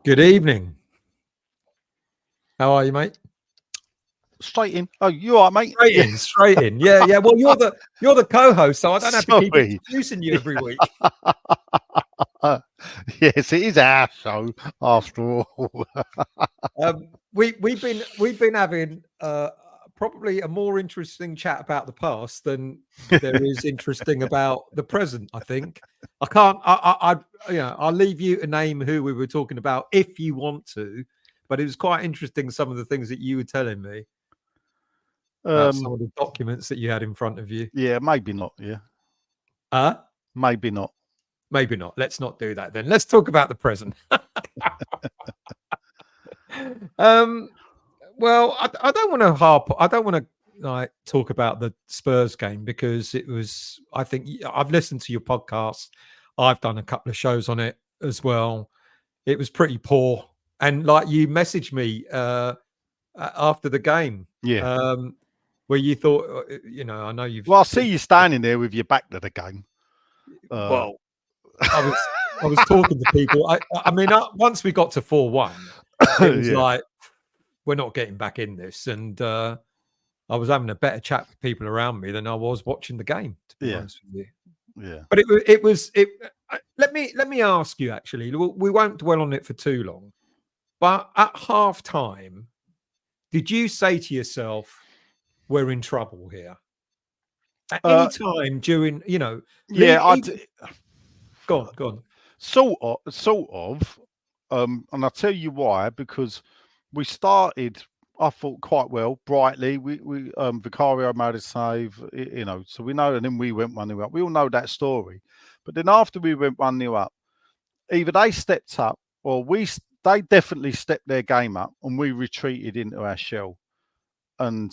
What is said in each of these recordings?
Good evening. How are you, mate? Straight in. Oh, you all right, mate? Straight in. Yeah. Well, you're the co-host, so I don't have to keep introducing you every week. Yes, it is our show after all. We've been having probably a more interesting chat about the past than there is interesting about the present. I think I can't. I'll leave you to name who we were talking about if you want to, but it was quite interesting some of the things that you were telling me about some of the documents that you had in front of you. Yeah, maybe not. Yeah. Maybe not. Maybe not. Let's not do that then. Let's talk about the present. Well, I don't want to harp. I don't want to talk about the Spurs game because it was. I think I've listened to your podcast. I've done a couple of shows on it as well. It was pretty poor, and like you messaged me after the game, where you thought, I know you've. Well, I see you standing there with your back to the game. Well, I was talking to people. I mean, once we got to 4-1, it was like, we're not getting back in this. And I was having a better chat with people around me than I was watching the game, to be honest with you. Yeah. But let me ask you, actually, we won't dwell on it for too long. But at half time, did you say to yourself, we're in trouble here? At any time during, Go on. Sort of. And I'll tell you why, because we started, I thought, quite well, brightly. We Vicario made a save, so we know, and then we went 1-0 up. We all know that story. But then after we went 1-0 up, either they stepped up or they definitely stepped their game up and we retreated into our shell. And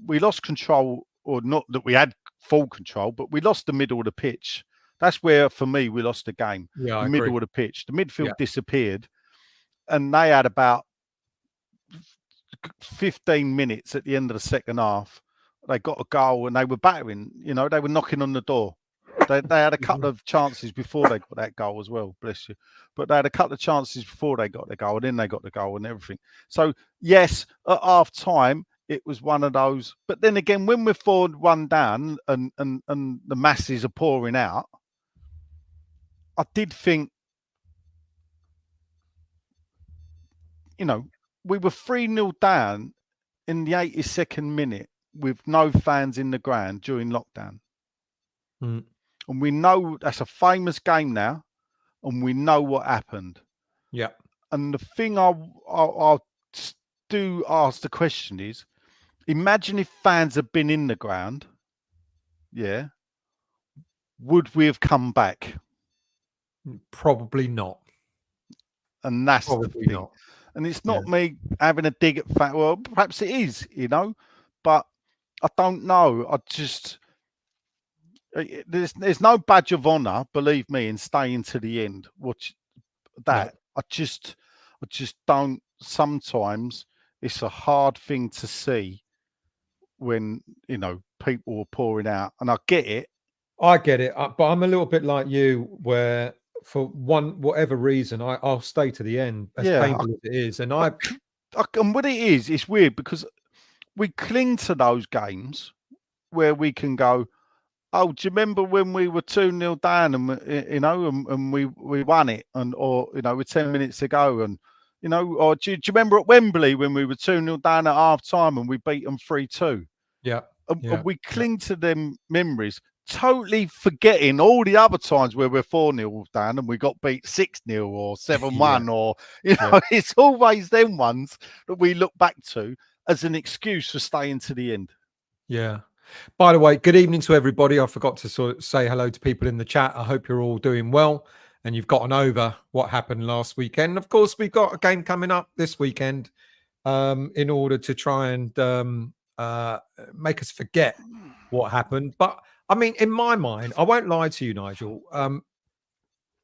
we lost control, or not that we had full control, but we lost the middle of the pitch. That's where, for me, we lost the game. Yeah, the middle of the pitch. The midfield disappeared, and they had about 15 minutes at the end of the second half. They got a goal, and they were battering. They were knocking on the door. They had a couple of chances before they got that goal as well. Bless you. But they had a couple of chances before they got the goal, and then they got the goal and everything. So yes, at half time, it was one of those. But then again, when we're 4-1 down and the masses are pouring out, I did think, we were 3-0 down in the 82nd minute with no fans in the ground during lockdown. Mm. And we know that's a famous game now, and we know what happened. Yeah. And the thing I'll do ask the question is, imagine if fans had been in the ground, would we have come back? Probably not. And that's probably the thing. Not. And it's not me having a dig at fans. Well, perhaps it is, but I don't know. I just there's no badge of honor, believe me, in staying to the end. I just don't. Sometimes it's a hard thing to see when people are pouring out, and I get it. But I'm a little bit like you, where for whatever reason, I'll stay to the end, as painful as it is. And and what it is, it's weird because we cling to those games where we can go, oh, do you remember when we were 2-0 down and we won it, with 10 minutes to go, and or do you remember at Wembley when we were 2-0 down at half time and we beat them 3-2? Yeah. And we cling to them memories, totally forgetting all the other times where we're 4-0 down and we got beat 6-0 or 7-1 or it's always them ones that we look back to as an excuse for staying to the end. Yeah. By the way, good evening to everybody. I forgot to sort of say hello to people in the chat. I hope you're all doing well and you've gotten over what happened last weekend. Of course, we've got a game coming up this weekend in order to try and make us forget what happened. But I mean, in my mind, I won't lie to you, Nigel.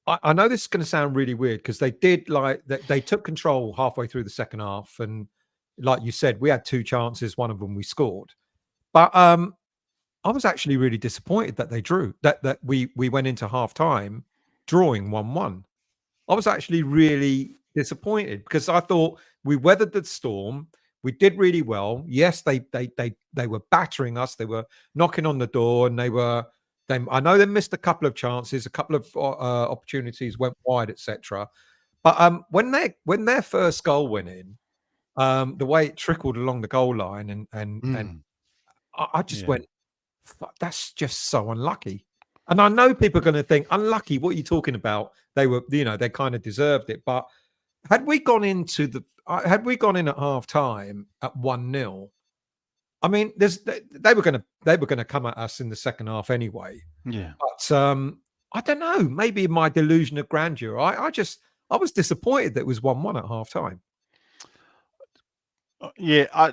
I know this is going to sound really weird because they did they took control halfway through the second half, and like you said, we had 2 chances. One of them we scored, but I was actually really disappointed that they drew. That we went into half time drawing 1-1. I was actually really disappointed because I thought we weathered the storm. We did really well. Yes, they were battering us. They were knocking on the door, and I know they missed a couple of chances, a couple of opportunities went wide, etc. But when their first goal went in, the way it trickled along the goal line, and I just went, that's just so unlucky. And I know people are going to think, unlucky, what are you talking about? They were, they kind of deserved it. But had we gone in at half time at 1-0, I mean, they were going to come at us in the second half anyway. Yeah. But I don't know, maybe my delusion of grandeur. I was disappointed that it was 1-1 at half time. Yeah,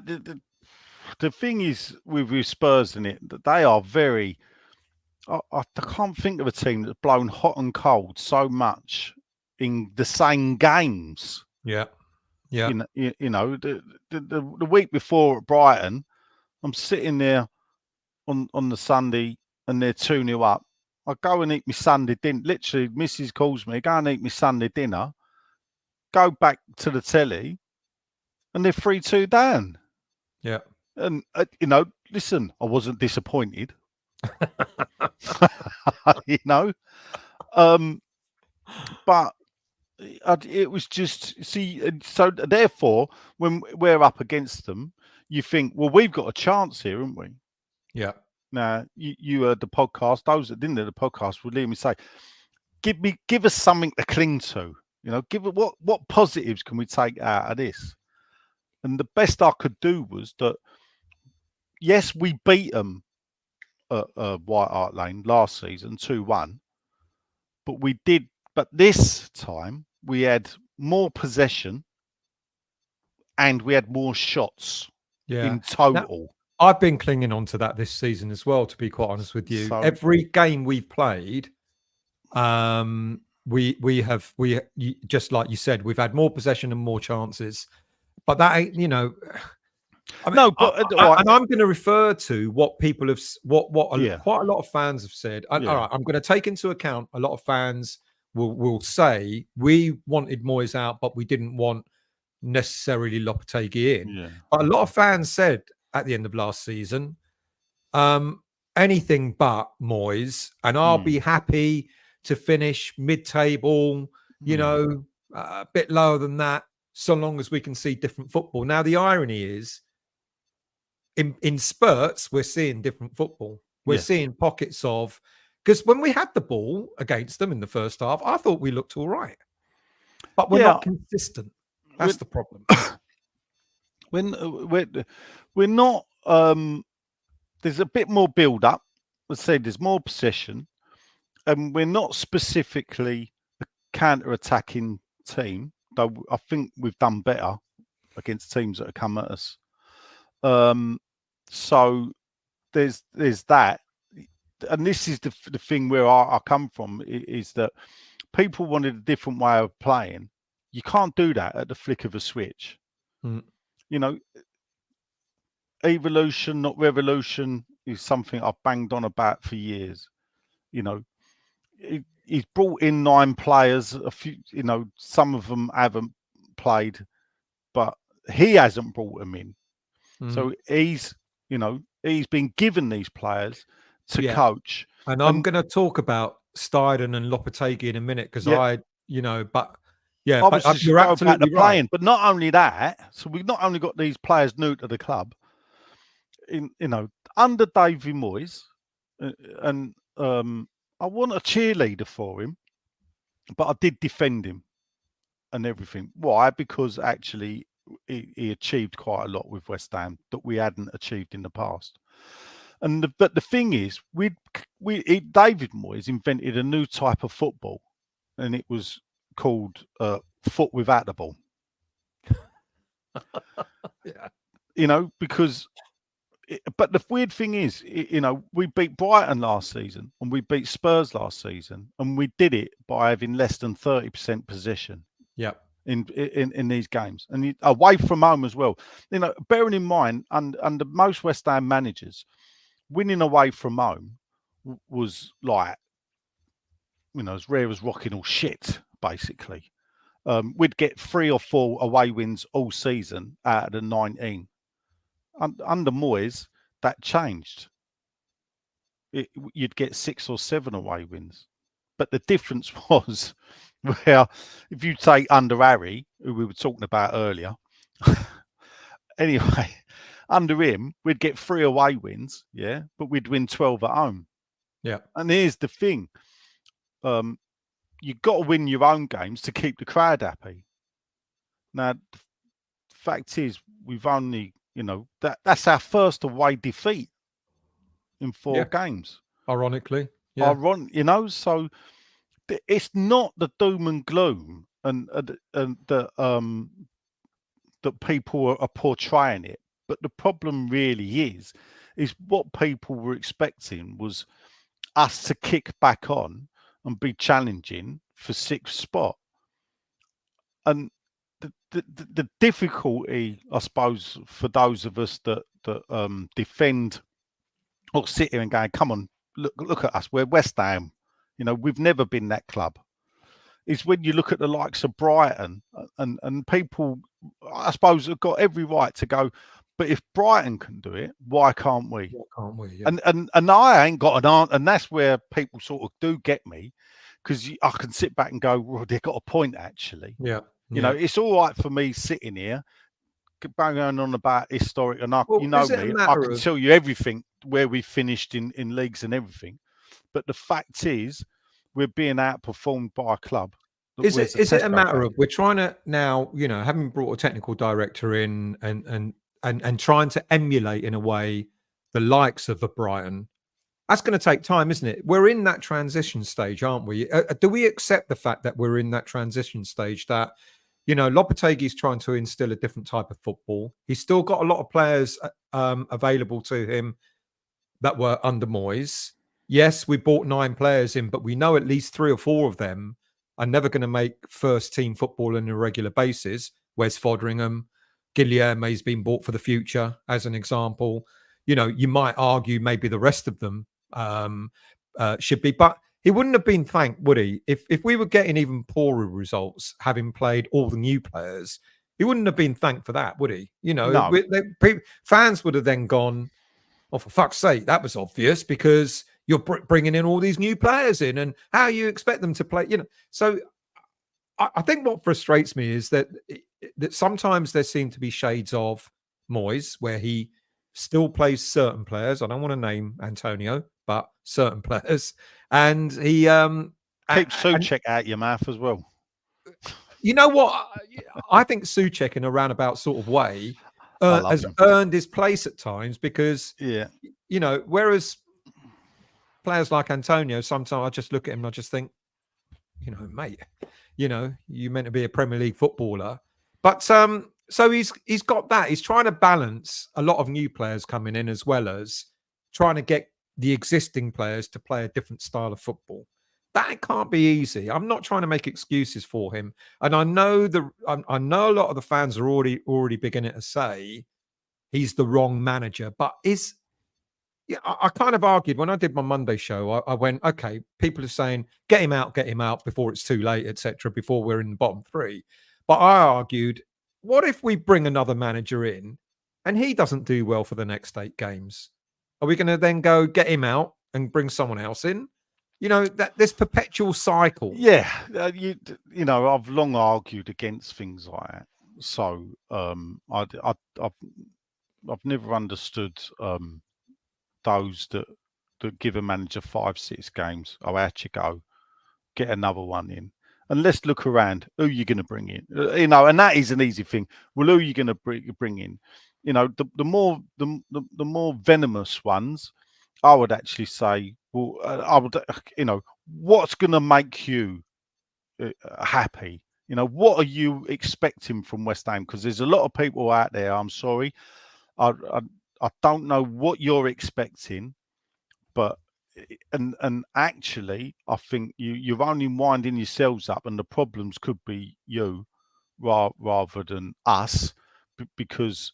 the thing is with Spurs in it, that they are very. I can't think of a team that's blown hot and cold so much in the same games. Yeah, yeah. The week before at Brighton, I'm sitting there on the Sunday and they're 2-0 up. I go and eat my Sunday dinner. Literally, Mrs. calls me, go and eat my Sunday dinner. Go back to the telly, and they're 3-2 down. Yeah. And, listen, I wasn't disappointed. But it was just, so therefore, when we're up against them, you think, well, we've got a chance here, haven't we? Yeah. Now, you heard the podcast. Those that didn't hear the podcast would hear me say, give us something to cling to. Give it what positives can we take out of this? And the best I could do was that, yes, we beat them at White Hart Lane last season 2-1, but this time we had more possession and we had more shots in total. Now, I've been clinging on to that this season as well, to be quite honest with you. So, every game we've played, we have just like you said, we've had more possession and more chances. But that ain't, I mean, and I'm going to refer to what people have, quite a lot of fans have said. All right, I'm going to take into account a lot of fans will say we wanted Moyes out, but we didn't want necessarily Lopetegui in. Yeah. But a lot of fans said at the end of last season, anything but Moyes, and I'll be happy to finish mid-table, a bit lower than that, so long as we can see different football. Now, the irony is, in spurts, we're seeing different football. We're seeing pockets of, because when we had the ball against them in the first half, I thought we looked all right, but we're not consistent. That's the problem. We're not. There's a bit more build-up. Let's say there's more possession, and we're not specifically a counter-attacking team. Though I think we've done better against teams that have come at us. So there's that, and this is the thing where I come from, is that people wanted a different way of playing. You can't do that at the flick of a switch. Evolution, not revolution, is something I've banged on about for years. He's brought in 9 players. A few, some of them haven't played, but he hasn't brought them in. So he's been given these players to coach. And I'm going to talk about Steiften and Lopetegui in a minute because but you're absolutely right. Playing, but not only that, so we've not only got these players new to the club, under David Moyes, and I want a cheerleader for him, but I did defend him and everything. Why? Because actually he achieved quite a lot with West Ham that we hadn't achieved in the past. But the thing is, David Moyes invented a new type of football, and it was called foot without the ball. Because But the weird thing is, we beat Brighton last season and we beat Spurs last season, and we did it by having less than 30% possession. Yeah. In these games, and away from home as well. Bearing in mind, under most West Ham managers, winning away from home was like, as rare as rocking or shit, basically. We'd get 3 or 4 away wins all season out of the 19. Under Moyes, that changed. You'd get 6 or 7 away wins. But the difference was, where if you take under Harry, who we were talking about earlier, anyway, under him, we'd get 3 away wins, yeah, but we'd win 12 at home. Yeah. And here's the thing. You've got to win your own games to keep the crowd happy. Now, the fact is, we've only, that's our first away defeat in 4 games. Ironically. Yeah. So it's not the doom and gloom and that people are portraying it. But the problem really is what people were expecting was us to kick back on and be challenging for 6th spot. And the difficulty, I suppose, for those of us that defend or sit here and go, come on, look at us, we're West Ham. We've never been that club. Is when you look at the likes of Brighton and people, I suppose, have got every right to go, but if Brighton can do it, why can't we? Why can't we? Yeah. And I ain't got an answer, and that's where people sort of do get me, because I can sit back and go, well, they've got a point, actually. Yeah. It's all right for me sitting here banging on about historic, and me, I can tell you everything where we finished in leagues and everything. But the fact is, we're being outperformed by a club. Is it a matter of we're trying to now, having brought a technical director in and trying to emulate in a way the likes of a Brighton? That's going to take time, isn't it? We're in that transition stage, aren't we? Do we accept the fact that we're in that transition stage, that Lopetegui's trying to instill a different type of football? He's still got a lot of players available to him that were under Moyes. Yes, we bought 9 players in, but we know at least 3 or 4 of them are never going to make first team football on a regular basis. Wes Foderingham, Guilherme's been bought for the future, as an example. You might argue maybe the rest of them should be, but he wouldn't have been thanked, would he? If we were getting even poorer results, having played all the new players, he wouldn't have been thanked for that, would he? No. Fans would have then gone, oh, for fuck's sake, that was obvious, because you're bringing in all these new players in, and how you expect them to play, So I think what frustrates me is that sometimes there seem to be shades of Moyes where he still plays certain players. I don't want to name Antonio, but certain players, and he keep Souček out your mouth as well. You know what? I think Souček, in a roundabout sort of way, has earned his place at times, because whereas players like Antonio, sometimes I just look at him and I just think, mate, you meant to be a Premier League footballer. But so he's got that. He's trying to balance a lot of new players coming in, as well as trying to get the existing players to play a different style of football. That can't be easy. I'm not trying to make excuses for him, and I know I know a lot of the fans are already beginning to say he's the wrong manager. But I kind of argued when I did my Monday show. I went, okay, people are saying get him out before it's too late, etc., before we're in the bottom 3. But I argued, what if we bring another manager in and he doesn't do well for the next 8 games? Are we going to then go get him out and bring someone else in? That this perpetual cycle. Yeah, I've long argued against things like that. So I've never understood those that give a manager 5-6 games. Oh, out you go, get another one in, and let's look around. Who are you going to bring in? And that is an easy thing. Well, who are you going to bring in? The more venomous ones, I would actually say, well, I would, what's going to make you happy? What are you expecting from West Ham? Because there's a lot of people out there, I'm sorry, I don't know what you're expecting, but and actually, I think you're only winding yourselves up, and the problems could be you rather than us, because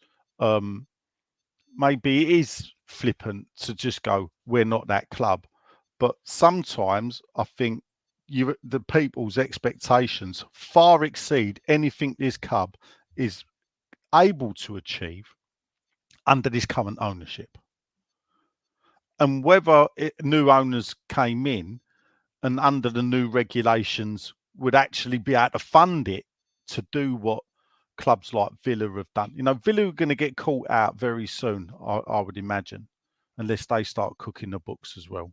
maybe it is flippant to just go, we're not that club. But sometimes I think the people's expectations far exceed anything this club is able to achieve under this current ownership. And whether new owners came in and under the new regulations would actually be able to fund it to do what clubs like Villa have done. You know, Villa are going to get caught out very soon, I would imagine, unless they start cooking the books as well.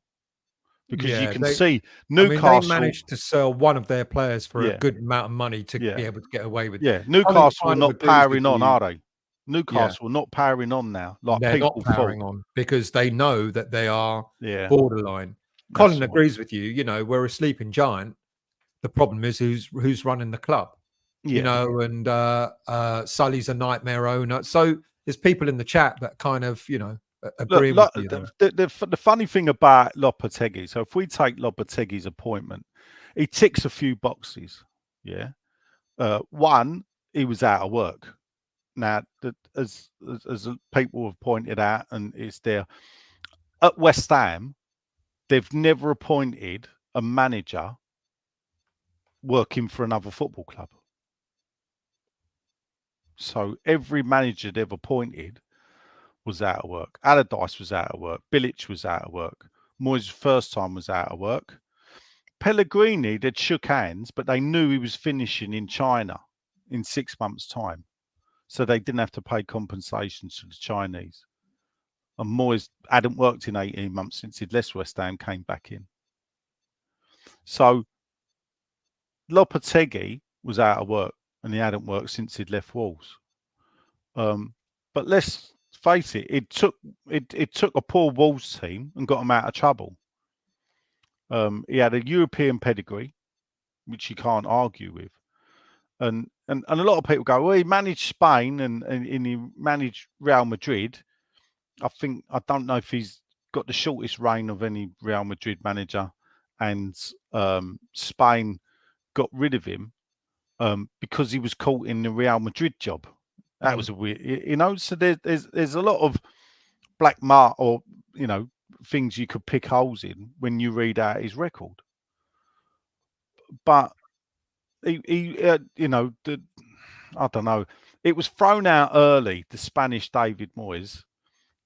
Because you can see Newcastle. I mean, they managed to sell one of their players for a good amount of money to be able to get away with. Yeah, Newcastle are not powering on, are they? Newcastle are not powering on now. Like they're people not powering on because they know that they are borderline. Colin agrees with you. You know, we're a sleeping giant. The problem is who's running the club. You know, and Sully's a nightmare owner. So there's people in the chat that kind of, you know, agree with you. The funny thing about Lopetegui, so if we take Lopetegui's appointment, he ticks a few boxes. Yeah. One, he was out of work. Now, as people have pointed out, and it's there, at West Ham, they've never appointed a manager working for another football club. So every manager they've appointed was out of work. Allardyce was out of work. Bilic was out of work. Moyes' first time was out of work. Pellegrini, they'd shook hands, but they knew he was finishing in China in 6 months' time. So they didn't have to pay compensations to the Chinese. And Moyes hadn't worked in 18 months since he'd left West Ham, came back in. So Lopetegui was out of work, and he hadn't worked since he'd left Wolves. But let's face it, it took a poor Wolves team and got them out of trouble. He had a European pedigree, which you can't argue with. And a lot of people go, well, he managed Spain and he managed Real Madrid. I don't know if he's got the shortest reign of any Real Madrid manager, and Spain got rid of him because he was caught in the Real Madrid job. That was a weird, you know. So there's a lot of black mark, or you know, things you could pick holes in when you read out his record. But he you know, I don't know. It was thrown out early. The Spanish David Moyes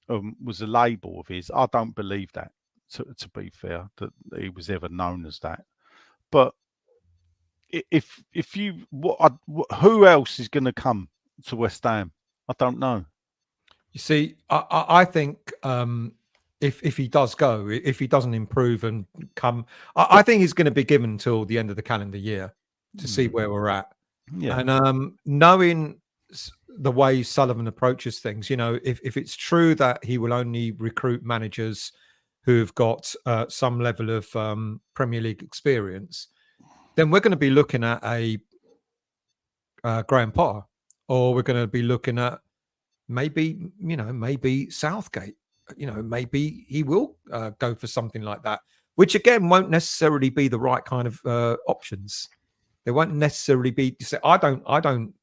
was a label of his. I don't believe that. To be fair, that he was ever known as that. But if you who else is going to come to West Ham? I don't know. You see, I think if he does go, if he doesn't improve and come, I think he's going to be given until the end of the calendar year to see where we're at. Yeah. And knowing the way Sullivan approaches things, you know, if it's true that he will only recruit managers who've got some level of Premier League experience, then we're going to be looking at a Graham Potter, or we're going to be looking at maybe Southgate. You know, maybe he will go for something like that, which again won't necessarily be the right kind of options. They won't necessarily be. I don't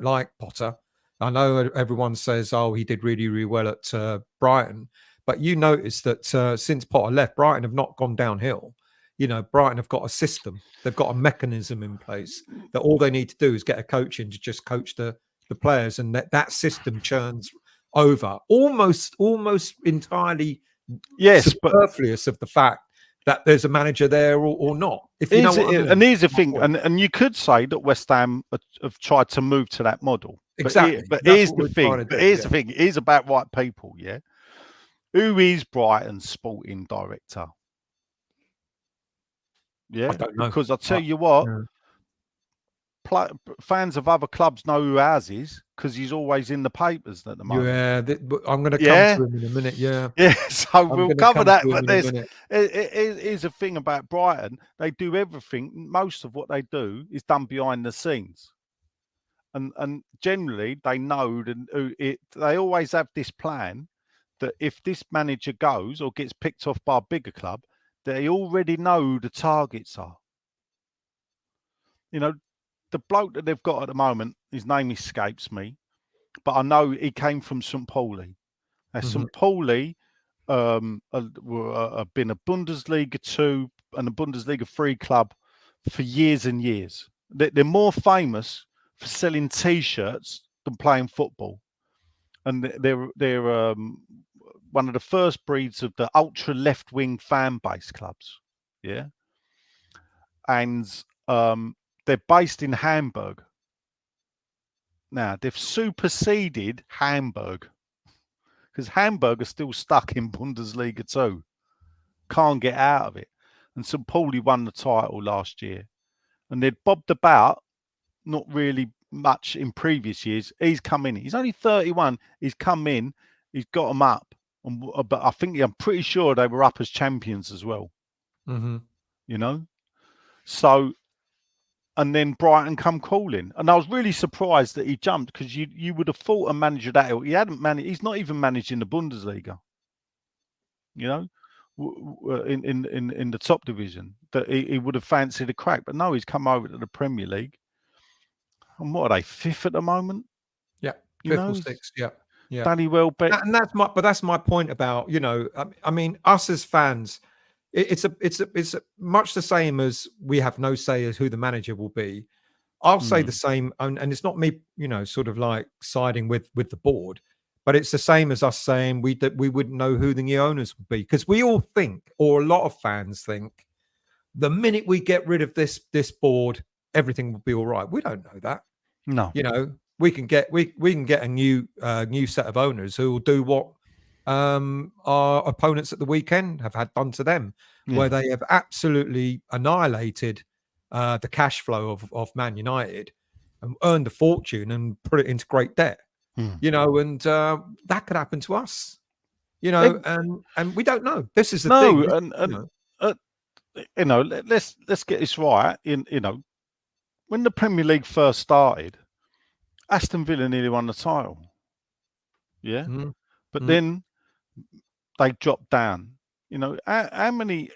like Potter. I know everyone says, "Oh, he did really, really well at Brighton," but you notice that since Potter left, Brighton have not gone downhill. You know, Brighton have got a system. They've got a mechanism in place that all they need to do is get a coach in to just coach the players, and that system churns over almost entirely. Yes, superfluous of the fact that there's a manager there or not. If you know what I mean. And here's the thing, and you could say that West Ham have tried to move to that model. Exactly. But here's the thing. Here's the thing. It is about right people. Yeah. Who is Brighton's sporting director? Yeah, because I'll tell you what, fans of other clubs know who ours is because he's always in the papers at the moment. Yeah, I'm going to come to him in a minute. Yeah, so we'll cover that. But here's a thing about Brighton: they do everything. Most of what they do is done behind the scenes, and generally they know that they always have this plan that if this manager goes or gets picked off by a bigger club, they already know who the targets are. You know, the bloke that they've got at the moment, his name escapes me, but I know he came from St. Pauli. Now, St. Pauli have been a Bundesliga 2 and a Bundesliga 3 club for years and years. They're more famous for selling T-shirts than playing football, and they're one of the first breeds of the ultra left-wing fan base clubs. Yeah, and they're based in Hamburg. Now they've superseded Hamburg because Hamburg are still stuck in Bundesliga 2, can't get out of it. And St. Pauli won the title last year, and they'd bobbed about, not really much in previous years. He's come in. He's only 31. He's come in. He's got them up. But I think I'm pretty sure they were up as champions as well. You know, so. And then Brighton come calling, and I was really surprised that he jumped because you would have thought a manager that he hadn't managed. He's not even managing the Bundesliga. You know, in the top division, that he would have fancied a crack, but no, he's come over to the Premier League. And what are they, 5th at the moment? Yeah, 5th or 6th. Yeah, yeah. Danny Welbeck, and that's my point about, you know, I mean, us as fans. It's much the same as we have no say as who the manager will be. I'll say the same, and it's not me, you know, sort of like siding with the board, but it's the same as us saying we wouldn't know who the new owners would be, because we all think, or a lot of fans think, the minute we get rid of this board, everything will be all right. We don't know that. No, you know, we can get a new set of owners who will do what our opponents at the weekend have had done to them, where they have absolutely annihilated the cash flow of Man United and earned a fortune and put it into great debt. You know, and that could happen to us. You know, and we don't know. This is the thing. You know, let's get this right. You know, when the Premier League first started, Aston Villa nearly won the title. Yeah, but then they dropped down. You know, how many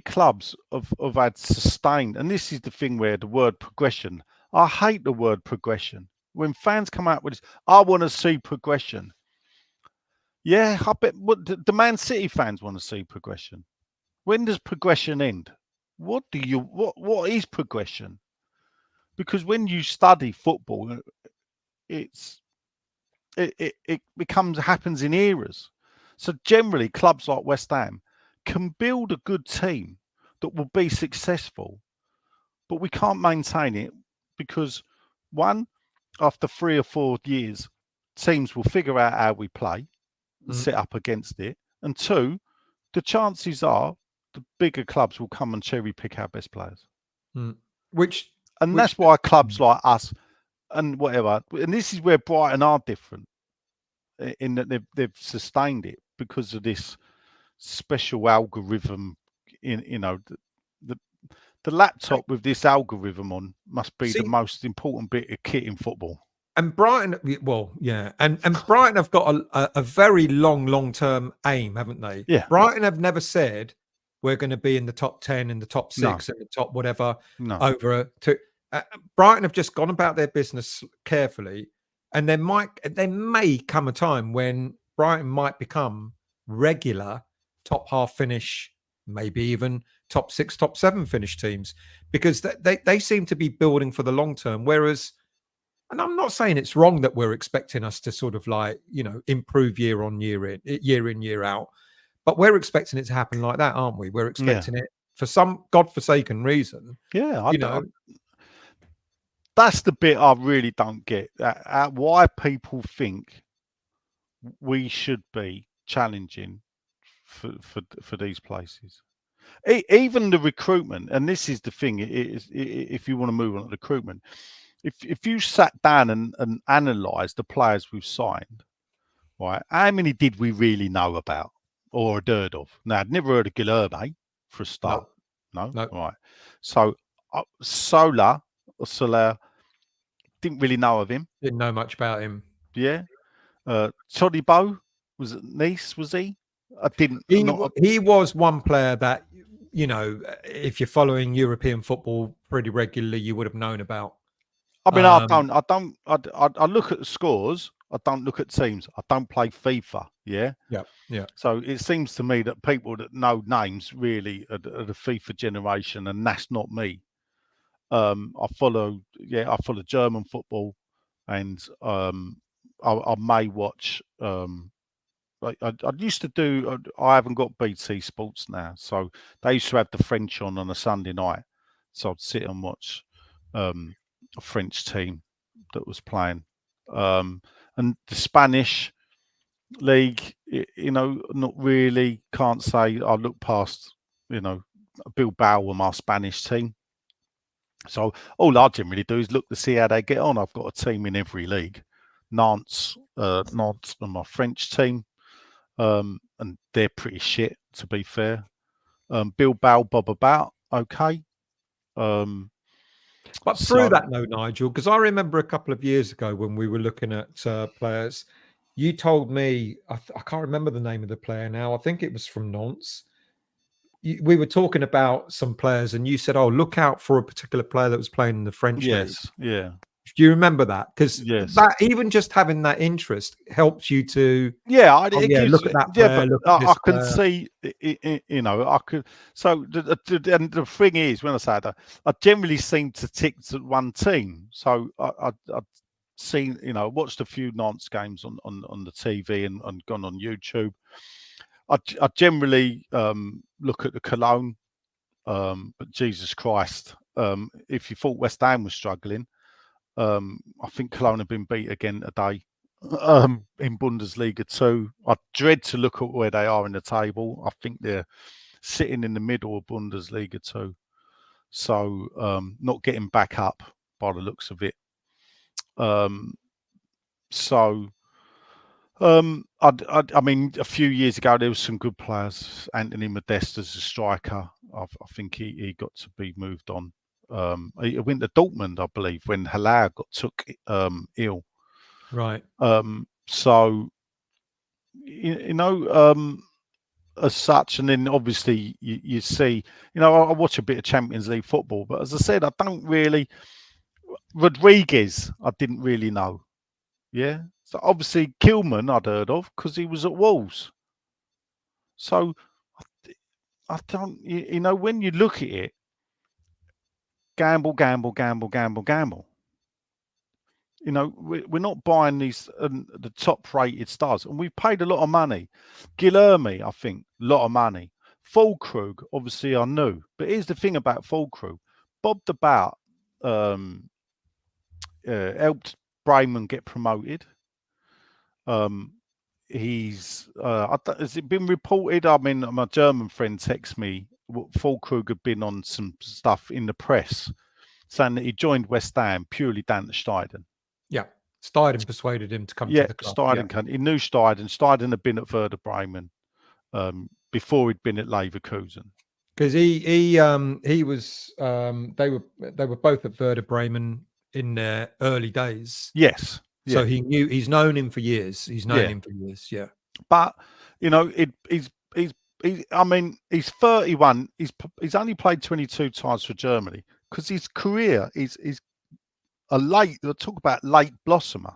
clubs have had sustained? And this is the thing where the word progression. I hate the word progression. When fans come out with this, I want to see progression. Yeah, I bet the Man City fans want to see progression. When does progression end? What is progression? Because when you study football, it happens in eras. So generally, clubs like West Ham can build a good team that will be successful, but we can't maintain it because, one, after 3 or 4 years, teams will figure out how we play and set up against it, and 2, the chances are the bigger clubs will come and cherry pick our best players. That's why clubs like us and whatever, and this is where Brighton are different, in that they've sustained it because of this special algorithm. You know, the laptop with this algorithm on must be the most important bit of kit in football. And Brighton, well, yeah, and Brighton have got a very long-term aim, haven't they? Yeah. Brighton have never said we're going to be in the top 10, in the top 6, in the top whatever. No. Brighton have just gone about their business carefully, and there may come a time when Brighton might become regular top half finish, maybe even top 6, top 7 finish teams, because they seem to be building for the long term. Whereas, and I'm not saying it's wrong that we're expecting us to sort of like, you know, improve year in, year out, but we're expecting it to happen like that, aren't we? We're expecting it for some godforsaken reason. Yeah, that's the bit I really don't get. Why people think we should be challenging for these places. Even the recruitment, and this is the thing, if you want to move on to recruitment, if you sat down and analysed the players we've signed, right, how many did we really know about or had heard of? Now, I'd never heard of Guilherme for a start. No. Right. So Soler, didn't really know of him. Didn't know much about him. Yeah. Todibo, Was it Nice? Was he? I didn't. He was one player that, you know, if you're following European football pretty regularly, you would have known about. I mean, I look at the scores. I don't look at teams. I don't play FIFA. Yeah. Yeah. So it seems to me that people that know names really are the FIFA generation, and that's not me. I follow German football, and I may watch. I used to do. I haven't got BT Sports now, so they used to have the French on a Sunday night, so I'd sit and watch a French team that was playing, and the Spanish league. You know, not really. Can't say I look past. You know, Bilbao were my Spanish team. So all I generally do is look to see how they get on. I've got a team in every league. Nantes are my French team, and they're pretty shit, to be fair. Bilbao bob about, okay. But through that, though, Nigel, because I remember a couple of years ago when we were looking at players, you told me, I can't remember the name of the player now. I think it was from Nantes. We were talking about some players, and you said, "Oh, look out for a particular player that was playing in the French league." Yes, yeah. Do you remember that? Because Yes, that even just having that interest helps you to, gives, look at that player. but Look at this I can player. see, you know, I could. So and the thing is, when I say that, I generally seem to tick to one team. So I've seen, you know, watched a few Nantes games on the TV and gone on YouTube. I generally look at the Cologne, but Jesus Christ, if you thought West Ham was struggling, I think Cologne have been beat again today in Bundesliga 2. I dread to look at where they are in the table. I think they're sitting in the middle of Bundesliga 2, so not getting back up by the looks of it. I mean, a few years ago there was some good players. Anthony Modesta's a striker. I think he got to be moved on. He went to Dortmund, I believe, when Haller took ill. Right. So you know, as such, and then obviously you see, you know, I watch a bit of Champions League football, but as I said, I don't really. Rodriguez, I didn't really know. Yeah. So obviously Kilman I'd heard of because he was at Wolves. So I don't, you know, when you look at it, gamble. You know, we're not buying these the top rated stars, and we've paid a lot of money. Guilherme, I think, a lot of money. Füllkrug, obviously, I knew, but here's the thing about Füllkrug: bobbed about, helped Bremen get promoted. Has it been reported? I mean, my German friend texted me. Fullkrug had been on some stuff in the press saying that he joined West Ham purely down to Steiften. Yeah, Steiften persuaded him to come to the club. Steiften. He knew Steiften. Steiften had been at Werder Bremen before he'd been at Leverkusen. Because he was they were both at Werder Bremen in their early days. Yes. So he's known him for years. He's known him for years. Yeah. But you know, I mean, he's 31. He's only played 22 times for Germany because his career is a late. Talk about late blossomer.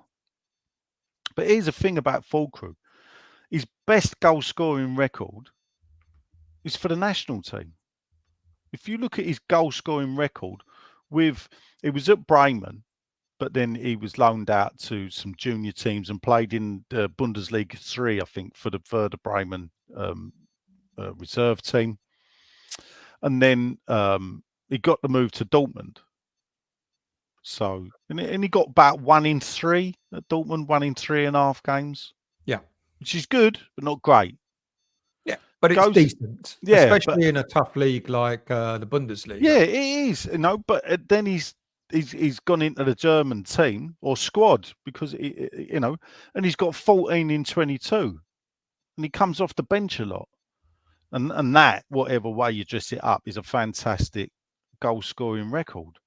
But here's the thing about Füllkrug: his best goal scoring record is for the national team. If you look at his goal scoring record, it was at Bremen, but then he was loaned out to some junior teams and played in the Bundesliga 3, I think, for the Werder Bremen reserve team. And then he got the move to Dortmund. So, and he got about 1 in 3 at Dortmund, 1 in 3.5 games. Yeah. Which is good, but not great. Yeah, but it's decent. Yeah, especially in a tough league like the Bundesliga. Yeah, it is. You know, but then he's gone into the German team or squad because you know, and he's got 14 in 22, and he comes off the bench a lot, and that, whatever way you dress it up, is a fantastic goal scoring record.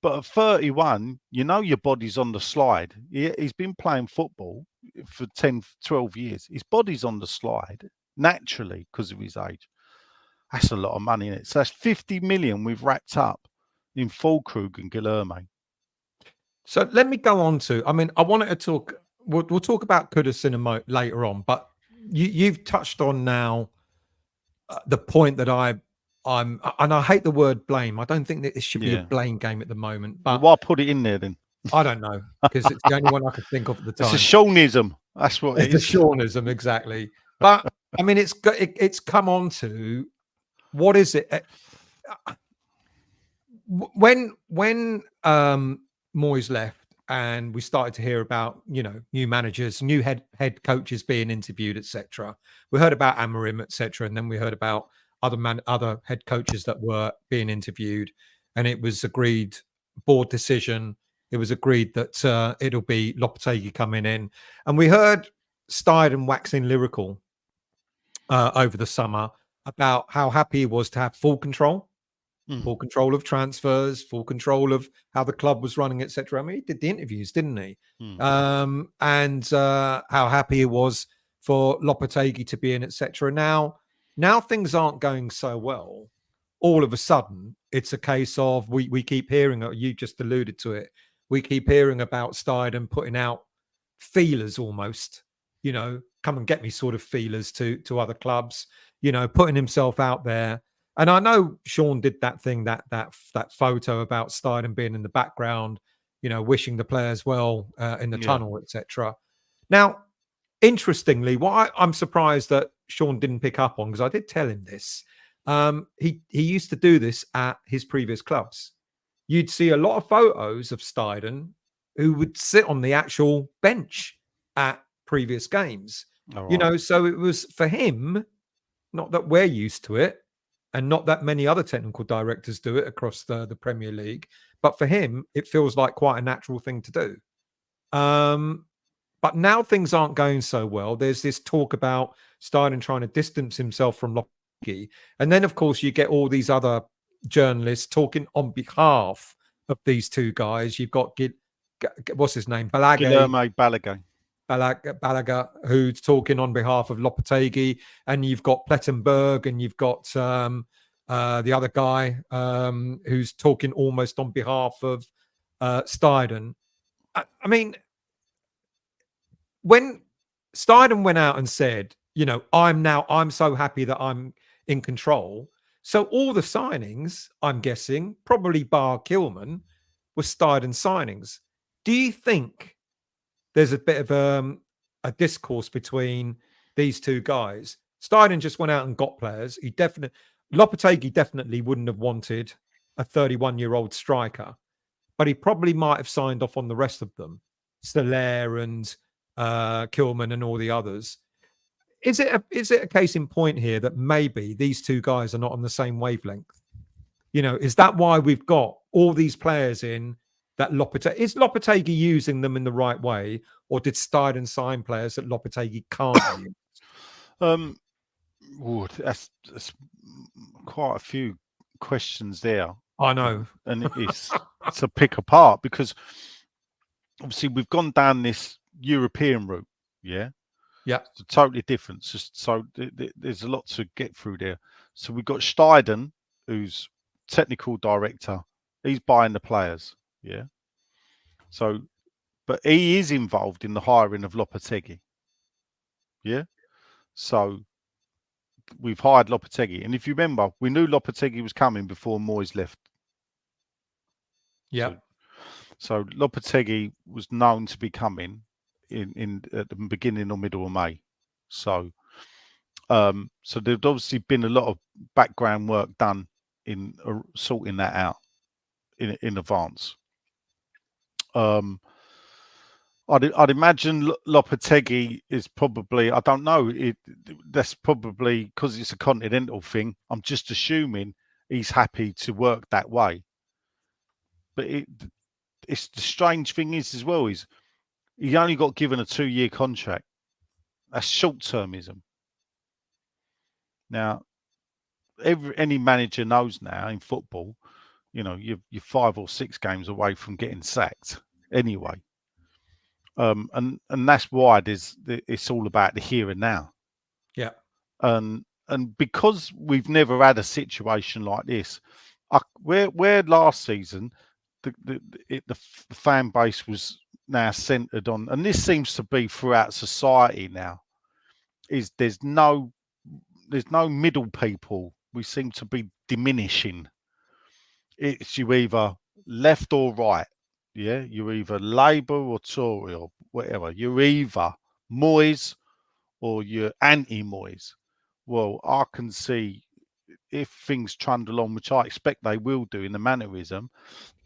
But at 31, you know your body's on the slide. He's been playing football for 10, 12 years. His body's on the slide naturally because of his age. That's a lot of money in it. So that's 50 million we've wrapped up in Füllkrug and Guilherme. So let me go on to. I mean, I wanted to talk. We'll talk about Kudus in later on, but you've touched on now the point that I'm, and I hate the word blame. I don't think that this should be a blame game at the moment. But why put it in there then? I don't know, because it's the only one I could think of at the time. It's a Seanism. That's what it is. It's a Seanism, exactly. But I mean, it's come on to what is it? When Moyes left and we started to hear about, new managers, new head coaches being interviewed, etc. We heard about Amorim, etc. And then we heard about other head coaches that were being interviewed. And it was agreed, board decision, it was agreed that it'll be Lopetegui coming in. And we heard Steiften waxing lyrical over the summer about how happy he was to have full control. Full control of transfers, full control of how the club was running, etc. I mean, he did the interviews, didn't he? And how happy he was for Lopetegui to be in, etc. Now things aren't going so well. All of a sudden, it's a case of we keep hearing. You just alluded to it. We keep hearing about Steiften putting out feelers, almost. Come and get me sort of feelers to other clubs. Putting himself out there. And I know Sean did that thing, that photo about Steiften being in the background, wishing the players well in the tunnel, etc. Now, interestingly, what I'm surprised that Sean didn't pick up on, because I did tell him this, he used to do this at his previous clubs. You'd see a lot of photos of Steiften who would sit on the actual bench at previous games. Right. So it was for him, not that we're used to it, and not that many other technical directors do it across the Premier League. But for him, it feels like quite a natural thing to do. But now things aren't going so well. There's this talk about Steiften trying to distance himself from Lopetegui. And then, of course, you get all these other journalists talking on behalf of these two guys. You've got, what's his name? Guilherme Balaga, who's talking on behalf of Lopetegui, and you've got Plettenberg, and you've got the other guy who's talking almost on behalf of Steiften. I mean, when Steiften went out and said, I'm so happy that I'm in control. So all the signings, I'm guessing, probably bar Kilman, were Steiften signings. Do you think there's a bit of a discourse between these two guys? Steiften just went out and got players. Lopetegui definitely wouldn't have wanted a 31-year-old striker, but he probably might have signed off on the rest of them, Soler and Kilman and all the others. Is it a case in point here that maybe these two guys are not on the same wavelength? Is that why we've got all these players in? That is Lopetegui using them in the right way, or did Steiften sign players that Lopetegui can't use? That's quite a few questions there. I know, and it's a pick apart, because obviously we've gone down this European route, it's totally different. So there's a lot to get through there. So we've got Steiften, who's technical director. He's buying the players. So, but he is involved in the hiring of Lopetegui. So we've hired Lopetegui, and if you remember, we knew Lopetegui was coming before Moyes left. So Lopetegui was known to be coming in at the beginning or middle of May. So so there's obviously been a lot of background work done in sorting that out in advance. I'd imagine Lopetegui is probably, I don't know, that's probably because it's a continental thing. I'm just assuming he's happy to work that way. But it's the strange thing is as well is he only got given a 2-year contract. That's short-termism. Now, any manager knows now in football, You know, you're 5 or 6 games away from getting sacked anyway. And that's why it's all about the here and now. Yeah. And because we've never had a situation like this, where last season the fan base was now centered on, and this seems to be throughout society now, is there's no middle people. We seem to be diminishing. It's you either left or right. Yeah, you're either Labour or Tory or whatever. You're either Moyes or you're anti-Moyes. Well, I can see if things trundle on, which I expect they will do in the mannerism,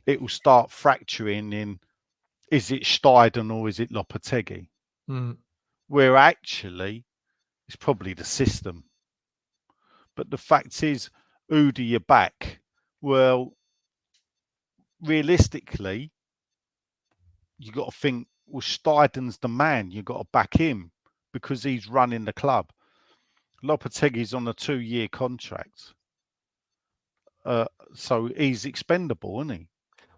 it will start fracturing in, is it Steiften or is it Lopetegui? Where actually it's probably the system. But the fact is, Utd, you're back. Well, realistically, you got to think, well, Steiften's the man. You got to back him because he's running the club. Lopetegui's on a 2-year contract. So he's expendable, isn't he?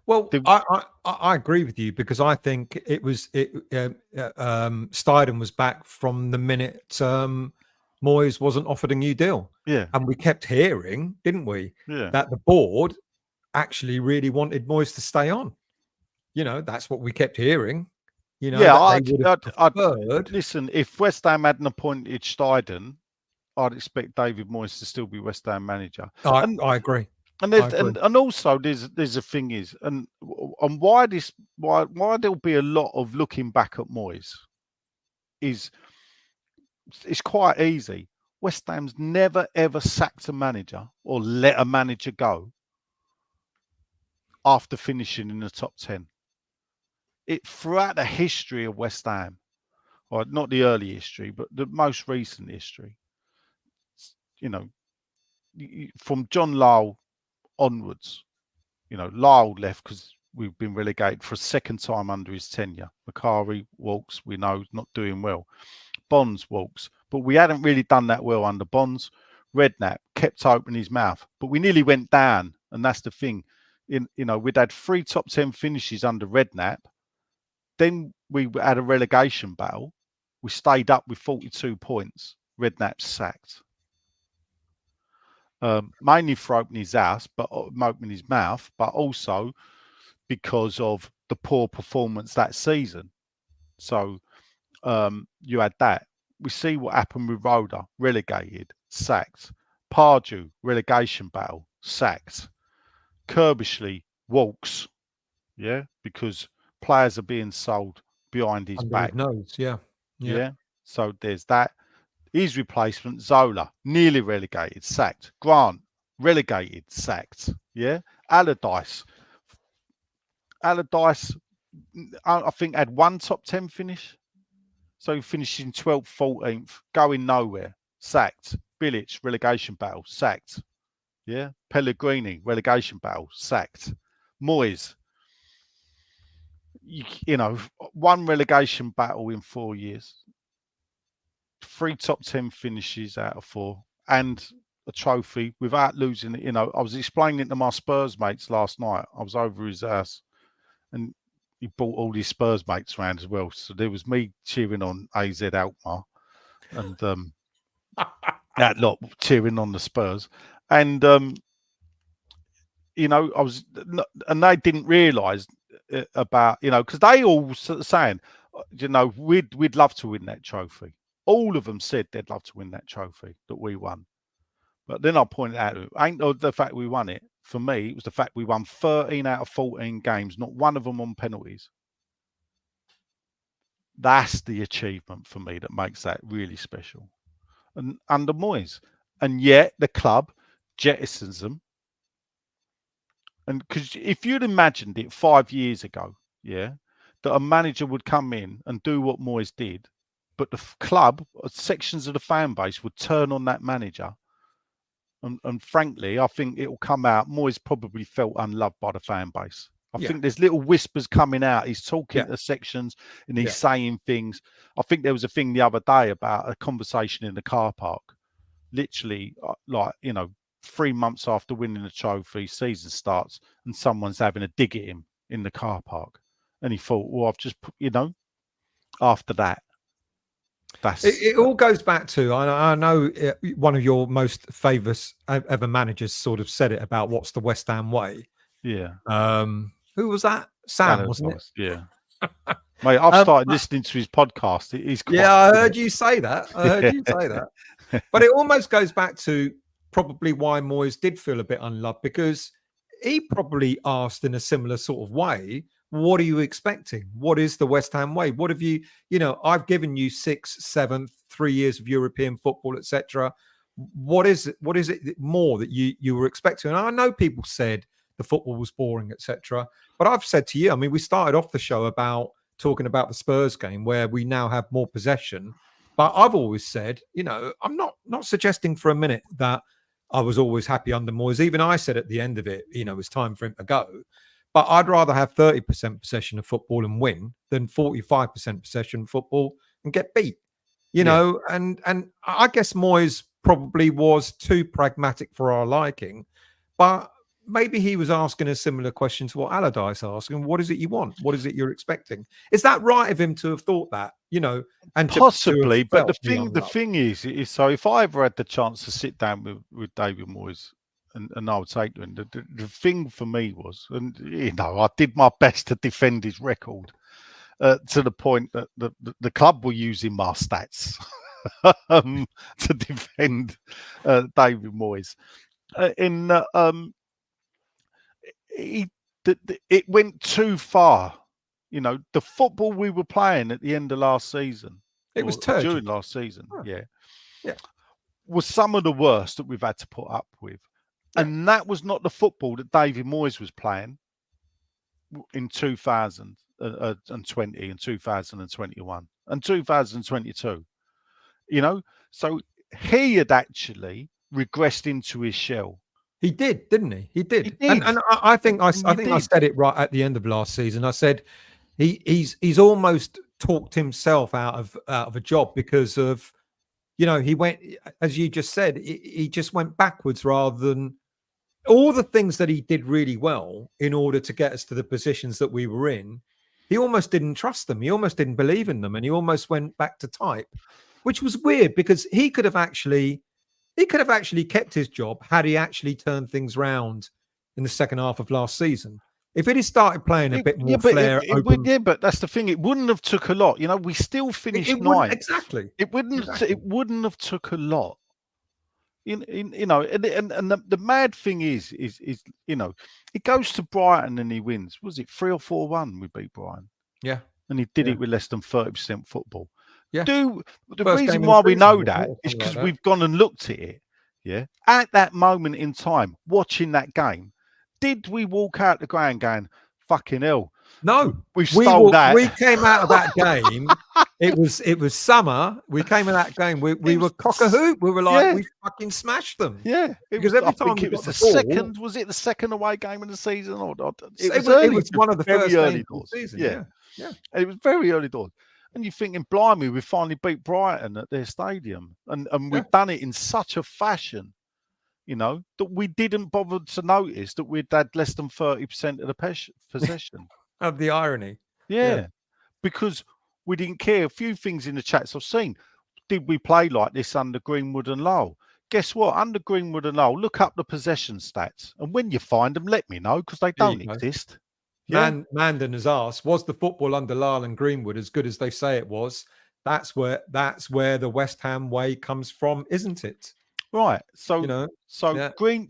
Well, I agree with you, because I think Steiften was back from the minute Moyes wasn't offered a new deal. Yeah. And we kept hearing, didn't we, Yeah. that the board actually really wanted Moyes to stay on. You know, that's what we kept hearing. You know, yeah, that they would have preferred. Listen, if West Ham hadn't appointed Steiften, I'd expect David Moyes to still be West Ham manager. I agree. And also there's a thing is, and why there'll be a lot of looking back at Moyes is it's quite easy. West Ham's never ever sacked a manager or let a manager go after finishing in the top 10. Throughout the history of West Ham, or not the early history, but the most recent history, you know, from John Lyall onwards, you know, Lyall left because we've been relegated for a second time under his tenure. Macari walks, we know, not doing well. Bonds walks, but we hadn't really done that well under Bonds. Redknapp kept opening his mouth, but we nearly went down, and that's the thing. You know, we'd had 3 top 10 finishes under Redknapp. Then we had a relegation battle. We stayed up with 42 points. Redknapp's sacked. Mainly for opening his mouth, but also because of the poor performance that season. So you had that. We see what happened with Roda, relegated, sacked. Pardew, relegation battle, sacked. Kerbishley walks, yeah, because players are being sold behind his back. His nose, yeah. So there's that. His replacement, Zola, nearly relegated, sacked. Grant, relegated, sacked. Yeah. Allardyce, I think, had 1 top 10 finish. So he finished in 12th, 14th, going nowhere, sacked. Bilic, relegation battle, sacked. Yeah. Pellegrini, relegation battle, sacked. Moyes, you know, 1 relegation battle in 4 years. 3 top 10 finishes out of 4 and a trophy without losing it. You know, I was explaining it to my Spurs mates last night. I was over his house and he brought all his Spurs mates around as well. So there was me cheering on AZ Alkmaar and that lot cheering on the Spurs. And, you know, and they didn't realise about, you know, because they all saying, you know, we'd love to win that trophy. All of them said they'd love to win that trophy that we won. But then I pointed out, it ain't the fact we won it. For me, it was the fact we won 13 out of 14 games, not one of them on penalties. That's the achievement for me that makes that really special. And under Moyes. And yet the club jettisons them. And because if you'd imagined it 5 years ago, yeah, that a manager would come in and do what Moyes did, but the club, sections of the fan base would turn on that manager. And frankly, I think it will come out. Moyes probably felt unloved by the fan base. I think there's little whispers coming out. He's talking to sections and he's saying things. I think there was a thing the other day about a conversation in the car park. Literally, like, you know, 3 months after winning the trophy, season starts, and someone's having a dig at him in the car park. And he thought, well, I've just put, after that. It all goes back to, I know one of your most famous ever managers sort of said it about what's the West Ham way. Yeah. Who was that? Sam, wasn't it? Yeah. Mate, I've started listening to his podcast. I heard you say that. But it almost goes back to probably why Moyes did feel a bit unloved, because he probably asked in a similar sort of way, what are you expecting? What is the West Ham way? What have you, I've given you 6, 7, 3 years of European football, etc. What is it? What is it more that you were expecting? And I know people said the football was boring, etc. But I've said to you, I mean, we started off the show about talking about the Spurs game where we now have more possession. But I've always said, I'm not suggesting for a minute that I was always happy under Moyes. Even I said at the end of it, it was time for him to go. But I'd rather have 30% possession of football and win than 45% possession of football and get beat. And I guess Moyes probably was too pragmatic for our liking. But maybe he was asking a similar question to what Allardyce asked. And what is it you want? What is it you're expecting? Is that right of him to have thought that, and possibly, but the thing is so if I ever had the chance to sit down with David Moyes and I would say to him, the thing for me was, and I did my best to defend his record to the point that the club were using my stats to defend David Moyes. It went too far. The football we were playing at the end of last season, it was turgid. During last season, was some of the worst that we've had to put up with. And that was not the football that David Moyes was playing in 2020 and 2021 and 2022. So he had actually regressed into his shell. He did, didn't he? He did. And I think I said it right at the end of last season. I said he's almost talked himself out of a job because of, he went, as you just said, he just went backwards rather than all the things that he did really well in order to get us to the positions that we were in. He almost didn't trust them. He almost didn't believe in them. And he almost went back to type, which was weird because he could have actually kept his job had he actually turned things round in the second half of last season. If it had started playing a bit more flair, but that's the thing. It wouldn't have took a lot. We still finished ninth. Exactly. It wouldn't have took a lot. And the mad thing is it goes to Brighton and he wins. Was it 3 or 4-1? We beat Brighton. Yeah, and he did it with less than 30% football. Yeah. The reason why we know that is because we've gone and looked at it. Yeah. At that moment in time, watching that game, did we walk out the ground going, fucking hell? No. We stole that. We came out of that game. It was summer. We came in that game. We were cock a hoop. We were like, we fucking smashed them. Yeah. Because every time it was the second. Was it the second away game of the season? It was one of the first early doors. Season. Yeah. And it was very early doors. And you're thinking, blimey, we finally beat Brighton at their stadium. And we've done it in such a fashion, that we didn't bother to notice that we'd had less than 30% of the possession. Of the irony. Yeah. Because we didn't care. A few things in the chats I've seen. Did we play like this under Greenwood and Lowell? Guess what? Under Greenwood and Lowell, look up the possession stats. And when you find them, let me know, because they don't exist. Mandan has asked, was the football under Lyle and Greenwood as good as they say it was? That's where the West Ham way comes from, isn't it? Right. So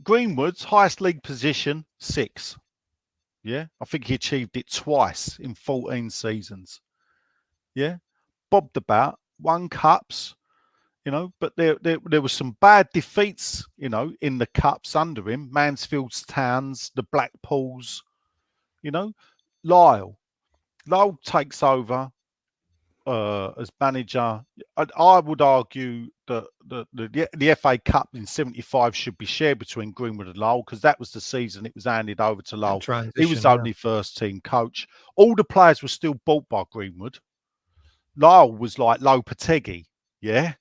Greenwood's highest league position, 6. Yeah. I think he achieved it twice in 14 seasons. Yeah. Bobbed about, won cups, but there were some bad defeats, in the cups under him. Mansfield's Towns, the Blackpools. Lyle takes over as manager. I would argue that the FA Cup in 75 should be shared between Greenwood and Lowell, because that was the season it was handed over to Lowell. He was only first team coach. All the players were still bought by Greenwood. Lowell was like Lopetegui, yeah.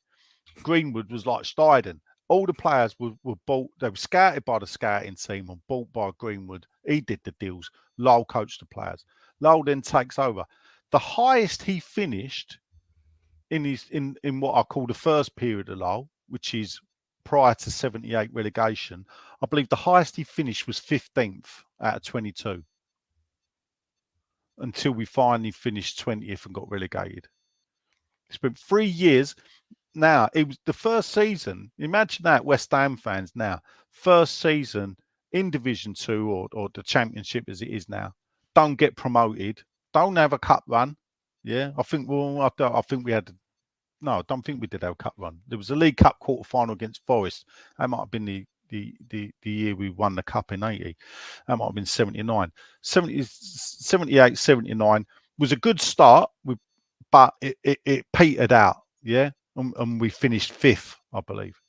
Greenwood was like Steiften. All the players were bought. They were scouted by the scouting team and bought by Greenwood. He did the deals. Lyle coached the players. Lyle then takes over. The highest he finished in what I call the first period of Lyle, which is prior to 78 relegation, I believe the highest he finished was 15th out of 22 until we finally finished 20th and got relegated. It's been 3 years. Now, it was the first season. Imagine that, West Ham fans now. First season in Division 2 or the Championship as it is now. Don't get promoted. Don't have a cup run. Yeah, I think we had. No, I don't think we did have a cup run. There was a League Cup quarter-final against Forest. That might have been the year we won the cup in 80. That might have been 79. 78, 79 was a good start, but it petered out. Yeah. And we finished 5th, I believe.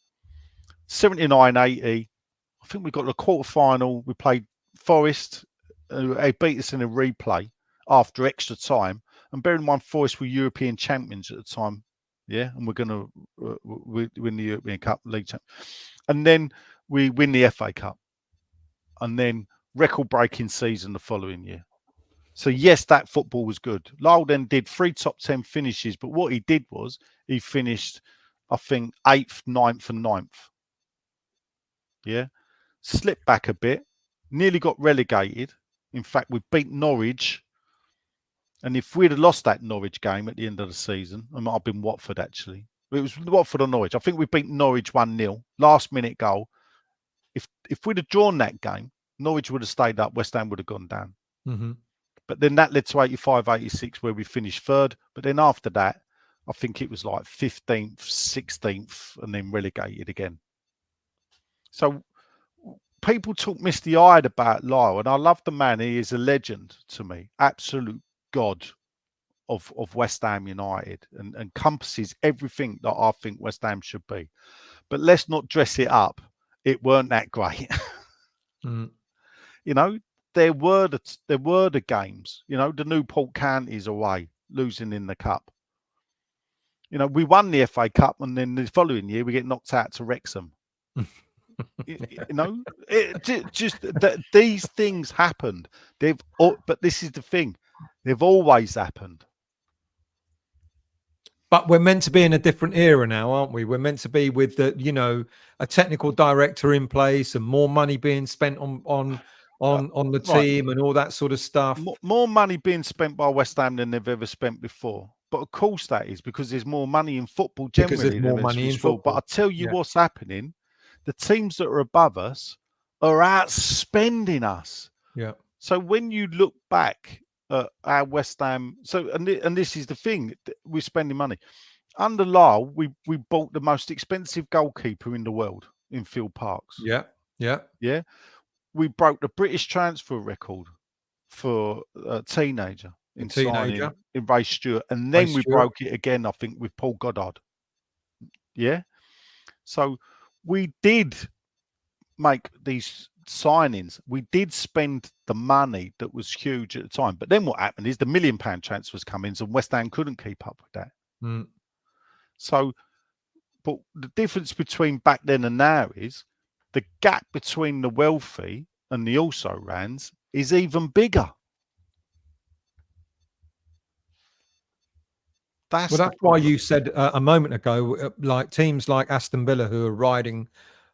79, 80. I think we got the quarter-final. We played Forest. They beat us in a replay after extra time. And bear in mind, Forest were European champions at the time. Yeah, and we're going to win the European Cup League Champ. And then we win the FA Cup. And then record-breaking season the following year. So, yes, that football was good. Lyle then did 3 top 10 finishes, but what he did was he finished, I think, 8th, 9th and 9th. Yeah. Slipped back a bit, nearly got relegated. In fact, we beat Norwich. And if we'd have lost that Norwich game at the end of the season, it might have been Watford, actually. It was Watford or Norwich. I think we beat Norwich 1-0, last-minute goal. If we'd have drawn that game, Norwich would have stayed up, West Ham would have gone down. Mm-hmm. But then that led to 85, 86, where we finished 3rd. But then after that, I think it was like 15th, 16th, and then relegated again. So people talk misty-eyed about Lyle, and I love the man. He is a legend to me, absolute god of West Ham United, and encompasses everything that I think West Ham should be. But let's not dress it up. It weren't that great. Mm. You know, there were the games. You know, the Newport Counties away, losing in the cup. You know, we won the FA Cup, and then the following year we get knocked out to Wrexham. You know, just that these things happened. But this is the thing, they've always happened. But we're meant to be in a different era now, aren't we? We're meant to be with a technical director in place and more money being spent on the team and all that sort of stuff. More money being spent by West Ham than they've ever spent before. But of course that is because there's more money in football generally. Because there's more money in football. But I tell you what's happening. The teams that are above us are outspending us. Yeah. So when you look back at our West Ham, and this is the thing, we're spending money. Under Lyle, we bought the most expensive goalkeeper in the world in Field Parks. Yeah. We broke the British transfer record for a teenager in Ray Stewart, and then we broke it again, I think, with Paul Goddard. Yeah. So we did make these signings. We did spend the money that was huge at the time. But then what happened is the £1 million transfers come in, and West Ham couldn't keep up with that. Mm. So, but the difference between back then and now is the gap between the wealthy and the also-rans is even bigger. That's why you said a moment ago, like teams like Aston Villa, who are riding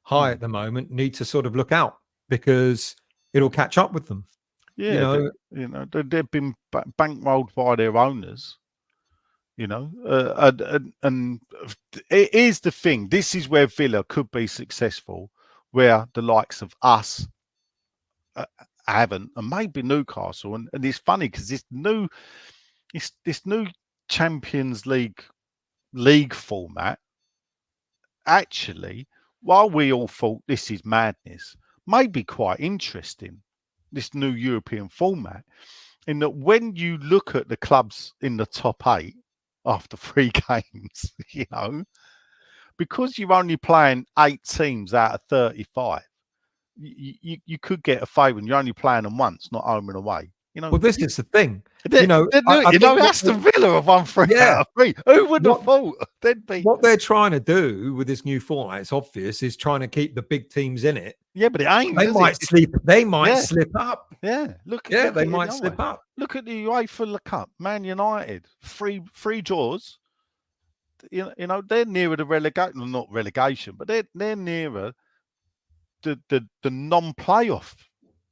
high at the moment, need to sort of look out because it'll catch up with them. Yeah, they've been bankrolled by their owners. You know, and it is the thing. This is where Villa could be successful, where the likes of us haven't, and maybe Newcastle. And it's funny because this new Champions League format, actually, while we all thought this is madness, may be quite interesting. This new European format, in that when you look at the clubs in the top 8 after 3 games, you know, because you're only playing 8 teams out of 35, you could get a favour, and you're only playing them once, not home and away. You know, Well, this is the thing. they, You know, I you think know, Aston Villa have won 3 out of 3. Who would have thought they'd be? What they're trying to do with this new format, it's obvious, is trying to keep the big teams in it. Yeah, but it ain't. They might slip. They might slip up. Yeah, look. Yeah, Look they at might slip up. Look at the UEFA Cup, Man United, three draws. You know, they're nearer the relegation, not relegation, but they're nearer the non-playoff.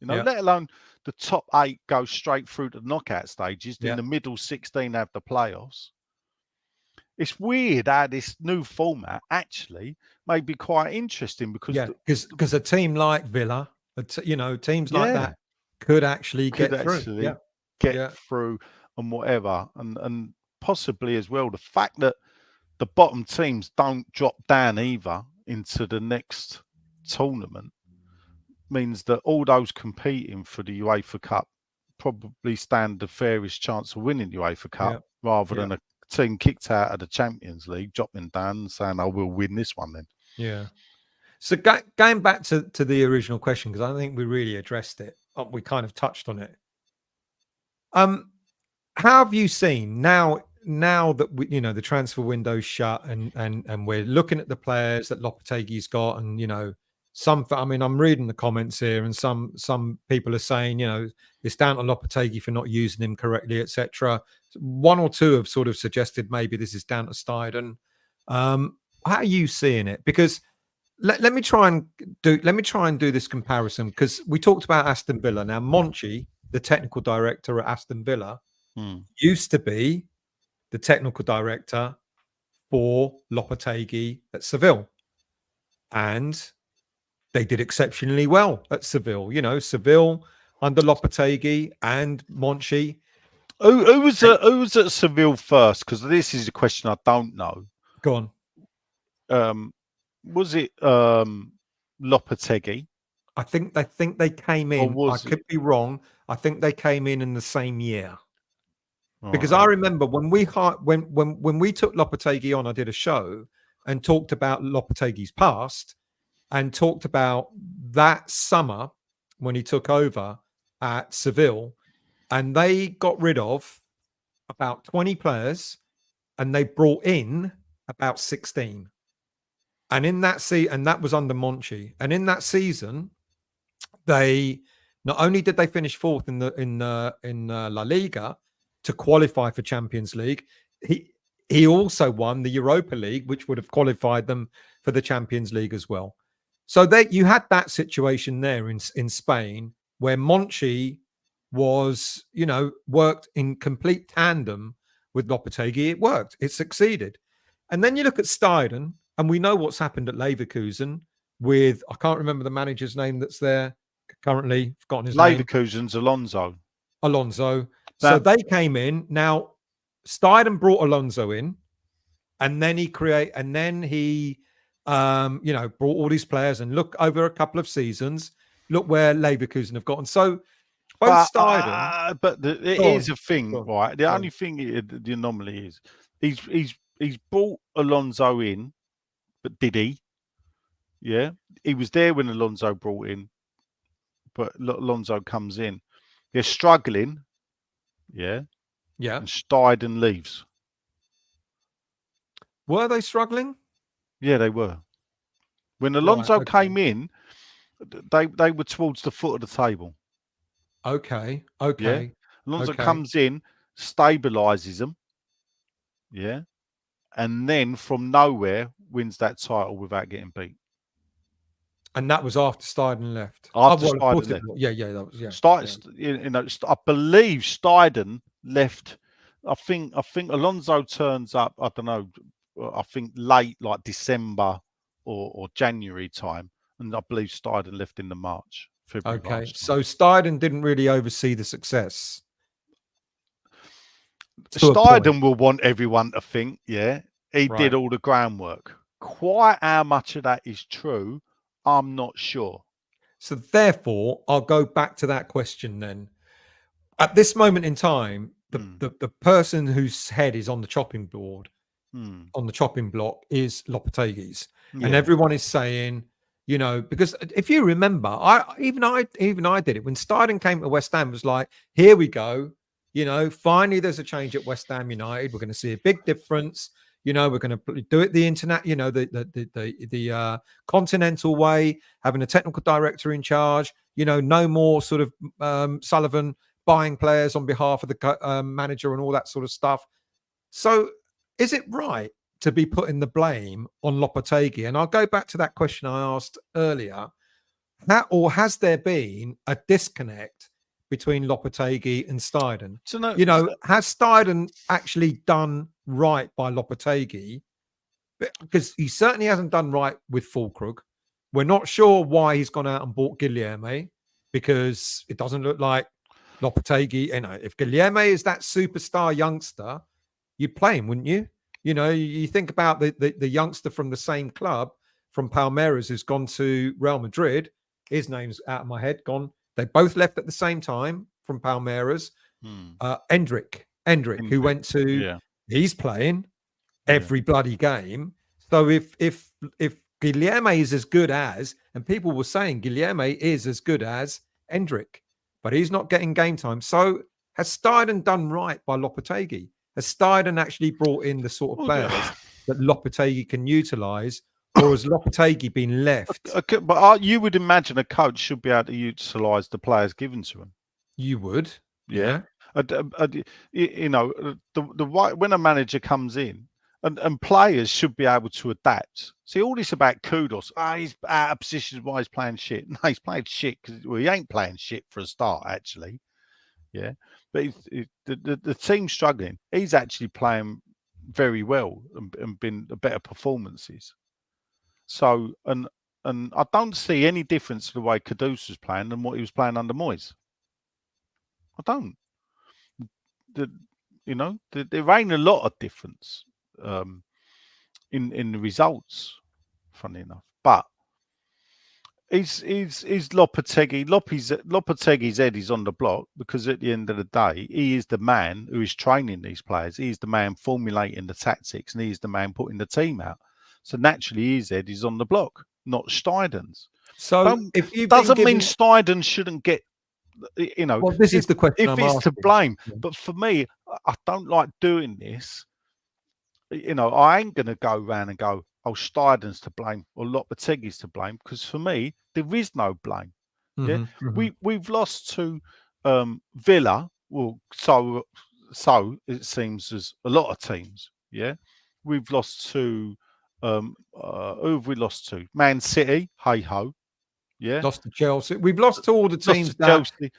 You know, let alone the top 8 go straight through to the knockout stages. In the middle 16 have the playoffs. It's weird how this new format actually may be quite interesting because a team like Villa, teams like that could actually get through and whatever, and possibly as well the fact that the bottom teams don't drop down either into the next tournament means that all those competing for the UEFA Cup probably stand the fairest chance of winning the UEFA Cup rather than a team kicked out of the Champions League dropping down and saying, "I will win this one then." Yeah. So going back to the original question, because I think we really addressed it. We kind of touched on it. How have you seen now that the transfer window's shut and we're looking at the players that Lopetegui's got, and I'm reading the comments here, and some people are saying, it's down to Lopetegui for not using him correctly, etc. One or two have sort of suggested maybe this is down to Steiften. How are you seeing it? Because let me try and do this comparison, because we talked about Aston Villa. Now, Monchi, the technical director at Aston Villa, used to be the technical director for Lopetegui at Seville, and they did exceptionally well at Seville. Seville under Lopetegui and Monchi. Who was at Seville first? Because this is a question I don't know. Go on. Was it Lopetegui? I think they came in. I could be wrong. I think they came in the same year. Because I remember when we took Lopetegui on, I did a show and talked about Lopetegui's past and talked about that summer when he took over at Seville, and they got rid of about 20 players and they brought in about 16. And in that and that was under Monchi. And in that season, they not only did they finish fourth in La Liga to qualify for Champions League, he also won the Europa League, which would have qualified them for the Champions League as well. So you had that situation there in Spain where Monchi was, worked in complete tandem with Lopetegui. It worked. It succeeded. And then you look at Steiften, and we know what's happened at Leverkusen with, I can't remember the manager's name that's there currently. Forgotten his name. Leverkusen's Alonso. So they came in. Now, Steiften brought Alonso in, and then he brought all these players, and look over a couple of seasons, look where Leverkusen have gotten. So both Steiften, but it is a thing, right? The only thing, the anomaly is he's brought Alonso in, but did he? Yeah, he was there when Alonso brought in, but Alonso comes in. They're struggling, yeah, and Steiften leaves. Were they struggling? Yeah, they were. When Alonso came in, they were towards the foot of the table. Okay. Yeah? Alonso comes in, stabilizes them. Yeah. And then from nowhere wins that title without getting beat. And that was after Steiften left. Steiften left. That was I believe Steiften left. I think Alonso turns up, I don't know, I think late, like December or January time, and I believe Steiften left in the March. February, March. So Steiften didn't really oversee the success. Steiften will want everyone to think, he did all the groundwork. Quite how much of that is true, I'm not sure. So therefore, I'll go back to that question then. At this moment in time, the person whose head is on the chopping board, on the chopping block, is Lopetegui's. And everyone is saying, You know, because if you remember, I did it when Steiften came to West Ham. It was like, here we go. You know, finally there's a change at West Ham United. We're going to see a big difference. You know, we're going to do it the internet. You know, the continental way, having a technical director in charge. You know, no more sort of Sullivan buying players on behalf of the manager and all that sort of stuff. So, is it right to be putting the blame on Lopetegui? And I'll go back to that question I asked earlier. Or has there been a disconnect between Lopetegui and Steiften? So You know, has Steiften actually done right by Lopetegui? Because he certainly hasn't done right with Fullkrug. We're not sure why he's gone out and bought Guilherme, because it doesn't look like Lopetegui. You know, if Guilherme is that superstar youngster, you'd play him, wouldn't you? You know, you think about the youngster from the same club from Palmeiras who's gone to Real Madrid. His name's out of my head, gone. They both left at the same time from Palmeiras. Endrick, who went to, he's playing every bloody game. So if Guilherme is as good as, and people were saying Guilherme is as good as Endrick, but he's not getting game time. So has Steiften done right by Lopetegui? Has Steiften actually brought in the sort of players that Lopetegui can utilise, or has Lopetegui been left? But you would imagine a coach should be able to utilise the players given to him. You would, yeah. You know, when a manager comes in, and players should be able to adapt. See, all this about Kudus, he's out of position while he's playing shit. No, he's playing shit because he ain't playing shit for a start, actually. Yeah, but the team's struggling. He's actually playing very well and been better performances. So, and I don't see any difference to the way Kudus was playing than what he was playing under Moyes. I don't. There ain't a lot of difference in the results, funny enough. But is Lopetegui's head is on the block, because at the end of the day, he is the man who is training these players. He is the man formulating the tactics, and he is the man putting the team out. So naturally, his head is on the block, not Steiften's. So if you doesn't mean Steiften shouldn't get, you know. Well, this is the question. If it's to blame, but for me, I don't like doing this. You know, I ain't going to go around and go, oh, Steiften's to blame or Lopetegui's to blame, because for me, there is no blame. Yeah, we've lost to Villa. Well, so it seems as a lot of teams. Yeah, we've lost to who have we lost to? Man City. Hey ho. Yeah, lost to Chelsea. We've lost to all the teams Chelsea.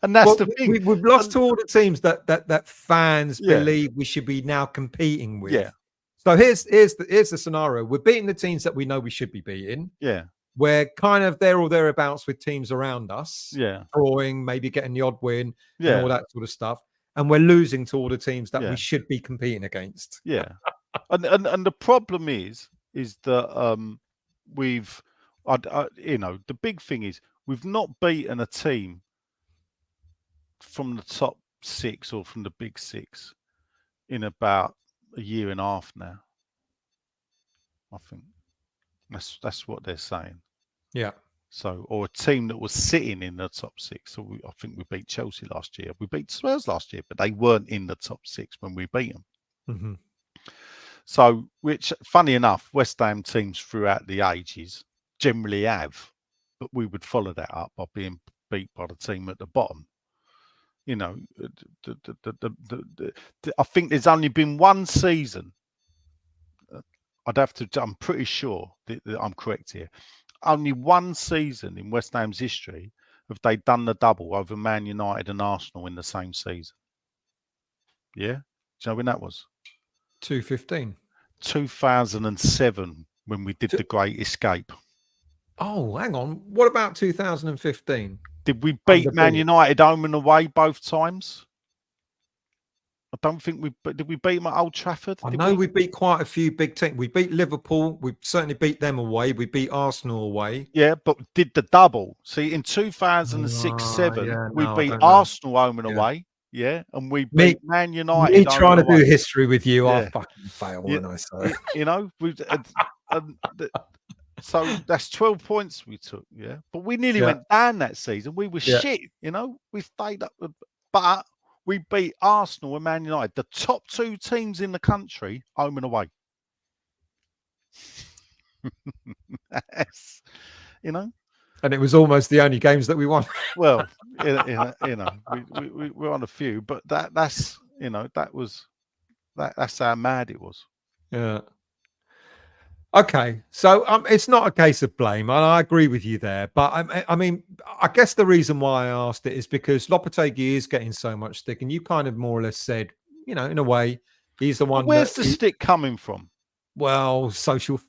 And that's the thing. We've lost to all the teams that fans believe we should be now competing with. Yeah. So here's the scenario. We're beating the teams that we know we should be beating. Yeah. We're kind of there or thereabouts with teams around us. Yeah. Drawing, maybe getting the odd win, and all that sort of stuff. And we're losing to all the teams that we should be competing against. Yeah. and the problem is that we've, you know, the big thing is we've not beaten a team from the top six or from the big six in about a year and a half now. I think that's what they're saying. Yeah. So, or a team that was sitting in the top six. So I think we beat Chelsea last year. We beat Spurs last year, but they weren't in the top six when we beat them. So, which, funny enough, West Ham teams throughout the ages generally have, but we would follow that up by being beat by the team at the bottom. You know, I think there's only been one season. I'm pretty sure that I'm correct here. Only one season in West Ham's history have they done the double over Man United and Arsenal in the same season. Yeah? Do you know when that was? 2007, when we did the Great Escape. Oh, hang on. What about 2015? Did we beat Man United home and away both times? I don't think did we beat them at Old Trafford? I know we beat quite a few big teams. We beat Liverpool. We certainly beat them away. We beat Arsenal away. Yeah, but did the double. See, in 2006-07, we beat Arsenal home and away. Yeah, and we beat Man United. Me trying to do history with you, I fucking fail when I say. You know, So that's 12 points we took, yeah. But we nearly Yeah. went down that season. We were shit, you know. We stayed up, but we beat Arsenal and Man United, the top two teams in the country, home and away. Yes, you know. And it was almost the only games that we won. Well, you know, we were on a few, but that's you know that's how mad it was. Yeah. Okay, so it's not a case of blame, and I agree with you there. But I mean, I guess the reason why I asked it is because Lopetegui is getting so much stick, and you kind of more or less said, you know, in a way, he's the one. But where's the stick coming from? Well, social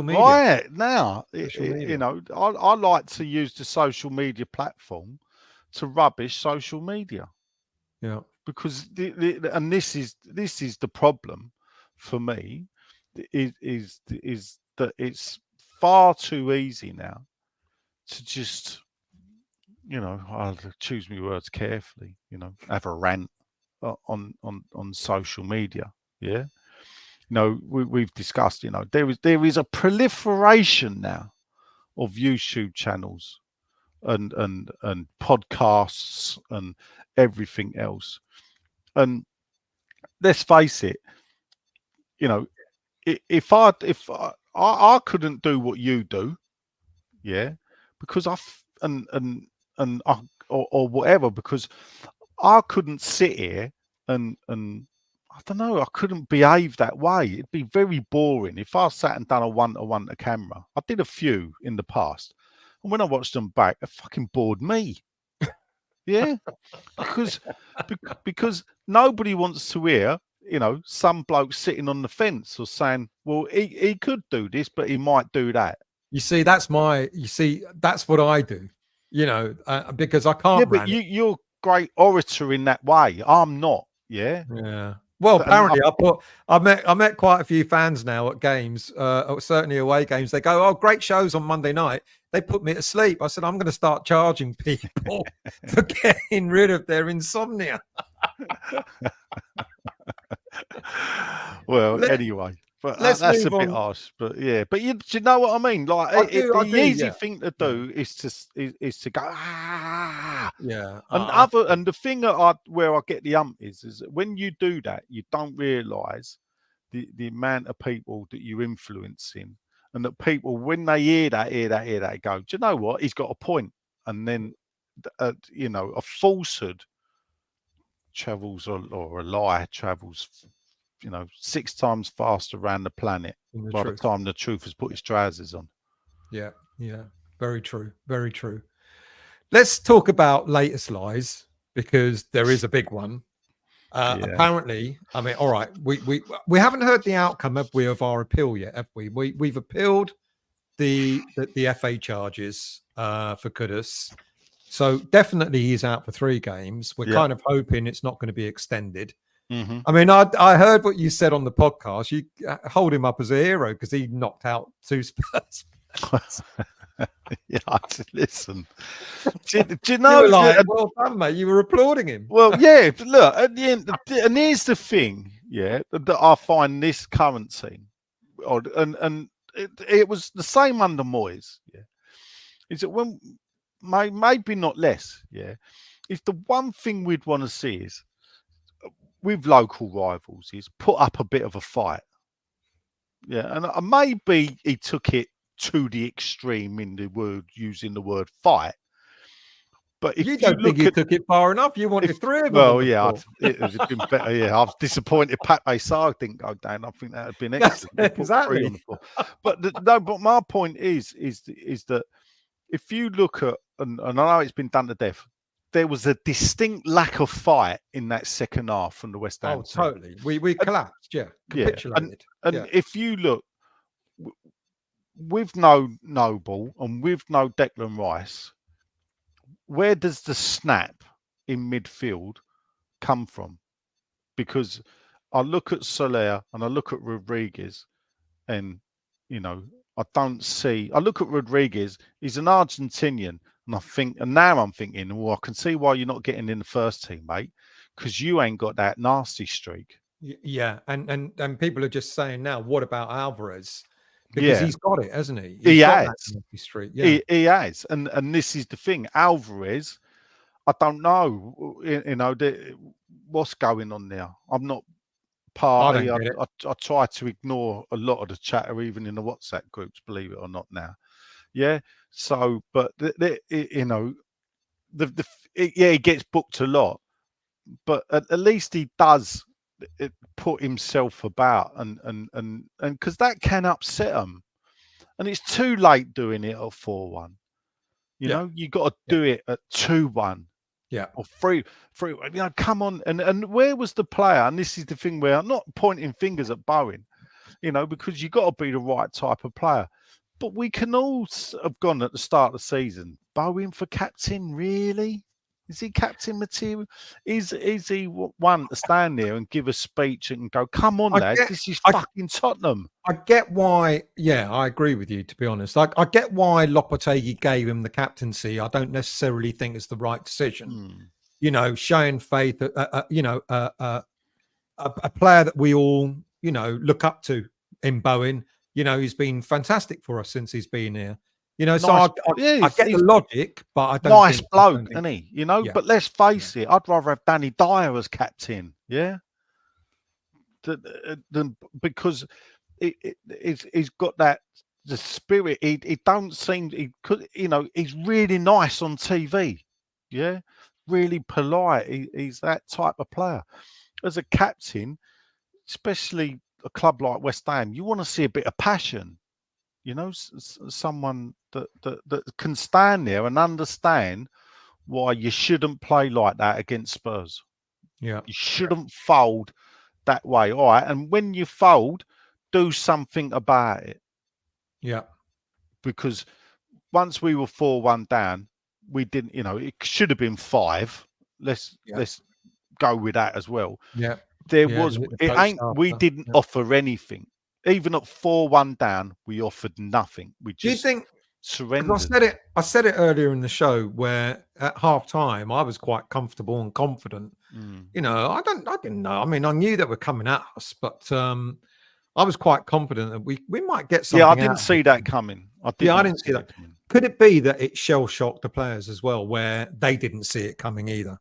media. Right now, Media. you know, I like to use the social media platform to rubbish social media. Yeah, because and this is the problem for me is that it's far too easy now to just, you know, I'll choose my words carefully, you know, have a rant on social media. Yeah, you know, we've discussed, you know, there is a proliferation now of YouTube channels and podcasts and everything else. And let's face it, you know, if I couldn't do what you do, yeah, because or whatever, because I couldn't sit here and I don't know, I couldn't behave that way. It'd be very boring if I sat and done a one-to-one to camera. I did a few in the past, and when I watched them back, it fucking bored me. Yeah, because nobody wants to hear, you know, some bloke sitting on the fence or saying, well, he could do this, but he might do that. you see, that's what I do, you know, because I can't. Yeah, but you're a great orator in that way. I'm not. Yeah. Yeah. Well, apparently, I met quite a few fans now at games, certainly away games. They go, "Oh, great shows on Monday night." They put me to sleep. I said, "I'm going to start charging people for getting rid of their insomnia." Well, anyway, but that's a bit harsh. But yeah, but do you know what I mean? Like, the easy thing to do is to go Yeah. and the thing that where I get the is that when you do that, you don't realise the amount of people that you're influencing, and that people, when they hear that, go, do you know what? He's got a point. And then, you know, a falsehood travels or a lie travels, you know, 6 times faster around the planet by the time the truth has put his trousers on. Yeah. Yeah. Very true. Very true. Let's talk about latest lies, because there is a big one. Apparently, I mean, all right, we haven't heard the outcome, have we, of our appeal yet, have we? We've appealed the FA charges for Kudus, so definitely he's out for 3 games. We're kind of hoping it's not going to be extended. Mm-hmm. I mean, I heard what you said on the podcast. You hold him up as a hero because he knocked out 2 Spurs. Yeah, listen. Do you know? You were like, well done, mate. You were applauding him. Well, yeah. But look, at the end, and here's the thing. Yeah, that I find this current team odd, and it was the same under Moyes. Yeah, is that when maybe not less. Yeah, is the one thing we'd want to see is with local rivals is put up a bit of a fight. Yeah, and maybe he took it to the extreme in using the word fight. But if you don't think he took it far enough, you wanted 3 of them. Well, yeah, it would have been better. Yeah, I was disappointed Pape Sarr didn't go down. I think that would have been excellent. Exactly. But my point is that if you look at, and I know it's been done to death, there was a distinct lack of fight in that second half from the West Ham. Oh, totally. We collapsed. Yeah, capitulated. And if you look, with no Noble and with no Declan Rice, where does the snap in midfield come from? Because I look at Soler and I look at Rodriguez, and you know, I look at Rodriguez, he's an Argentinian, and now I'm thinking, well, I can see why you're not getting in the first team, mate, because you ain't got that nasty streak. Yeah, and people are just saying now, what about Alvarez? because he's got it, hasn't he? He Got has. that Murphy Street. Yeah, He has, and this is the thing. Alvarez, I don't know, what's going on there. I'm not party. I don't get it. I try to ignore a lot of the chatter, even in the WhatsApp groups, believe it or not. Now, yeah. So, but he gets booked a lot, but at least he does put himself about, and because that can upset him, and it's too late doing it at 4-1. You got to do it at 2-1. Yeah. Or 3. Come on. And where was the player? And this is the thing where I'm not pointing fingers at Bowen, because you got to be the right type of player. But we can all have gone at the start of the season. Bowen for captain, really? Is he captain material? Is he one to stand there and give a speech and go, come on, lads, this is fucking Tottenham? I get why. Yeah, I agree with you, to be honest. I get why Lopetegui gave him the captaincy. I don't necessarily think it's the right decision. Showing faith, a player that we all, look up to in Bowen. He's been fantastic for us since he's been here. Nice. So I get the logic, but I don't. Nice bloke, isn't he? Yeah. But let's face it, I'd rather have Danny Dyer as captain. Yeah. Than because he's got the spirit. He don't seem he could. He's really nice on TV. Yeah. Really polite. He's that type of player. As a captain, especially a club like West Ham, you want to see a bit of passion. Someone that can stand there and understand why you shouldn't play like that against Spurs. Yeah. You shouldn't fold that way. All right. And when you fold, do something about it. Yeah. Because once we were 4-1 down, we didn't, it should have been 5. Let's go with that as well. Yeah. We didn't offer anything. Even at 4-1 down, we offered nothing. We just surrendered. I said it earlier in the show where at half time I was quite comfortable and confident. I didn't know. I mean, I knew that we're coming at us, but I was quite confident that we might get something. Yeah, I didn't see that coming. I didn't see that coming. Could it be that it shell shocked the players as well, where they didn't see it coming either?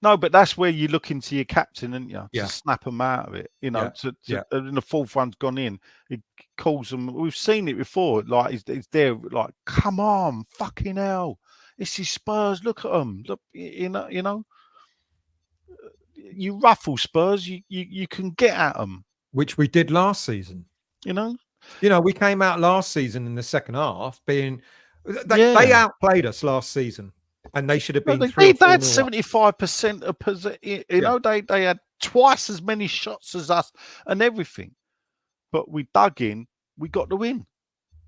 No, but that's where you look into your captain, aren't you? Yeah. To snap them out of it. And the fourth one's gone in. It calls them. We've seen it before. Like he's there. Like, come on, fucking hell! This is Spurs. Look at them. Look, you ruffle Spurs. You can get at them, which we did last season. We came out last season in the second half being they outplayed us last season. And they should have been. They had 75% of possession. They had twice as many shots as us and everything. But we dug in. We got the win.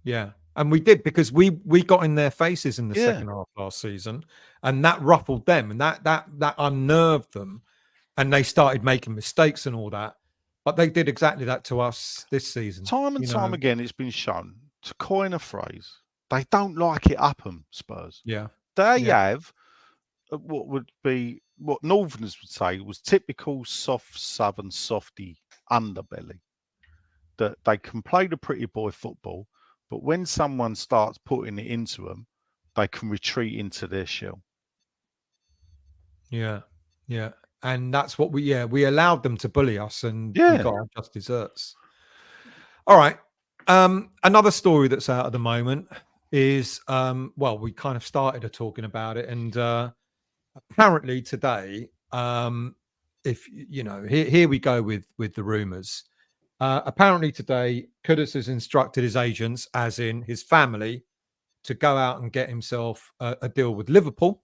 Yeah, and we did because we got in their faces in the second half last season, and that ruffled them, and that unnerved them, and they started making mistakes and all that. But they did exactly that to us this season. Time and time again, it's been shown. To coin a phrase, they don't like it up them, Spurs. Yeah. They have what Northerners would say was typical soft Southern softy underbelly. That they can play the pretty boy football, but when someone starts putting it into them, they can retreat into their shell. Yeah, yeah, and that's what we allowed them to bully us, and we got our just desserts. All right, another story that's out at the moment is we kind of started talking about it, and apparently today, here we go with the rumors. Apparently today, Kudus has instructed his agents, as in his family, to go out and get himself a deal with Liverpool.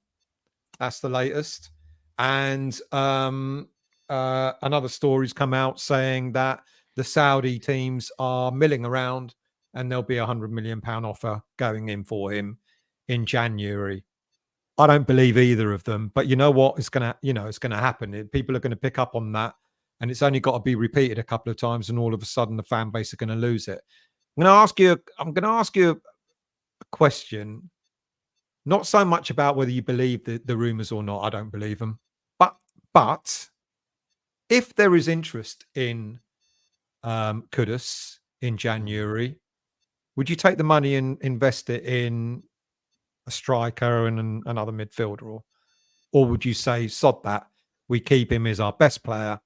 That's the latest, and another story's come out saying that the Saudi teams are milling around. And there'll be £100 million offer going in for him in January. I don't believe either of them, but you know what? It's gonna happen. People are going to pick up on that, and it's only got to be repeated a couple of times, and all of a sudden the fan base are going to lose it. I'm going to ask you a question, not so much about whether you believe the rumors or not. I don't believe them, but if there is interest in Kudus in January. would you take the money and invest it in a striker and another midfielder, or would you say, sod that, we keep him as our best player,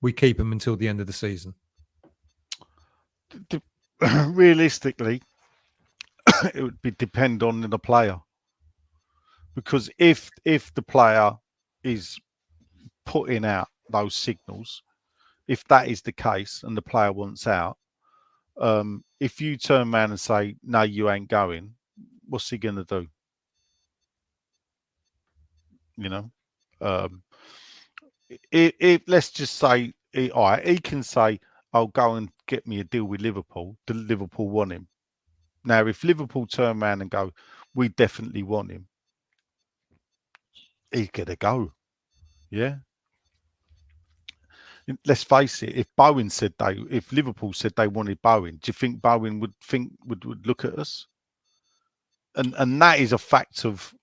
we keep him until the end of the season? Realistically, it would depend on the player, because if the player is putting out those signals, if that is the case and the player wants out, if you turn around and say, no, you ain't going, what's he going to do? You know, if let's just say, he can say, I'll go and get me a deal with Liverpool. Do Liverpool want him? Now, if Liverpool turn around and go, we definitely want him, he's going to go. Yeah. Let's face it. If Liverpool said they wanted Bowen, do you think Bowen would look at us? And that is a fact of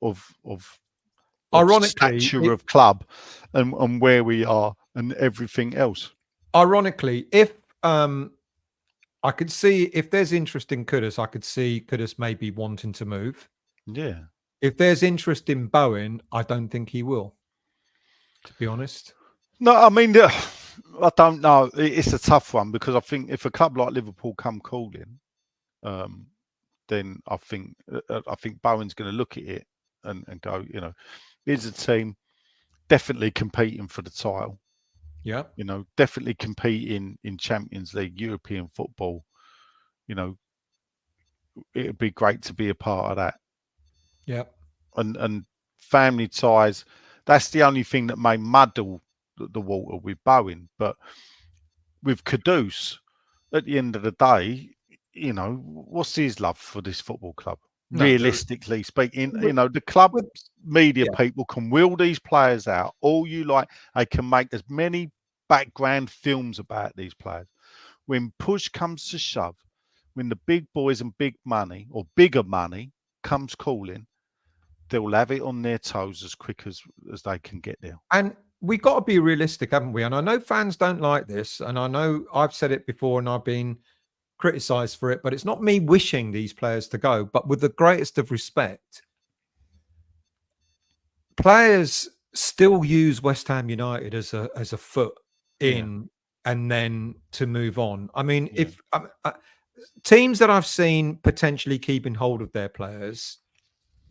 Ironically, stature of club and where we are and everything else. Ironically, if I could see, if there's interest in Kudus, I could see Kudus maybe wanting to move. Yeah. If there's interest in Bowen, I don't think he will, to be honest. No, I mean, I don't know. It's a tough one, because I think if a club like Liverpool come calling, then I think Bowen's going to look at it and go, you know, here's a team definitely competing for the title. Yeah. You know, definitely competing in Champions League, European football. You know, it'd be great to be a part of that. Yeah. And family ties, that's the only thing that may muddle the water with Bowen. But with Kudus, at the end of the day, you know, what's his love for this football club? No, realistically speaking, you know, the club media people can wheel these players out all you like. They can make as many background films about these players. When push comes to shove, when the big boys and big money or bigger money comes calling, they'll have it on their toes as quick as they can get there. And we got to be realistic, haven't we? And I know fans don't like this, and I know I've said it before and I've been criticized for it, but it's not me wishing these players to go, but with the greatest of respect, players still use West Ham United as a foot in and then to move on. I mean, if teams that I've seen potentially keeping hold of their players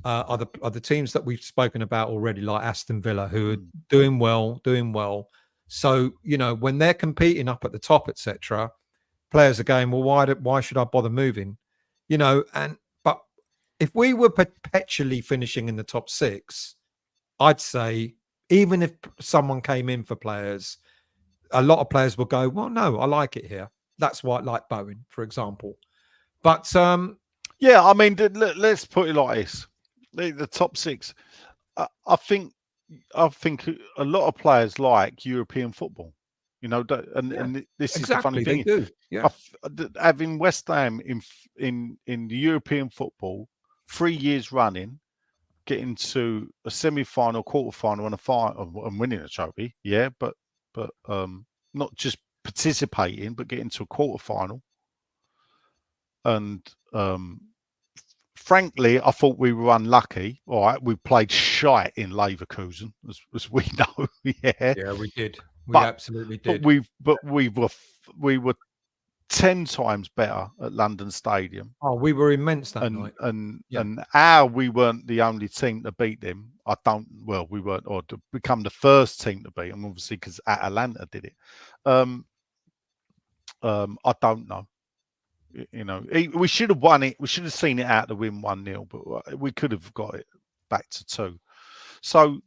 are the teams that we've spoken about already, like Aston Villa, who are doing well. So, you know, when they're competing up at the top, etc., players are going, well, why should I bother moving? You know, but if we were perpetually finishing in the top 6, I'd say even if someone came in for players, a lot of players will go, well, no, I like it here. That's why I like Bowen, for example. But yeah, I mean, let's put it like this: the top 6. I think a lot of players like European football. You know, and this is the funny thing. They do. Yeah. Having West Ham in the European football 3 years running, getting to a semi-final, quarter-final, and a final, and winning a trophy. Yeah, but not just participating, but getting to a quarter-final. And frankly, I thought we were unlucky. All right, we played shite in Leverkusen, as we know. Yeah, we did. We absolutely did. But we were 10 times better at London Stadium. Oh, we were immense that night. And how we weren't the only team to beat them, we weren't, or to become the first team to beat them, obviously, because Atalanta did it. I don't know. You know, we should have won it. We should have seen it out to win 1-0, but we could have got it back to 2. So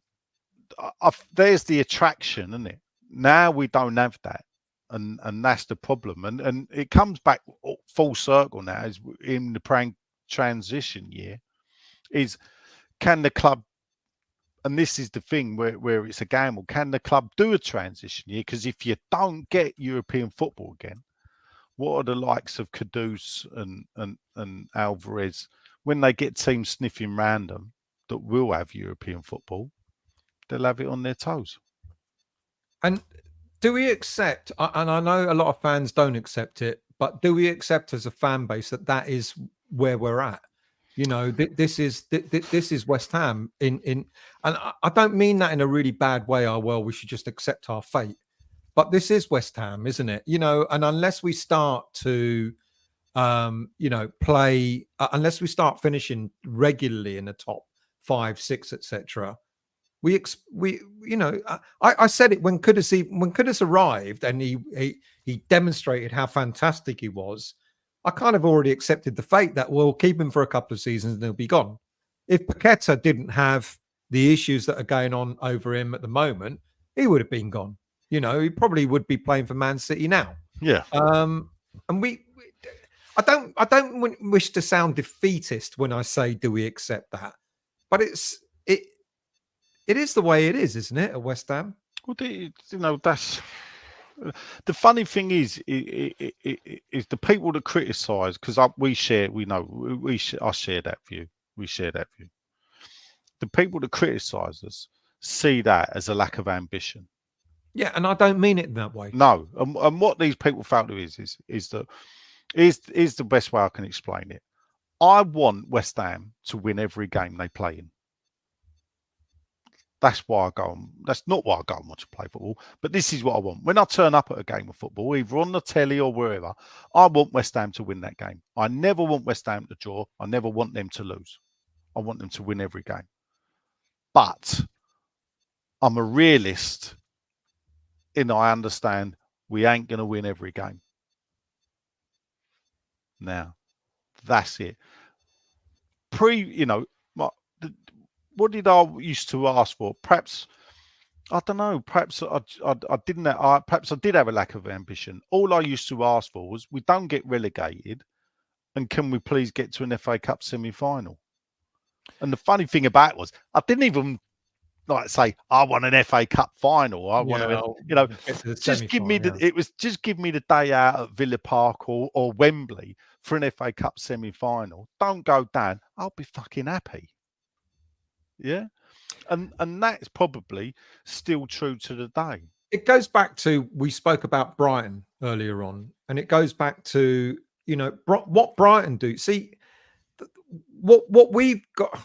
there's the attraction, isn't it? Now we don't have that. And that's the problem. And it comes back full circle now, is in the transition year, is can the club, and this is the thing where it's a gamble, can the club do a transition year? Because if you don't get European football again, what are the likes of Kudus and Alvarez, when they get teams sniffing random that will have European football, they'll have it on their toes. And do we accept, and I know a lot of fans don't accept it, but do we accept as a fan base that is where we're at. You know, this is West Ham and I don't mean that in a really bad way. Oh, well, we should just accept our fate. But this is West Ham, isn't it? You know, and unless we start to, play, unless we start finishing regularly in the top 5, 6, etc., I said it when Kudus arrived and he demonstrated how fantastic he was. I kind of already accepted the fate that we'll keep him for a couple of seasons and he'll be gone. If Paqueta didn't have the issues that are going on over him at the moment, he would have been gone. You know, he probably would be playing for Man City now. Yeah. And I don't wish to sound defeatist when I say, do we accept that? But it is the way it is, isn't it, at West Ham? Well, that's the funny thing is the people that criticise, because I share that view. We share that view. The people that criticise us see that as a lack of ambition. Yeah, and I don't mean it in that way. No, and what these people fail to is the best way I can explain it. I want West Ham to win every game they play in. That's why I go on. That's not why I go and watch play football. But this is what I want. When I turn up at a game of football, either on the telly or wherever, I want West Ham to win that game. I never want West Ham to draw. I never want them to lose. I want them to win every game. But I'm a realist, and I understand we ain't going to win every game. Now, that's it. What did I used to ask for? Perhaps, I don't know. Perhaps I didn't. Perhaps I did have a lack of ambition. All I used to ask for was we don't get relegated, and can we please get to an FA Cup semi-final? And the funny thing about it was, I didn't even say I want an FA Cup final. I want to, just give me It was just give me the day out at Villa Park or Wembley for an FA Cup semi-final. Don't go down. I'll be fucking happy. Yeah, and that's probably still true to the day. It goes back to, we spoke about Brighton earlier on, and it goes back to, what Brighton do. See, what we've got.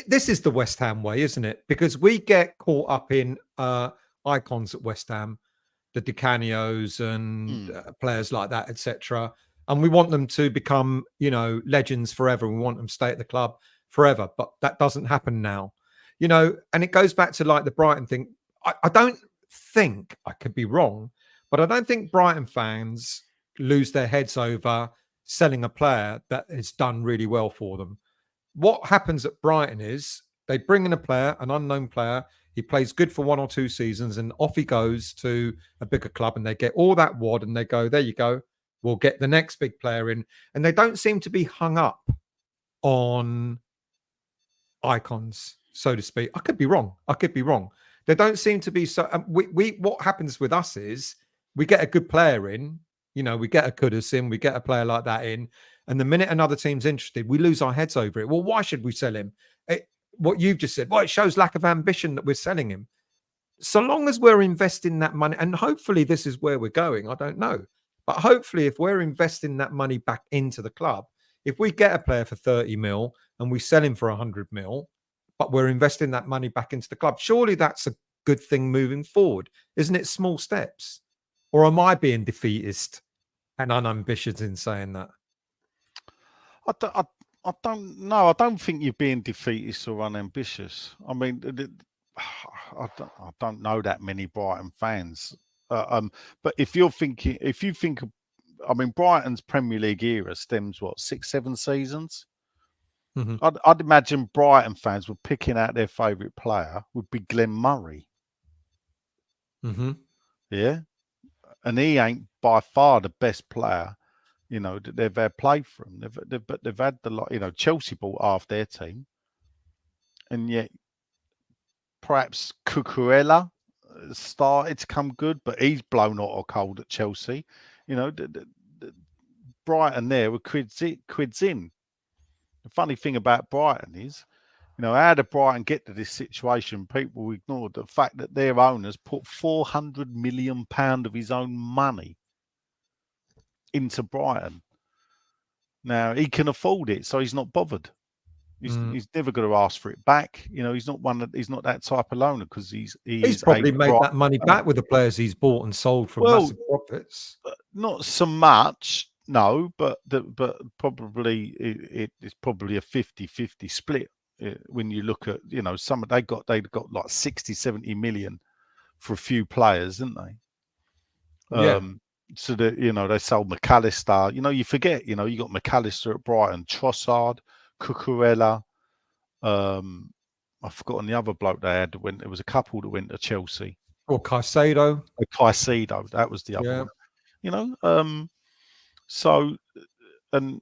This is the West Ham way, isn't it? Because we get caught up in icons at West Ham, the Di Canios and players like that, etc. And we want them to become, legends forever. We want them to stay at the club forever, but that doesn't happen now, and it goes back to like the Brighton thing. I don't think, I could be wrong, but I don't think Brighton fans lose their heads over selling a player that has done really well for them. What happens at Brighton is they bring in a player, an unknown player, he plays good for 1 or 2 seasons and off he goes to a bigger club and they get all that wad and they go, there you go, we'll get the next big player in. And they don't seem to be hung up on icons, so to speak. I could be wrong. They don't seem to be so. What happens with us is we get a good player in, we get a Kudus in, we get a player like that in, and the minute another team's interested, we lose our heads over it. Well, why should we sell him? What you've just said, well, it shows lack of ambition that we're selling him. So long as we're investing that money, and hopefully this is where we're going, I don't know, but hopefully if we're investing that money back into the club, if we get a player for 30 mil and we sell him for 100 mil, but we're investing that money back into the club, surely that's a good thing moving forward. Isn't it small steps? Or am I being defeatist and unambitious in saying that? I don't know. I don't think you're being defeatist or unambitious. I mean, I don't know that many Brighton fans. But if you think, Brighton's Premier League era stems 6, 7 seasons. Mm-hmm. I'd imagine Brighton fans were picking out their favourite player would be Glenn Murray. Mm-hmm. Yeah, and he ain't by far the best player, that they've had played for them. They've had the lot. Chelsea bought half their team, and yet perhaps Cucurella started to come good, but he's blown out or cold at Chelsea. The Brighton there were quids in. The funny thing about Brighton is, how did Brighton get to this situation? People ignored the fact that their owners put £400 million of his own money into Brighton. Now he can afford it, so he's not bothered. He's never going to ask for it back. You know, he's not that type of loaner because he's probably made that money back with the players he's bought and sold for massive profits. Not so much, no, but probably it's probably a 50-50 split when you look at, you know, they've got like 60-70 million for a few players, didn't they? Yeah. So that, you know, they sold McAllister. You know, you forget, you know, you got McAllister at Brighton, Trossard, Cucurella. I've forgotten the other bloke they had. There was a couple that went to Chelsea. Or Caicedo. Caicedo, that was the other one. You know, so and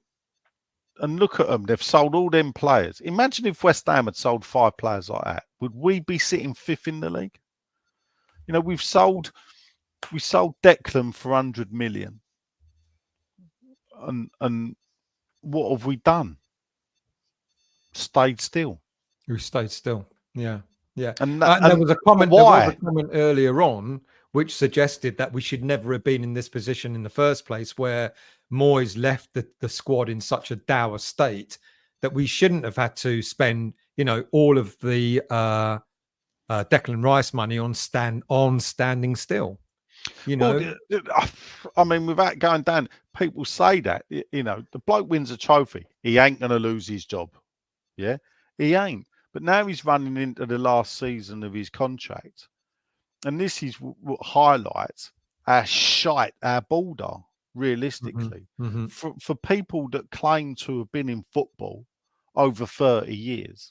look at them. They've sold all them players. Imagine if West Ham had sold 5 players like that. Would we be sitting 5th in the league? You know, we sold Declan for 100 million. And what have we done? Stayed still. Who stayed still? Yeah. And there was a comment. Why? There was a comment earlier on which suggested that we should never have been in this position in the first place, where Moyes left the squad in such a dour state that we shouldn't have had to spend, you know, all of the Declan Rice money on standing still. You know, I mean, without going down, people say that, you know, the bloke wins a trophy, he ain't going to lose his job. Yeah, he ain't. But now he's running into the last season of his contract. And this is what highlights our board are, realistically. Mm-hmm. For people that claim to have been in football over 30 years,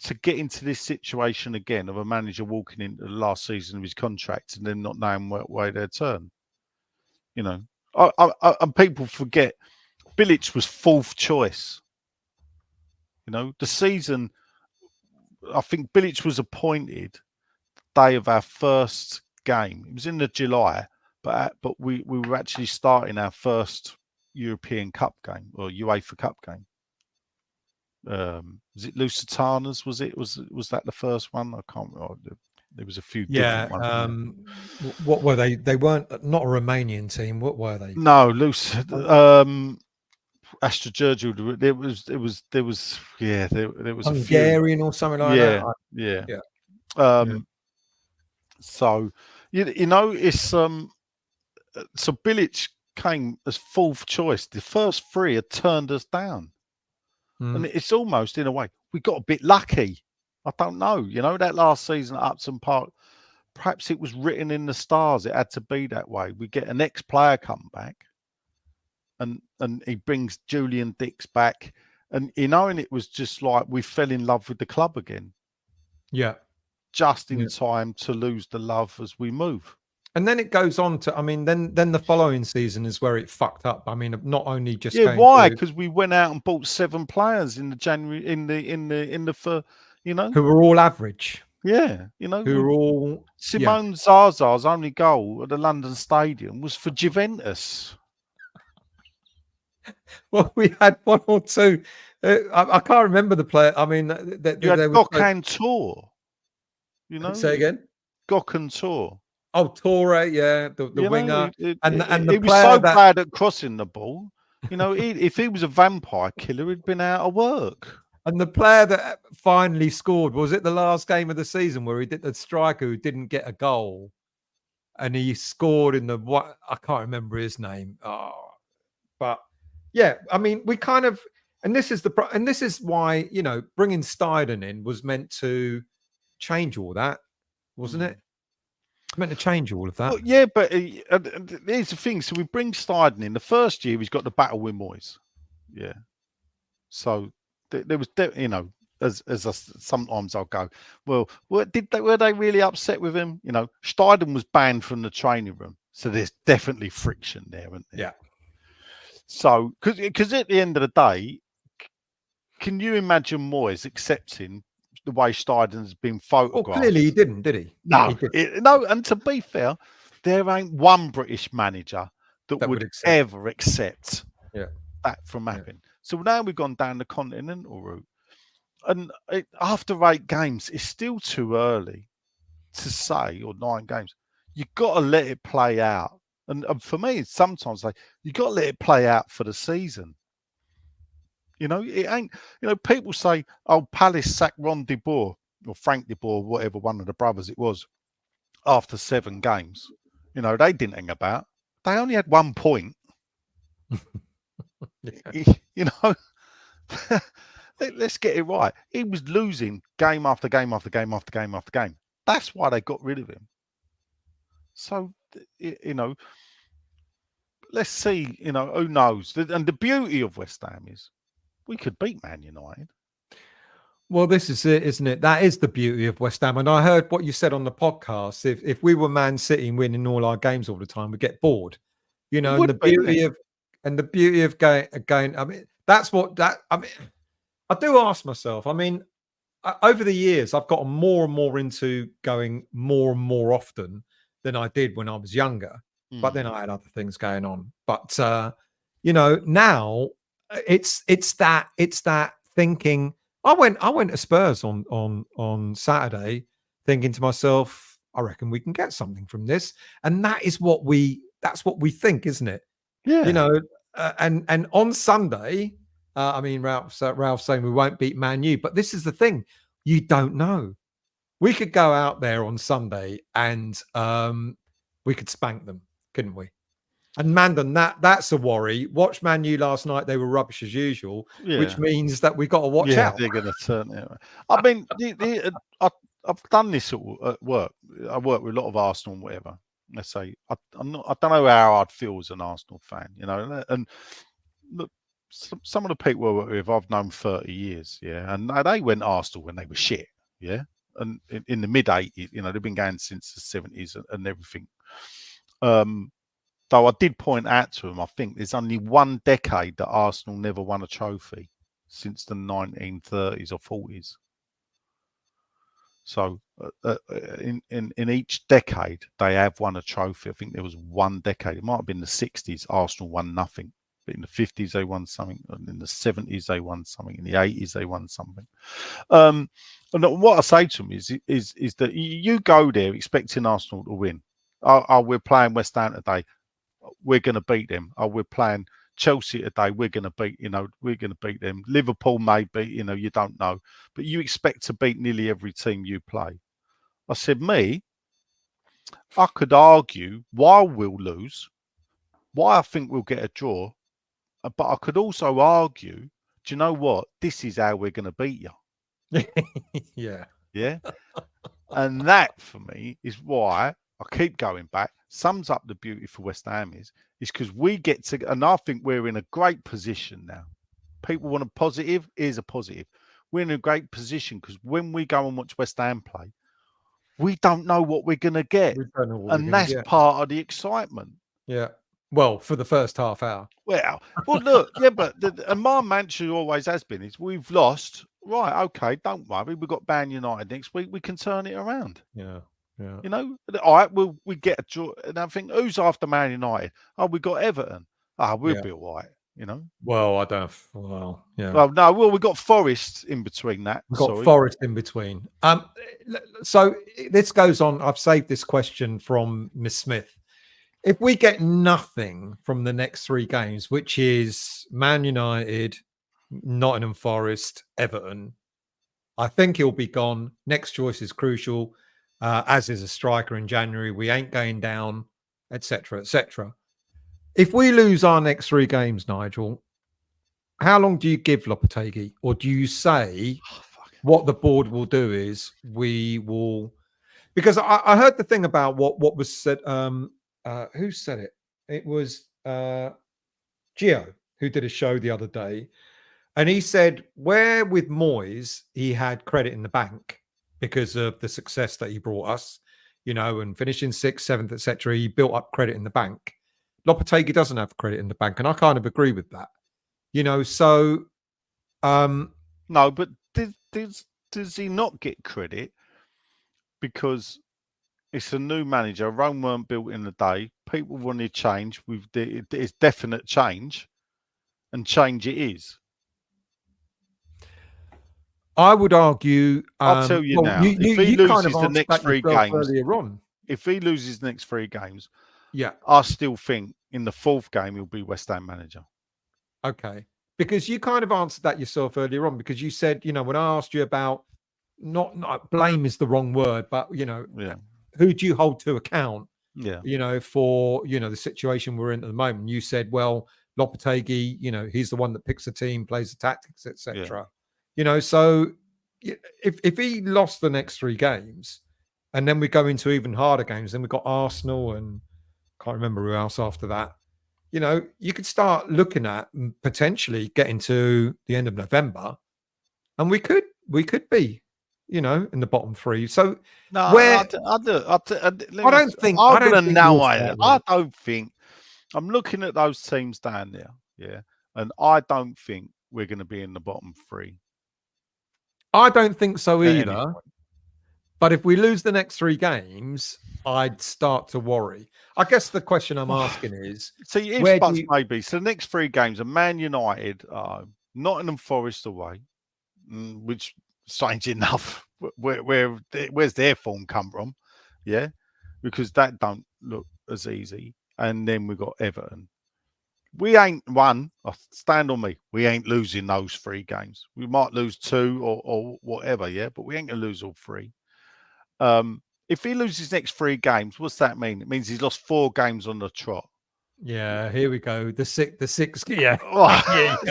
to get into this situation again of a manager walking into the last season of his contract and then not knowing what way they'll turn. You know, and people forget Bilic was 4th choice. You know, the season, I think Bilic was appointed day of our first game. It was in the July, but we were actually starting our first European Cup game or UEFA Cup game. Was it Lusitanas? Was that the first one? I can't remember. There was a few different ones. What were they? They weren't not a Romanian team. What were they? No, Astra Giurgiu. There was Hungarian or something like that. Yeah. So you know, it's so Bilic came as 4th choice. The first 3 had turned us down. And it's almost, in a way, we got a bit lucky. I don't know. You know, that last season at Upton Park, perhaps it was written in the stars. It had to be that way. We get an ex-player come back, and he brings Julian Dix back. And, you know, and it was just like we fell in love with the club again. Yeah. Just in time to lose the love as we move. And then it goes on to, I mean, then the following season is where it fucked up. I mean, not only just why? Because we went out and bought 7 players in the January you know, who were all average. Yeah, you know, who were all Simone Zaza's only goal at the London Stadium was for Juventus. Well, we had 1 or 2. I can't remember the player. I mean, you had Gökhan Tour. You know, say again. Gökhan Tour. Oh, Torre, yeah, the winger, and the he was so bad at crossing the ball. You know, if he was a vampire killer, he'd been out of work. And the player that finally scored, was it the last game of the season where he did the striker who didn't get a goal, and he scored in I can't remember his name. But yeah, I mean, we kind of, and this is why, you know, bringing Steiften in was meant to change all that, wasn't it? Meant to change all of that. Well, yeah, but here's the thing. So we bring Steiften in. The first year, he's got the battle with Moyes. Yeah. So there was, you know, as sometimes I'll go, well, were they really upset with him? You know, Steiften was banned from the training room. So there's definitely friction there, isn't there? Yeah. So, because at the end of the day, can you imagine Moyes accepting the way Steiften's been photographed? Well, clearly he didn't, did he? No, no. And to be fair, there ain't one British manager that would ever accept that from happening. Yeah. So now we've gone down the continental route, and after 8 games, it's still too early to say, or 9 games. You've got to let it play out. And for me, sometimes you got to let it play out for the season. You know, it ain't. You know, people say, "Oh, Palace sacked Ron de Boer or Frank de Boer, whatever one of the brothers it was, after 7 games." You know, they didn't hang about. They only had 1 point. Yeah. You know, let's get it right. He was losing game after game after game after game after game. That's why they got rid of him. So, you know, let's see. You know, who knows? And the beauty of West Ham is we could beat Man United. Well, this is it, isn't it? That is the beauty of West Ham. And I heard what you said on the podcast. If we were Man City and winning all our games all the time, we'd get bored. You know, and the beauty of going. I mean, that's what that. I mean, I do ask myself. I mean, over the years, I've gotten more and more into going more and more often than I did when I was younger. But then I had other things going on. But you know, now it's that thinking. I went to Spurs on Saturday, thinking to myself, I reckon we can get something from this, and that's what we think, isn't it? Yeah. You know, and on Sunday, I mean, Ralph's saying we won't beat Man U, but this is the thing: you don't know. We could go out there on Sunday and we could spank them, couldn't we? And Mandan, that's a worry. Watch Man U last night; they were rubbish as usual, which means that we got to watch out. They're going to turn it. I mean, I've done this at work. I work with a lot of Arsenal and whatever. Let's say I don't know how I'd feel as an Arsenal fan, you know. And look, some of the people I work with, I've known 30 years, and they went Arsenal when they were shit, and in the mid 80s, you know, they've been going since the 70s and everything. Though I did point out to them, I think there's only 1 decade that Arsenal never won a trophy since the 1930s or 40s. So in each decade, they have won a trophy. I think there was 1 decade. It might have been the 60s. Arsenal won nothing. But in the 50s, they won something. And in the 70s, they won something. In the 80s, they won something. And what I say to them is that you go there expecting Arsenal to win. Oh, we're playing West Ham today. We're going to beat them. Oh, we're playing Chelsea today. We're going to beat them. Liverpool maybe, you know, you don't know. But you expect to beat nearly every team you play. I said, I could argue why we'll lose, why I think we'll get a draw. But I could also argue, do you know what? This is how we're going to beat you. Yeah. And that, for me, is why I keep going back. Sums up the beauty for West Ham is because we get to, and I think we're in a great position now. People want a positive, here's a positive. We're in a great position because when we go and watch West Ham play, we don't know what we're going to get. And that's part of the excitement. Yeah. Well, for the first half hour. Well, look, but and my mantra always has been is we've lost. Right, okay, don't worry. We've got Man United next week. We can turn it around. Yeah. You know, all right, we get a draw. And I think, who's after Man United? Oh, we got Everton. We'll be all right, you know. Well, I don't. Well, yeah. Well, no, we got Forest in between that. We've got Forest in between. So this goes on. I've saved this question from Miss Smith. If we get nothing from the next 3 games, which is Man United, Nottingham Forest, Everton, I think he'll be gone. Next choice is crucial. As is a striker in January, we ain't going down, etc., etc. If we lose our next 3 games, Nigel, how long do you give Lopetegui, or do you say what the board will do is we will? Because I heard the thing about what was said. Who said it? It was Gio, who did a show the other day, and he said where with Moyes he had credit in the bank. Because of the success that he brought us, you know, and finishing 6th, 7th, etc., he built up credit in the bank. Lopetegui doesn't have credit in the bank, and I kind of agree with that. You know, so no, but does he not get credit because it's a new manager? Rome weren't built in a day. People wanted change. It's definite change, and change it is. I would argue. I'll tell you now. If he loses the next 3 games, if he loses the next 3 games, I still think in the 4th game he'll be West Ham manager. Okay, because you kind of answered that yourself earlier on, because you said, when I asked you about not blame is the wrong word, but who do you hold to account? For the situation we're in at the moment. You said, well, Lopetegui, he's the one that picks the team, plays the tactics, etc. So if he lost the next 3 games, and then we go into even harder games, then we've got Arsenal and can't remember who else after that. You could start looking at potentially getting to the end of November, and we could be, in the bottom 3. So no, I don't think I'm looking at those teams down there, and I don't think we're going to be in the bottom 3. I don't think so either. But if we lose the next 3 games, I'd start to worry. I guess the question I'm asking is, see, maybe. So the next 3 games are Man United, Nottingham Forest away, which, strange enough, where's their form come from? Yeah, because that don't look as easy. And then we got Everton. We ain't stand on me. We ain't losing those 3 games. We might lose 2 or whatever, but we ain't gonna lose all 3. If he loses his next 3 games, what's that mean? It means he's lost 4 games on the trot. Yeah, here we go. The six. Yeah.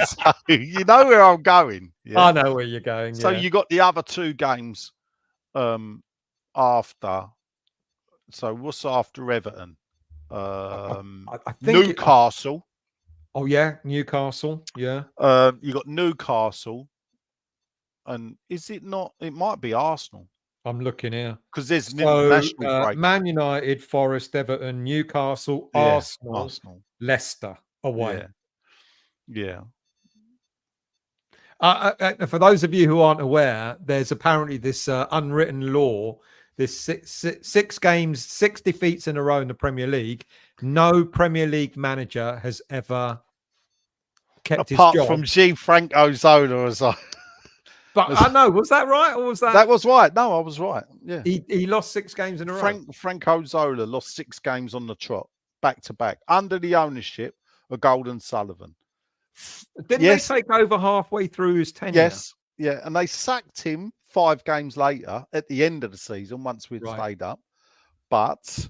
So, you know where I'm going. Yeah? I know where you're going. So you got the other 2 games after. So what's after Everton? I think Newcastle. Newcastle. Yeah. You got Newcastle, and is it not? It might be Arsenal. I'm looking here because there's an international break. Man United, Forest, Everton, Newcastle, Arsenal, Leicester away. Yeah. For those of you who aren't aware, there's apparently this unwritten law. This 6 games, 6 defeats in a row in the Premier League. No Premier League manager has ever kept his job. Apart from Franco Zola, as I. But I know, was that right, or was that? That was right. No, I was right. Yeah, he lost 6 games in a row. Franco Zola lost 6 games on the trot, back to back, under the ownership of Golden Sullivan. Didn't they take over halfway through his tenure? Yes, and they sacked him 5 games later at the end of the season once we'd stayed up. But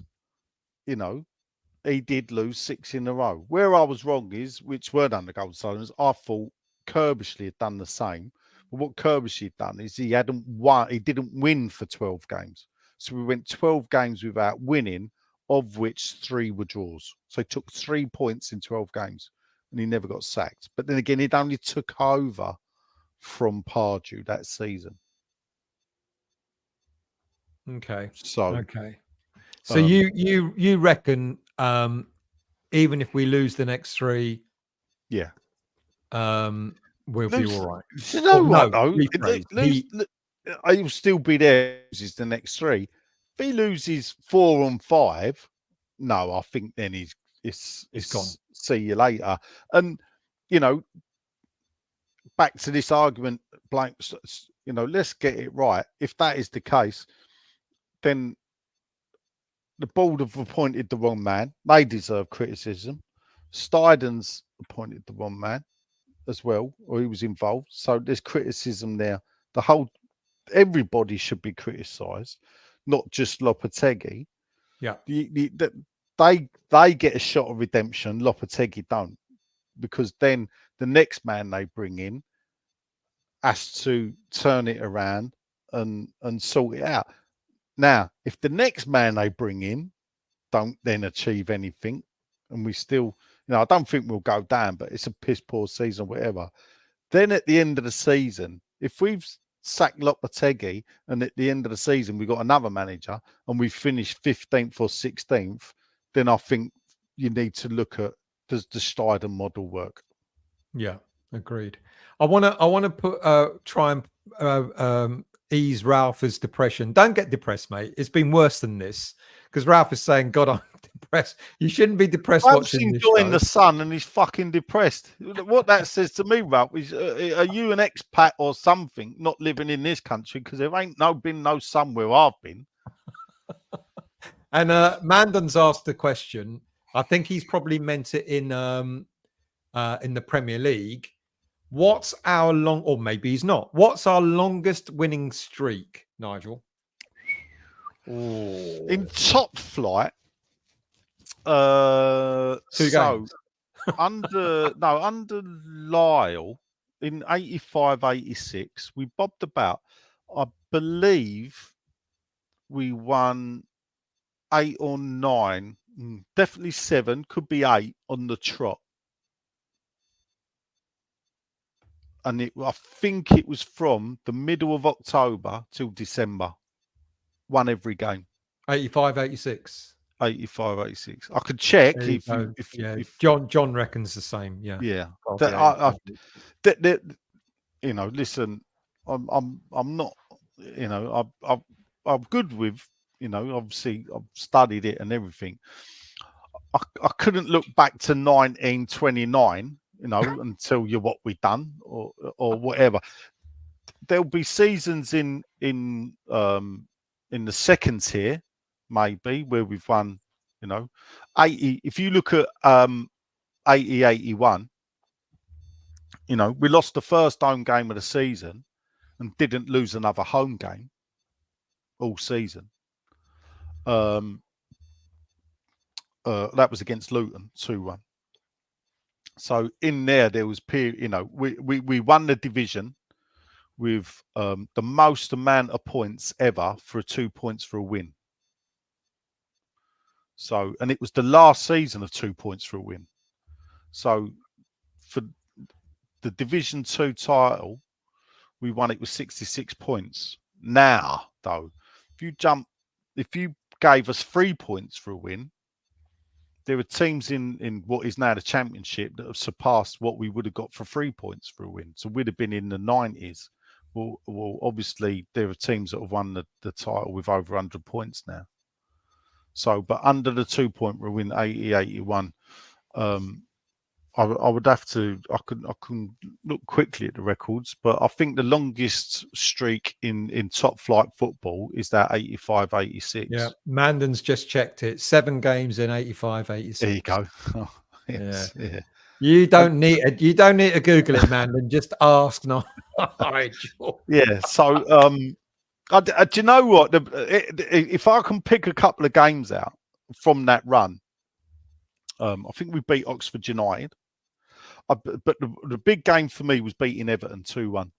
he did lose 6 in a row. Where I was wrong is, which weren't under Golden Sullivan, I thought Kirbishley had done the same. But what Kirbishley had done is he hadn't won. He didn't win for 12 games. So we went 12 games without winning, of which 3 were draws. So he took 3 points in 12 games, and he never got sacked. But then again, it only took over from Pardew that season. Okay. So you reckon even if we lose the next 3, we'll be all right. You know what, though? He'll still be there. Loses the next 3. If he loses 4 on 5, no, I think then it's gone. See you later. And back to this argument, blank. Let's get it right. If that is the case, then the board have appointed the wrong man. They deserve criticism. Steiften's appointed the wrong man as well, or he was involved. So there's criticism there. Everybody should be criticised, not just Lopetegui. Yeah. They get a shot of redemption. Lopetegui don't, because then the next man they bring in has to turn it around and sort it out. Now, if the next man they bring in don't then achieve anything, and we still, I don't think we'll go down, but it's a piss poor season, whatever. Then at the end of the season, if we've sacked Lopetegui and at the end of the season we got another manager and we finish 15th or 16th, then I think you need to look at, does the Steiften model work? Yeah, agreed. I want to try and ease Ralph's depression. Don't get depressed, mate. It's been worse than this, because Ralph is saying, God, I'm depressed. You shouldn't be depressed watching this show. Enjoying the sun and he's fucking depressed. What that says to me, Ralph, is are you an expat or something not living in this country? Because there ain't been no sun where I've been. And Mandan's asked the question. I think he's probably meant it in the Premier League. What's our or maybe he's not. What's our longest winning streak, Nigel? In top flight, 2 games. under Lyle in 85, 86, we bobbed about. I believe we won 8 or 9, definitely 7, could be 8 on the trot. And I think it was from the middle of October till December. Won every game. 85, 86. 85, 86. I could check if John reckons the same. Yeah. Yeah. Listen, I'm not, I'm good with, obviously I've studied it and everything. I couldn't look back to 1929, and tell you what we've done or whatever. There'll be seasons in the second tier, maybe, where we've won, 80. If you look at 80, 81, we lost the first home game of the season and didn't lose another home game all season. That was against Luton, 2-1. So in there was period, we won the division with the most amount of points ever for 2 points for a win. So, and it was the last season of 2 points for a win. So for the Division 2 title, we won it with 66 points. Now, though, if you gave us 3 points for a win, there are teams in what is now the Championship that have surpassed what we would have got for 3 points for a win. So we'd have been in the 90s. Well, obviously, there are teams that have won the title with over 100 points now. So, but under the 2 point win, 80, 81, I would have to. I can look quickly at the records, but I think the longest streak in top flight football is that 85, 86. Yeah, Manden's just checked it. 7 games in 85, 86. There you go. Oh, yes, yeah. You don't need to Google it, Manden. Just ask. No. Yeah. So, do you know what? If I can pick a couple of games out from that run, I think we beat Oxford United. But the big game for me was beating Everton 2-1.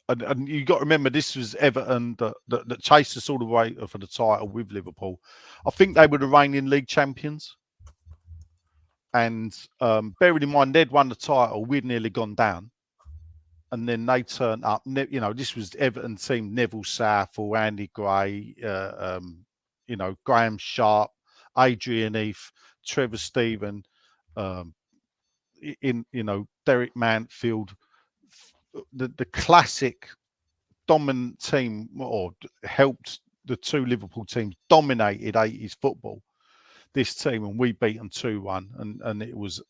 And you got to remember, this was Everton that chased us all the way for the title with Liverpool. I think they were the reigning league champions. And bearing in mind, they'd won the title, we'd nearly gone down. And then they turned up. This was Everton team, Neville Southall, Andy Gray, Graham Sharp, Adrian Heath, Trevor Steven, Derek Mansfield, the classic dominant team, or helped the 2 Liverpool teams dominated 80s football. This team, and we beat them 2-1, and it was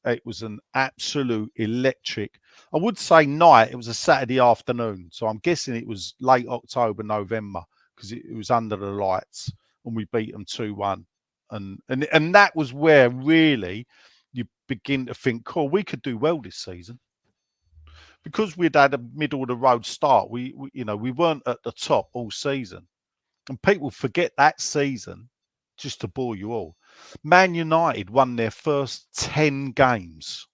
an absolute electric. I would say night. It was a Saturday afternoon, so I'm guessing it was late October, November, because it was under the lights, and we beat them 2-1, and that was where really you begin to think, cool, we could do well this season. Because we'd had a middle of the road start, we weren't at the top all season. And people forget that season, just to bore you all. Man United won their first 10 games.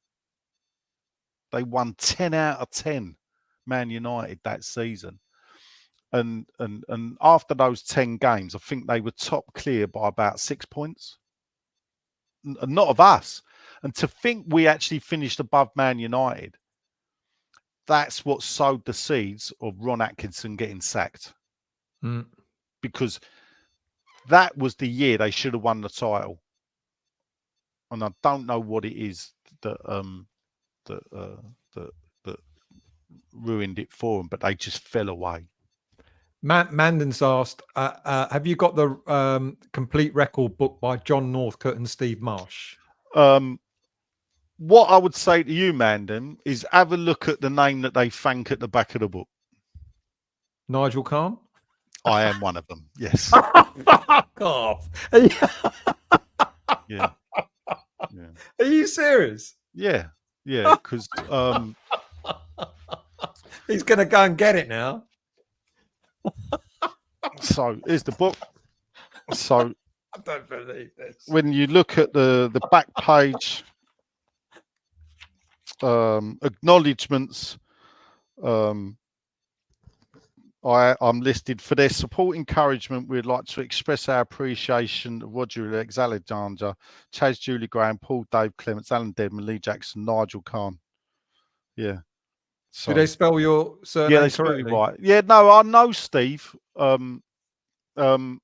They won 10 out of 10, Man United, that season. And after those 10 games, I think they were top clear by about 6 points. Not of us. And to think we actually finished above Man United, that's what sowed the seeds of Ron Atkinson getting sacked. Because that was the year they should have won the title. And I don't know what it is that ruined it for them, but they just fell away. Manden's asked, have you got the complete record book by John Northcote and Steve Marsh? What I would say to you, Manden, is have a look at the name that they thank at the back of the book. Nigel Khan? I am one of them, yes. Fuck off. Yeah. Are you serious? Yeah, because He's going to go and get it now. So here's the book. So I don't believe this. when you look at the back page, acknowledgements, I'm listed for their support encouragement. We'd like to express our appreciation of Roger Alexander, Chaz Julie Graham, Paul Dave Clements, Alan Dedman, Lee Jackson, Nigel Khan. Yeah. So, Do they spell your surname yeah, they spell it correctly? right. Yeah, no, I know Steve. I knew him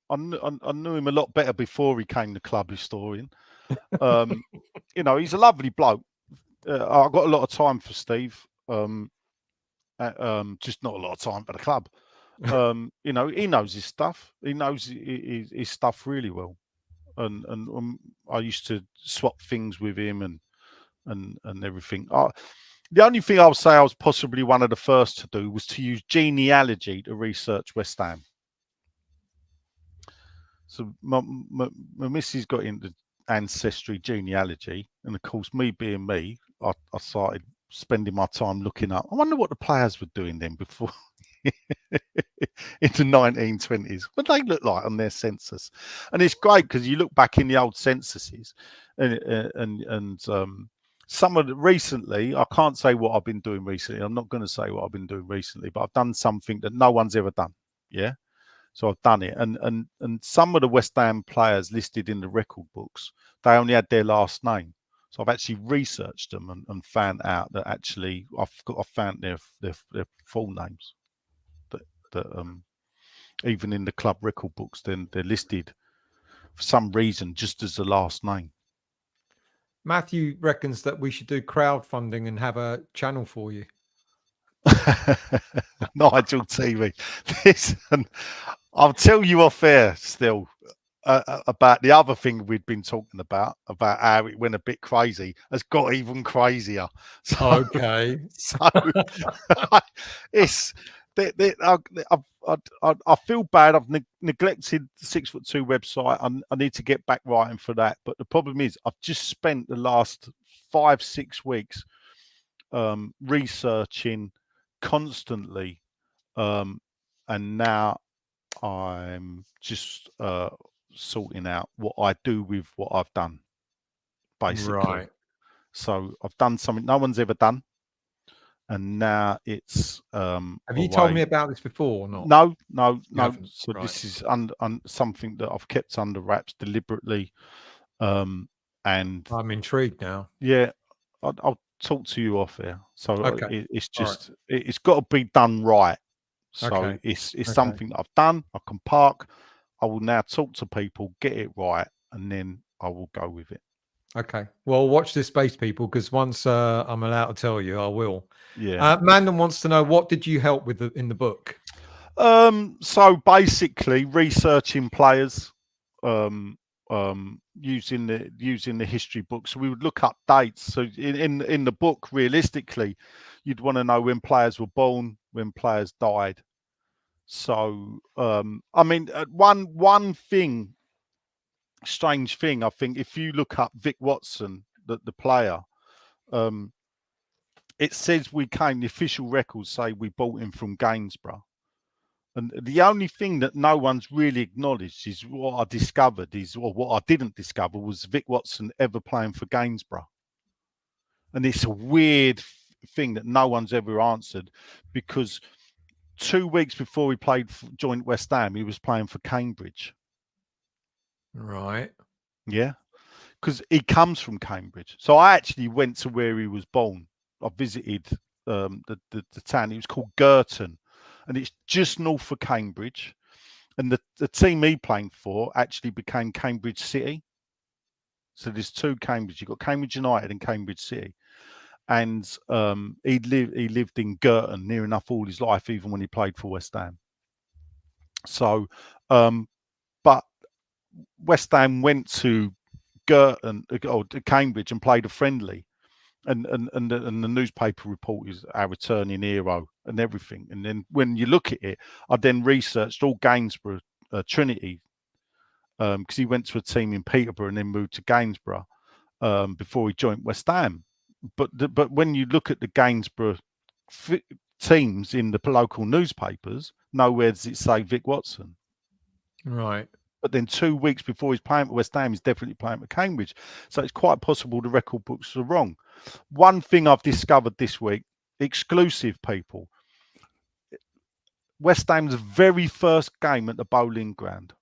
a lot better before he came the club historian. You know, he's a lovely bloke. I've got a lot of time for Steve. Just not a lot of time for the club. You know, he knows his stuff. He knows his stuff really well. And I used to swap things with him and everything. The only thing I would say I was possibly one of the first to do was to use genealogy to research West Ham. So my missus got into ancestry genealogy, and of course, me being me, I started spending my time looking up. I wonder what the players were doing then before in the 1920s. What they look like on their census, and it's great because you look back in the old censuses, and some of the recently. I can't say what I've been doing recently. I'm not going to say what I've been doing recently, but I've done something that no one's ever done. Yeah. So I've done it, and some of the West Ham players listed in the record books, they only had their last name. So I've actually researched them and found out that actually I found their full names. That even in the club record books, then they're listed for some reason just as the last name. Matthew reckons that we should do crowdfunding and have a channel for you. Nigel TV. Listen, I'll tell you off air still about the other thing we'd been talking about how it went a bit crazy. Has got even crazier. So, Okay. So it's I feel bad. I've neglected the 6'2" website. I need to get back writing for that. But the problem is, I've just spent the last 5-6 weeks researching constantly, and now I'm just sorting out what I do with what I've done, basically. Right. So I've done something no one's ever done, and now it's Have you told me about this before or not? No. So Right. this is something that I've kept under wraps deliberately, and I'm intrigued now. Yeah, I'll talk to you off here. So Okay. it's just it's got to be done right. So Okay. it's something that I've done. I can park. I will now talk to people, get it right, and then I will go with it. Okay. Well, watch this space, people, because once I'm allowed to tell you, I will. Yeah. Mandon wants to know, what did you help with in the book? So basically, researching players, using the history books. So we would look up dates. So in the book, realistically, you'd want to know when players were born, when players died. So I mean, one thing, strange thing, I think, if you look up Vic Watson, the player, it says the official records say we bought him from Gainsborough. And the only thing that no one's really acknowledged is what I discovered or what I didn't discover was Vic Watson ever playing for Gainsborough. And it's a weird thing that no one's ever answered, because 2 weeks before he joined West Ham, he was playing for Cambridge. Right. Yeah. Because he comes from Cambridge. So I actually went to where he was born. I visited the town. It was called Girton, and it's just north of Cambridge. And the team he played for actually became Cambridge City. So there's two Cambridge. You've got Cambridge United and Cambridge City. And he lived in Girton near enough all his life, even when he played for West Ham. So, but West Ham went to Girton or to Cambridge and played a friendly, and the newspaper report is our returning hero and everything. And then when you look at it, I then researched all Gainsborough, Trinity, because he went to a team in Peterborough and then moved to Gainsborough before he joined West Ham. But when you look at the Gainsborough teams in the local newspapers, nowhere does it say Vic Watson. Right. But then 2 weeks before he's playing at West Ham, he's definitely playing at Cambridge. So it's quite possible the record books are wrong. One thing I've discovered this week, exclusive people, West Ham's very first game at the Bowling Ground.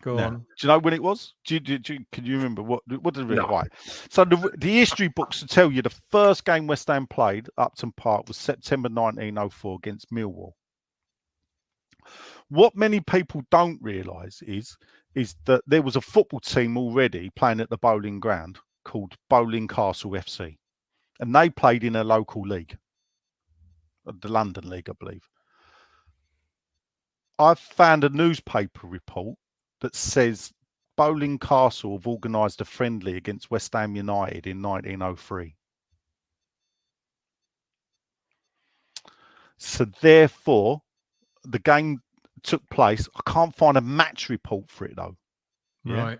Go on. Do you know when it was? Can you remember what did it? No. Right. So the history books will tell you the first game West Ham played at Upton Park was September 1904 against Millwall. What many people don't realise is that there was a football team already playing at the Bowling Ground called Bowling Castle FC, and they played in a local league, the London League, I believe. I've found a newspaper report that says Bowling Castle have organised a friendly against West Ham United in 1903. So therefore, the game took place. I can't find a match report for it though. Yeah? Right.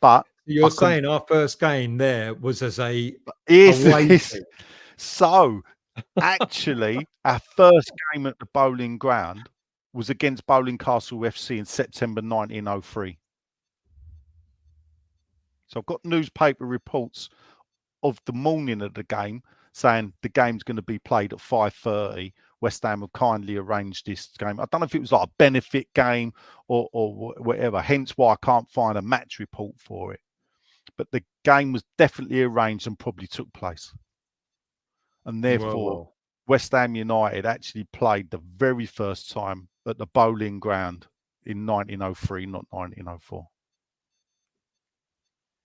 But you're saying our first game there was as a away team. So actually, our first game at the Bowling Ground was against Bowling Castle FC in September 1903. So I've got newspaper reports of the morning of the game saying the game's going to be played at 5:30. West Ham have kindly arranged this game. I don't know if it was like a benefit game or whatever, hence why I can't find a match report for it. But the game was definitely arranged and probably took place. And therefore, West Ham United actually played the very first time at the Bowling Ground in 1903, not 1904.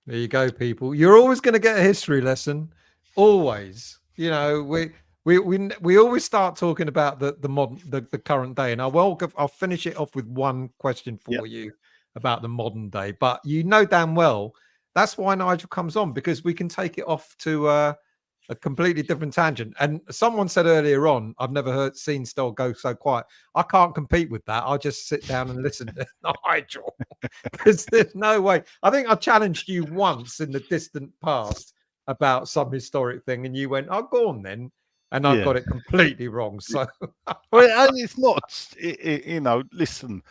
There you go, people. You're always going to get a history lesson. Always. You know, we always start talking about the modern, the current day, and I'll finish it off with one question for you about the modern day. But you know damn well that's why Nigel comes on, because we can take it off to a completely different tangent. And someone said earlier on, I've never seen Stoll go so quiet. I can't compete with that. I'll just sit down and listen to Nigel, because there's no way. I think I challenged you once in the distant past about some historic thing, and you went, "Oh, go on then," and I got it completely wrong. So, well, it's not. You know, listen.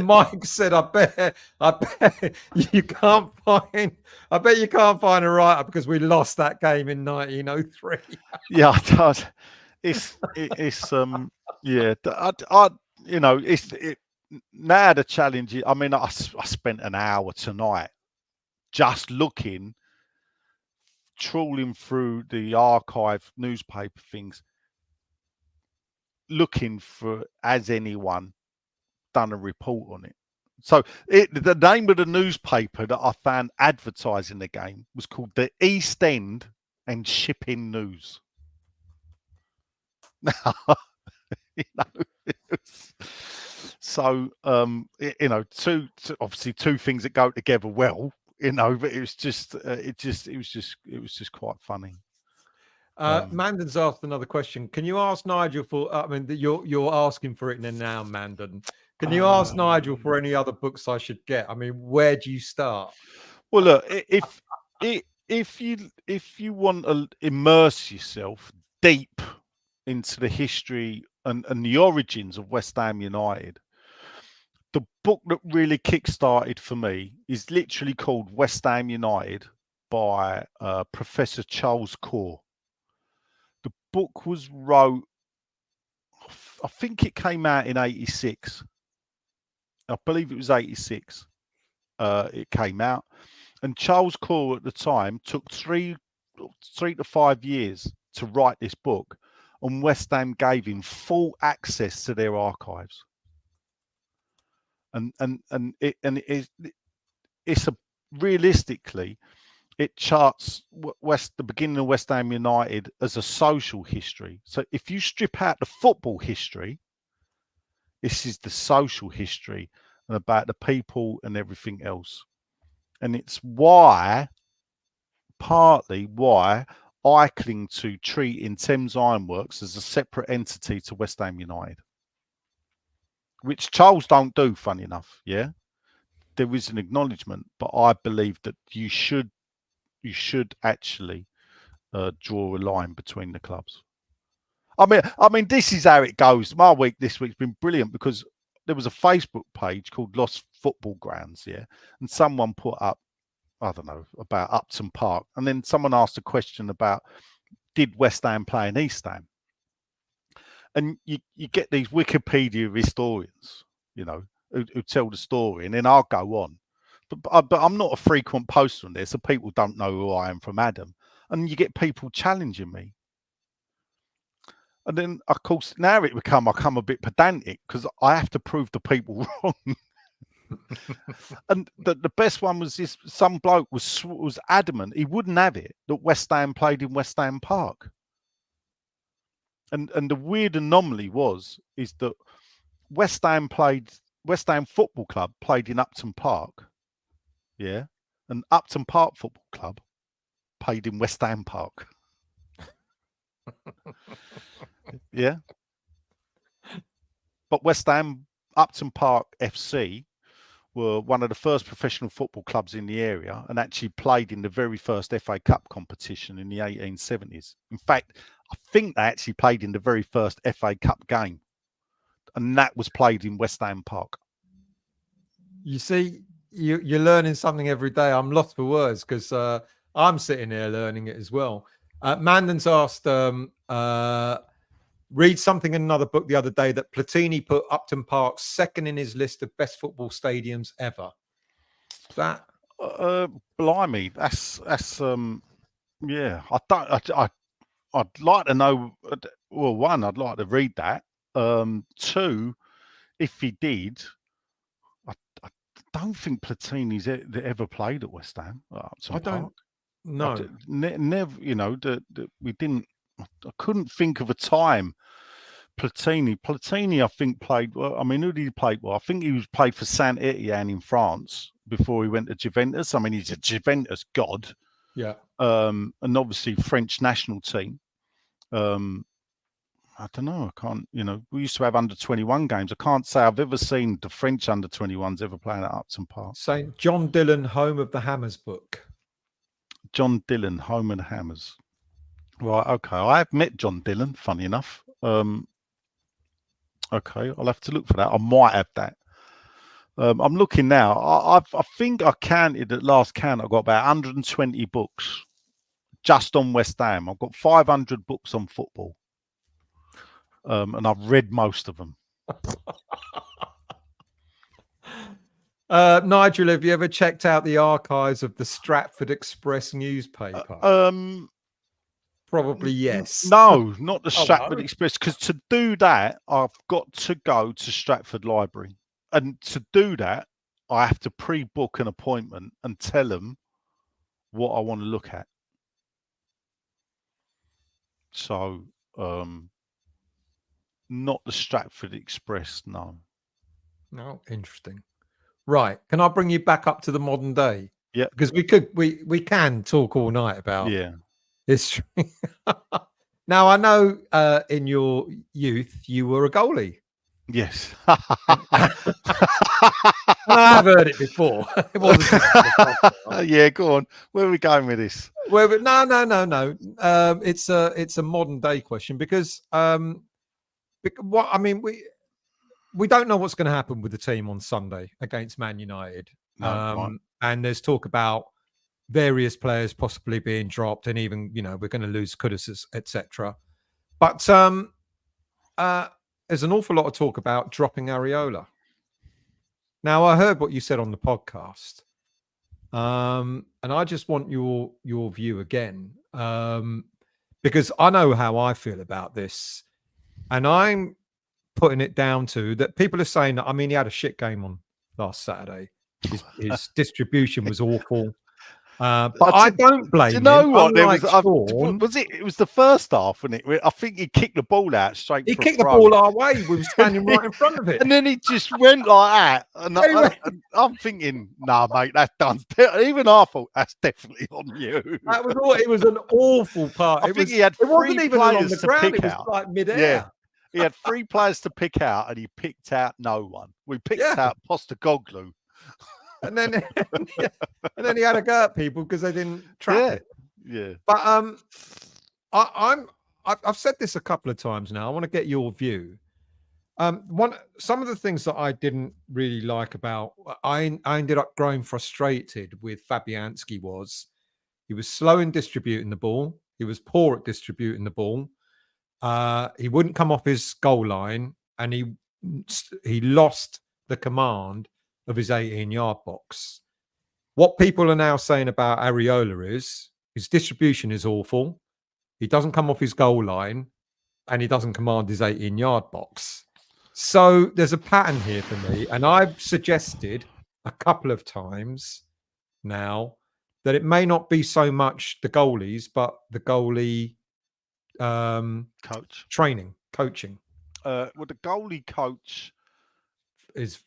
Mike said, I bet you can't find. I bet you can't find a writer because we lost that game in 1903. Yeah, it's yeah. You know, now the challenge. I mean, I spent an hour tonight just trawling through the archive newspaper things, looking for has anyone done a report on it. So the name of the newspaper that I found advertising the game was called the East End and Shipping News. You know, so you know, obviously two things that go together well. You know, but it was just quite funny. Mandan's asked another question. Can you ask Nigel for? I mean, you're asking for it now, Mandan. Can you ask Nigel for any other books I should get? I mean, where do you start? Well, look, if you want to immerse yourself deep into the history and the origins of West Ham United, the book that really kick-started for me is literally called West Ham United by Professor Charles Core. The book was wrote, I think it came out in 86. I believe it was 86. It came out. And Charles Core at the time took 3 to 5 years to write this book. And West Ham gave him full access to their archives. Realistically, it charts the beginning of West Ham United as a social history. So if you strip out the football history, this is the social history and about the people and everything else. And it's partly why I cling to treating Thames Ironworks as a separate entity to West Ham United, which Charles don't do, funny enough. Yeah, there is an acknowledgement, but I believe that you should should actually draw a line between the clubs. I mean, this is how it goes. My week this week's been brilliant because there was a Facebook page called Lost Football Grounds, yeah, and someone put up, I don't know, about Upton Park, and then someone asked a question about did West Ham play in East Ham, and you get these Wikipedia historians, you know, who tell the story, and then I'll go on, but I'm not a frequent poster on there, so people don't know who I am from Adam, and you get people challenging me. And then, of course, now I come a bit pedantic because I have to prove the people wrong. And the best one was this: some bloke was adamant he wouldn't have it that West Ham played in West Ham Park. And the weird anomaly is that West Ham Football Club played in Upton Park, yeah, and Upton Park Football Club played in West Ham Park. Yeah, but West Ham Upton Park FC were one of the first professional football clubs in the area and actually played in the very first FA Cup competition in the 1870s. In fact, I think they actually played in the very first FA Cup game, and that was played in West Ham Park. You see, you're learning something every day. I'm lost for words because I'm sitting here learning it as well. Mandan's asked, read something in another book the other day that Platini put Upton Park second in his list of best football stadiums ever. That blimey, that's yeah. I'd like to know. Well, one, I'd like to read that. Two, if he did, I don't think Platini's ever played at West Ham. Upton Park. No, never. You know, we didn't. I couldn't think of a time. Platini, I think played well. I mean, who did he play well? I think he was played for Saint Etienne in France before he went to Juventus. I mean, he's a Juventus god. Yeah. And obviously French national team. I don't know. I can't. You know, we used to have under-21 games. I can't say I've ever seen the French under-21s ever playing at Upton Park. St. John Dillon, Home of the Hammers book. John Dillon, Home of the Hammers. Right, okay. I have met John Dillon, funny enough. Okay, I'll have to look for that. I might have that. I'm looking now. I think I counted at last count. I've got about 120 books just on West Ham. I've got 500 books on football. And I've read most of them. Nigel, have you ever checked out the archives of the Stratford Express newspaper? Probably yes. No, not the Stratford Express, because to do that, I've got to go to Stratford Library. And to do that, I have to pre-book an appointment and tell them what I want to look at. So, not the Stratford Express, no. No, interesting. Right. Can I bring you back up to the modern day? Yeah. Because we can talk all night about history. Now, I know in your youth you were a goalie. Yes. I have heard it before. It wasn't. Yeah, go on. Where are we going with this? No. It's a modern day question because what I mean, we don't know what's going to happen with the team on Sunday against Man United. Right. And there's talk about various players possibly being dropped, and even we're going to lose Kudus, etc. But there's an awful lot of talk about dropping Areola. Now, I heard what you said on the podcast, and I just want your view again, because I know how I feel about this, and I'm putting it down to that people are saying that. I mean, he had a shit game on last Saturday. His distribution was awful. But I don't blame him. Do you know what? There was, Sean, it was the first half, wasn't it? I think he kicked the ball out straight. He kicked the ball our way. We were standing right in front of it, and then he just went like that. And I'm thinking, nah, mate, that's done. Even I thought that's definitely on you. That was all. It was an awful part. I think he had 3 players to pick out. It was like midair. Yeah. He had 3 players to pick out, and he picked out no one. We picked out Postecoglou. and then and then he had a go at people because they didn't trap it. Yeah. But I've said this a couple of times now. I want to get your view. Some of the things that I didn't really like about I ended up growing frustrated with Fabianski was he was slow in distributing the ball. He was poor at distributing the ball. He wouldn't come off his goal line, and he lost the command of his 18-yard box. What people are now saying about Areola is his distribution is awful. He doesn't come off his goal line, and he doesn't command his 18-yard box. So there's a pattern here for me, and I've suggested a couple of times now that it may not be so much the goalies, but the goalie coaching. Well, the goalie coach is he's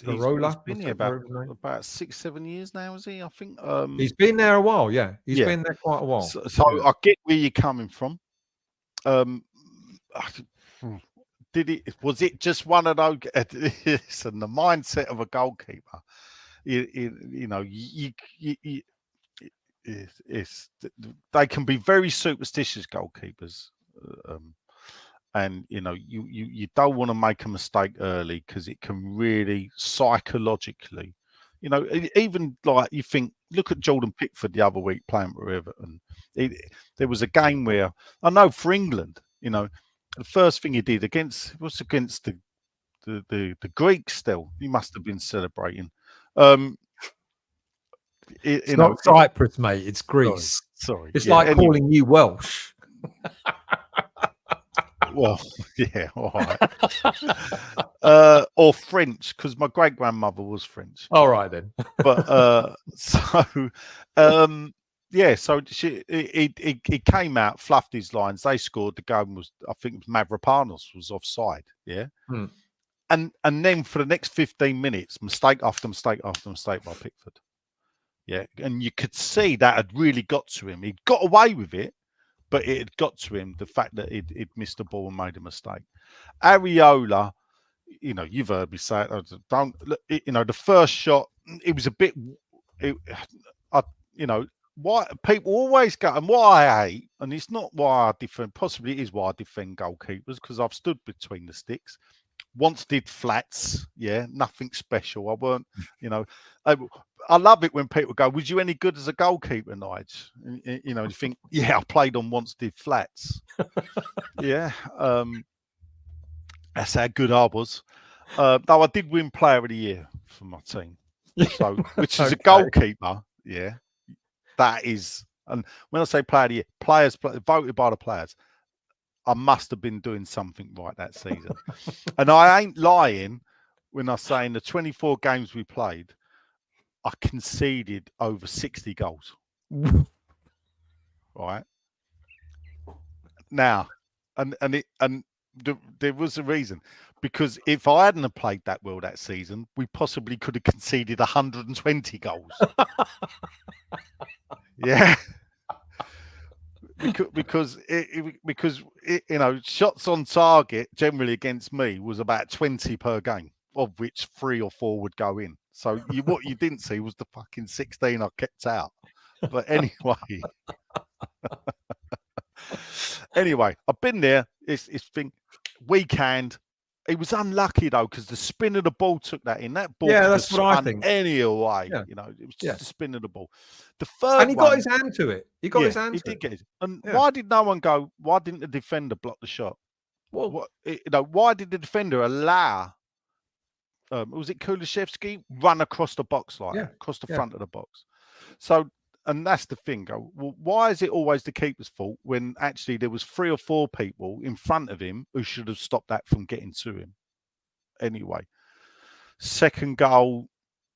Verola. been here about 6-7 years now, is he? I think he's been there a while. Yeah, he's been there quite a while. So I get where you're coming from. Was it just one of those? Listen, the mindset of a goalkeeper, they can be very superstitious goalkeepers, and you don't want to make a mistake early because it can really psychologically, even like you think. Look at Jordan Pickford the other week playing for Everton. There was a game where I know for England, the first thing he did against the Greeks. Still, he must have been celebrating. It's not Cyprus, mate. It's Greece. Sorry. It's like calling you Welsh. Well, yeah, all right. Or French, because my great grandmother was French. All right then. But so he came out, fluffed his lines. They scored. The game was, I think, it was Mavropanos was offside. Yeah. And then for the next 15 minutes, mistake after mistake after mistake by Pickford. Yeah, and you could see that had really got to him. He got away with it, but it had got to him, the fact that he'd missed the ball and made a mistake. Areola, you've heard me say it. The first shot, it was a bit, why people always go, and what I hate, and it's not why I defend, possibly it is why I defend goalkeepers, because I've stood between the sticks. Once did flats, nothing special. I weren't, I love it when people go, "Was you any good as a goalkeeper, Nige?" You think, "Yeah, I played on once did flats." That's how good I was. Though I did win Player of the Year for my team, so which is a goalkeeper. Yeah, that is. And when I say Player of the Year, players voted by the players. I must have been doing something right that season. And I ain't lying when I say in the 24 games we played, I conceded over 60 goals. Right. Now, there was a reason. Because if I hadn't have played that well that season, we possibly could have conceded 120 goals. Yeah. Because shots on target generally against me was about 20 per game, of which 3 or 4 would go in. So what you didn't see was the fucking 16 I kept out. But anyway, I've been there. It's thing weekend. He was unlucky though because the spin of the ball took that in. That ball, that's what I think. Any way, it was just the spin of the ball. The third, and he got his hand to it. He got his hand. He did get it. And why did no one go? Why didn't the defender block the shot? Well, why did the defender allow? Was it Kulusevski run across the box across the front of the box? So, and that's the thing. Well, why is it always the keeper's fault when actually there was 3 or 4 people in front of him who should have stopped that from getting to him? Anyway, second goal,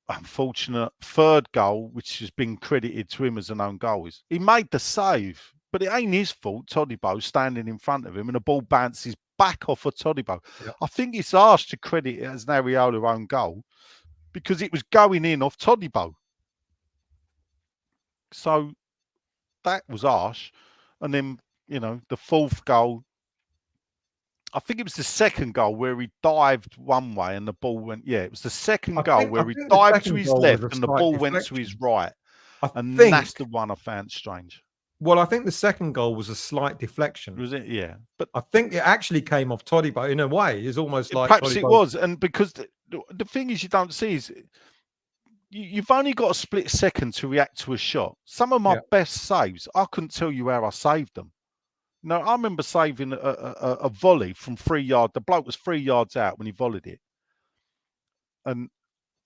unfortunate. Third goal, which has been credited to him as an own goal, is he made the save, but it ain't his fault. Todibo standing in front of him and the ball bounces back off of Todibo. Yeah. I think it's harsh to credit it as an Areola own goal because it was going in off Todibo. So that was harsh. And then, the fourth goal, I think it was the second goal where he dived one way and the ball went. Yeah, it was the second goal where he think the dived to second his goal was left a and the slight ball went to his deflection. right. I And think that's the one I found strange. Well, I think the second goal was a slight deflection. Was it? Yeah. But I think it actually came off Todibo in a way. It's almost like perhaps Todibo. it was. And because the thing is, you don't see is you've only got a split second to react to a shot. Some of my best saves, I couldn't tell you how I saved them. No, I remember saving a volley from 3 yards. The bloke was 3 yards out when he volleyed it. And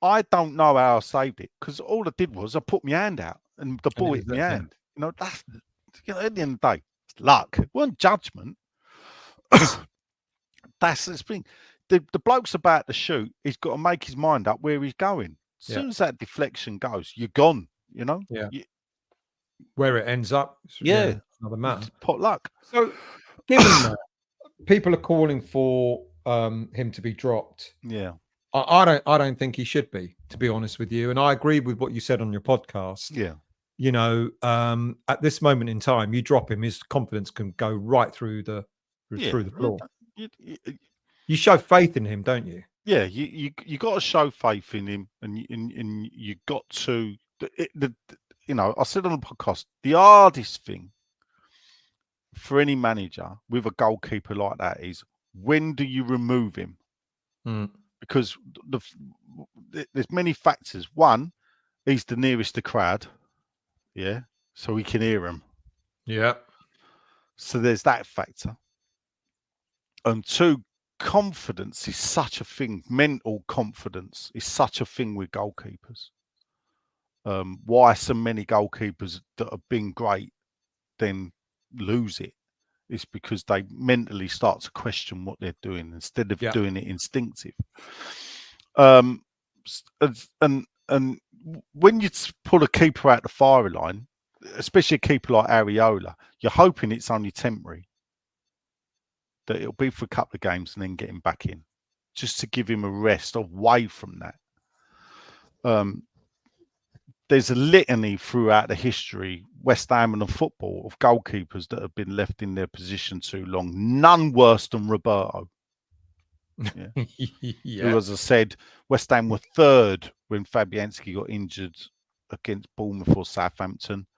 I don't know how I saved it because all I did was I put my hand out and the ball hit my hand. You know, that's, at the end of the day, it's luck. It wasn't judgment. That's the thing. The bloke's about to shoot. He's got to make his mind up where he's going. As soon as that deflection goes, you're gone. You know. Yeah. Where it ends up. Another matter. Pot luck. So, given that people are calling for him to be dropped, I don't think he should be, to be honest with you. And I agree with what you said on your podcast. Yeah. You know, at this moment in time, you drop him, his confidence can go right through the floor. You show faith in him, don't you? Yeah, you got to show faith in him, and you got to. You know, I said on the podcast, the hardest thing for any manager with a goalkeeper like that is when do you remove him? Because there's many factors. One, he's the nearest the crowd, so he can hear him. Yeah. So there's that factor. And two, confidence is such a thing. Mental confidence is such a thing with goalkeepers. Why so many goalkeepers that have been great then lose it is because they mentally start to question what they're doing instead of doing it instinctive. And when you pull a keeper out the firing line, especially a keeper like Areola, you're hoping it's only temporary. That it'll be for a couple of games and then get him back in, just to give him a rest away from that. There's a litany throughout the history, West Ham and the football, of goalkeepers that have been left in their position too long. None worse than Roberto. Who, as I said, West Ham were third when Fabianski got injured against Bournemouth or Southampton.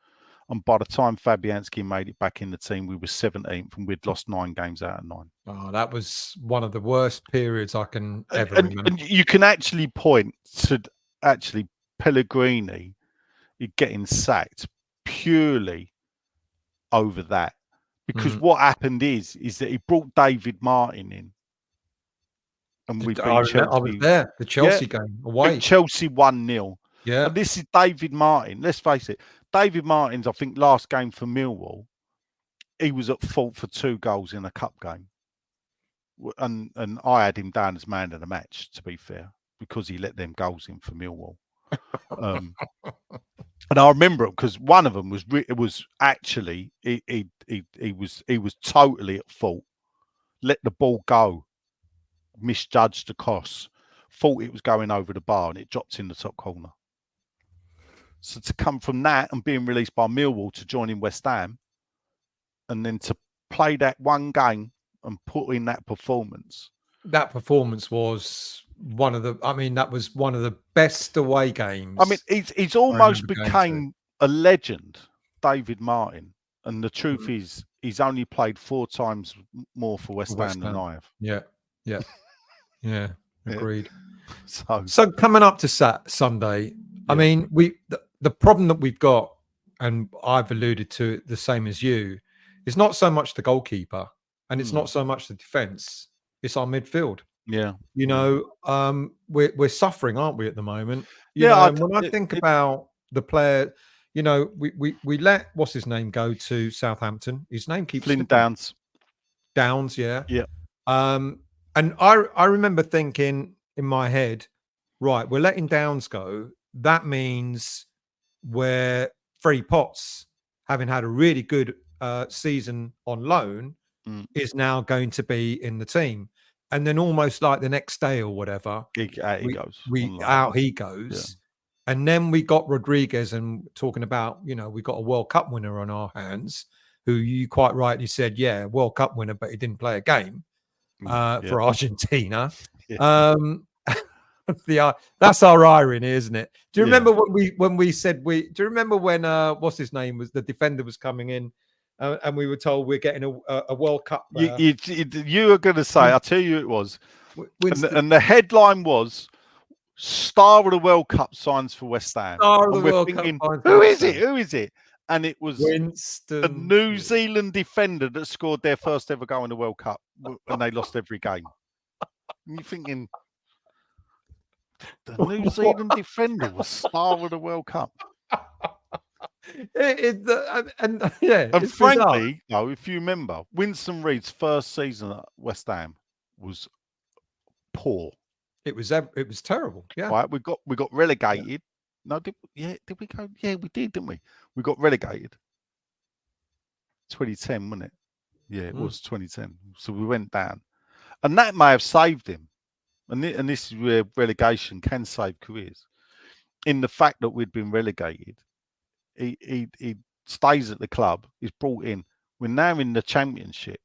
And by the time Fabianski made it back in the team, we were 17th and we'd lost 9 games out of 9. Oh, that was one of the worst periods I can ever remember. And you can actually point to Pellegrini getting sacked purely over that. Because what happened is that he brought David Martin in. And we beat Chelsea. I was there, the Chelsea game, away. Chelsea 1-0. Yeah. And this is David Martin. Let's face it. David Martin's, I think, last game for Millwall, he was at fault for 2 goals in a cup game. And I had him down as man of the match, to be fair, because he let them goals in for Millwall. And I remember it because one of them was actually he was totally at fault. Let the ball go, misjudged the cross, thought it was going over the bar, and it dropped in the top corner. So to come from that and being released by Millwall to join in West Ham, and then to play that one game and put in that performance. That performance was that was one of the best away games. I mean, he's almost became a legend, David Martin. And the truth is, he's only played 4 times more for West Ham than I have. Yeah. Agreed. So coming up to Sunday, I mean, the problem that we've got, and I've alluded to it the same as you, is not so much the goalkeeper, and it's not so much the defense. It's our midfield. Yeah. You know, we're suffering, aren't we, at the moment? When I think about the player, you know, we let what's his name go to Southampton. His name keeps Flynn Downs. Downs, yeah. And I remember thinking in my head, right, we're letting Downs go. That means we're Freddie Potts, having had a really good season on loan, is now going to be in the team. And then almost like the next day or whatever, he goes. Yeah. And then we got Rodriguez, and talking about, you know, we got a World Cup winner on our hands, who you quite rightly said, World Cup winner, but he didn't play a game. for Argentina. Yeah. That's our irony, isn't it? Do you Yeah. remember when we said do you remember when what's his name was the defender was coming in and we were told we're getting a World Cup You were going to say, I'll tell you it was. Winston, And the headline was Star of the World Cup signs for West Ham. Star of the and we're World thinking, Cup. who is it? Who is it? And it was Winston, a New Zealand defender that scored their first ever goal in the World Cup, and they lost every game. And you're thinking, the New Zealand defender was Star of the World Cup. And frankly, no, if you remember, Winston Reid's first season at West Ham was poor. It was terrible. Yeah, right. We got relegated. Yeah. No, did we go? Yeah, we did, didn't we? We got relegated. 2010, wasn't it? Yeah, it was 2010. So we went down, and that may have saved him. And this is where relegation can save careers. In the fact that we'd been relegated, he stays at the club. He's brought in. We're now in the Championship,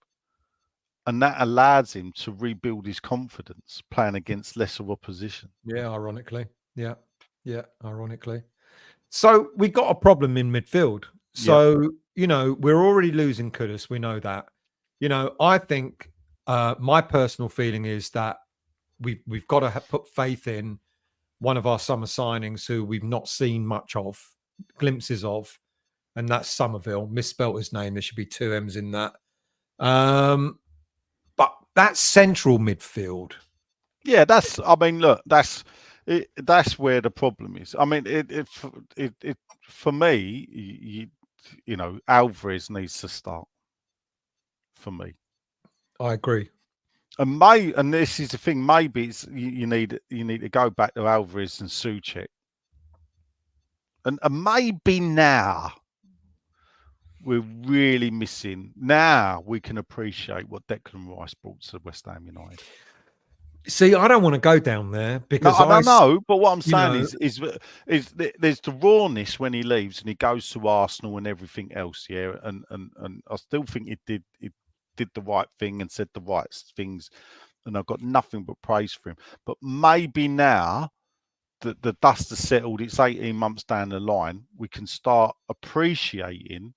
and that allows him to rebuild his confidence playing against lesser opposition. Yeah, ironically. Yeah, ironically. So we got a problem in midfield. So, we're already losing Kudus. We know that. I think my personal feeling is that we've got to put faith in one of our summer signings who we've not seen much of, glimpses of, and that's Somerville. Misspelt his name. There should be 2 M's in that. But that's central midfield. Yeah, that's where the problem is. I mean, it for me, Alvarez needs to start. For me, I agree. And this is the thing. Maybe it's you need to go back to Alvarez and Souček, and maybe now we're really missing. Now we can appreciate what Declan Rice brought to West Ham United. See, I don't want to go down there because I don't know. But what I'm saying is there's the rawness when he leaves and he goes to Arsenal and everything else. Yeah, and I still think it did the right thing and said the right things, and I've got nothing but praise for him. But maybe now that the dust has settled, it's 18 months down the line, we can start appreciating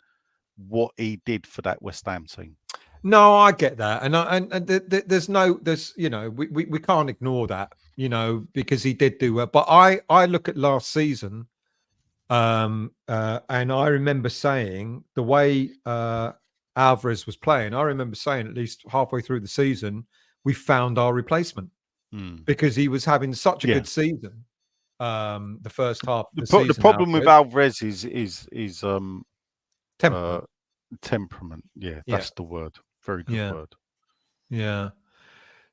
what he did for that West Ham team. No, I get that, and we can't ignore that, because he did do well. But I look at last season, and I remember saying the way Alvarez was playing. I remember saying at least halfway through the season, we found our replacement because he was having such a good season. The first half of the season. The problem with Alvarez is temperament. Yeah, that's the word. Very good word. Yeah.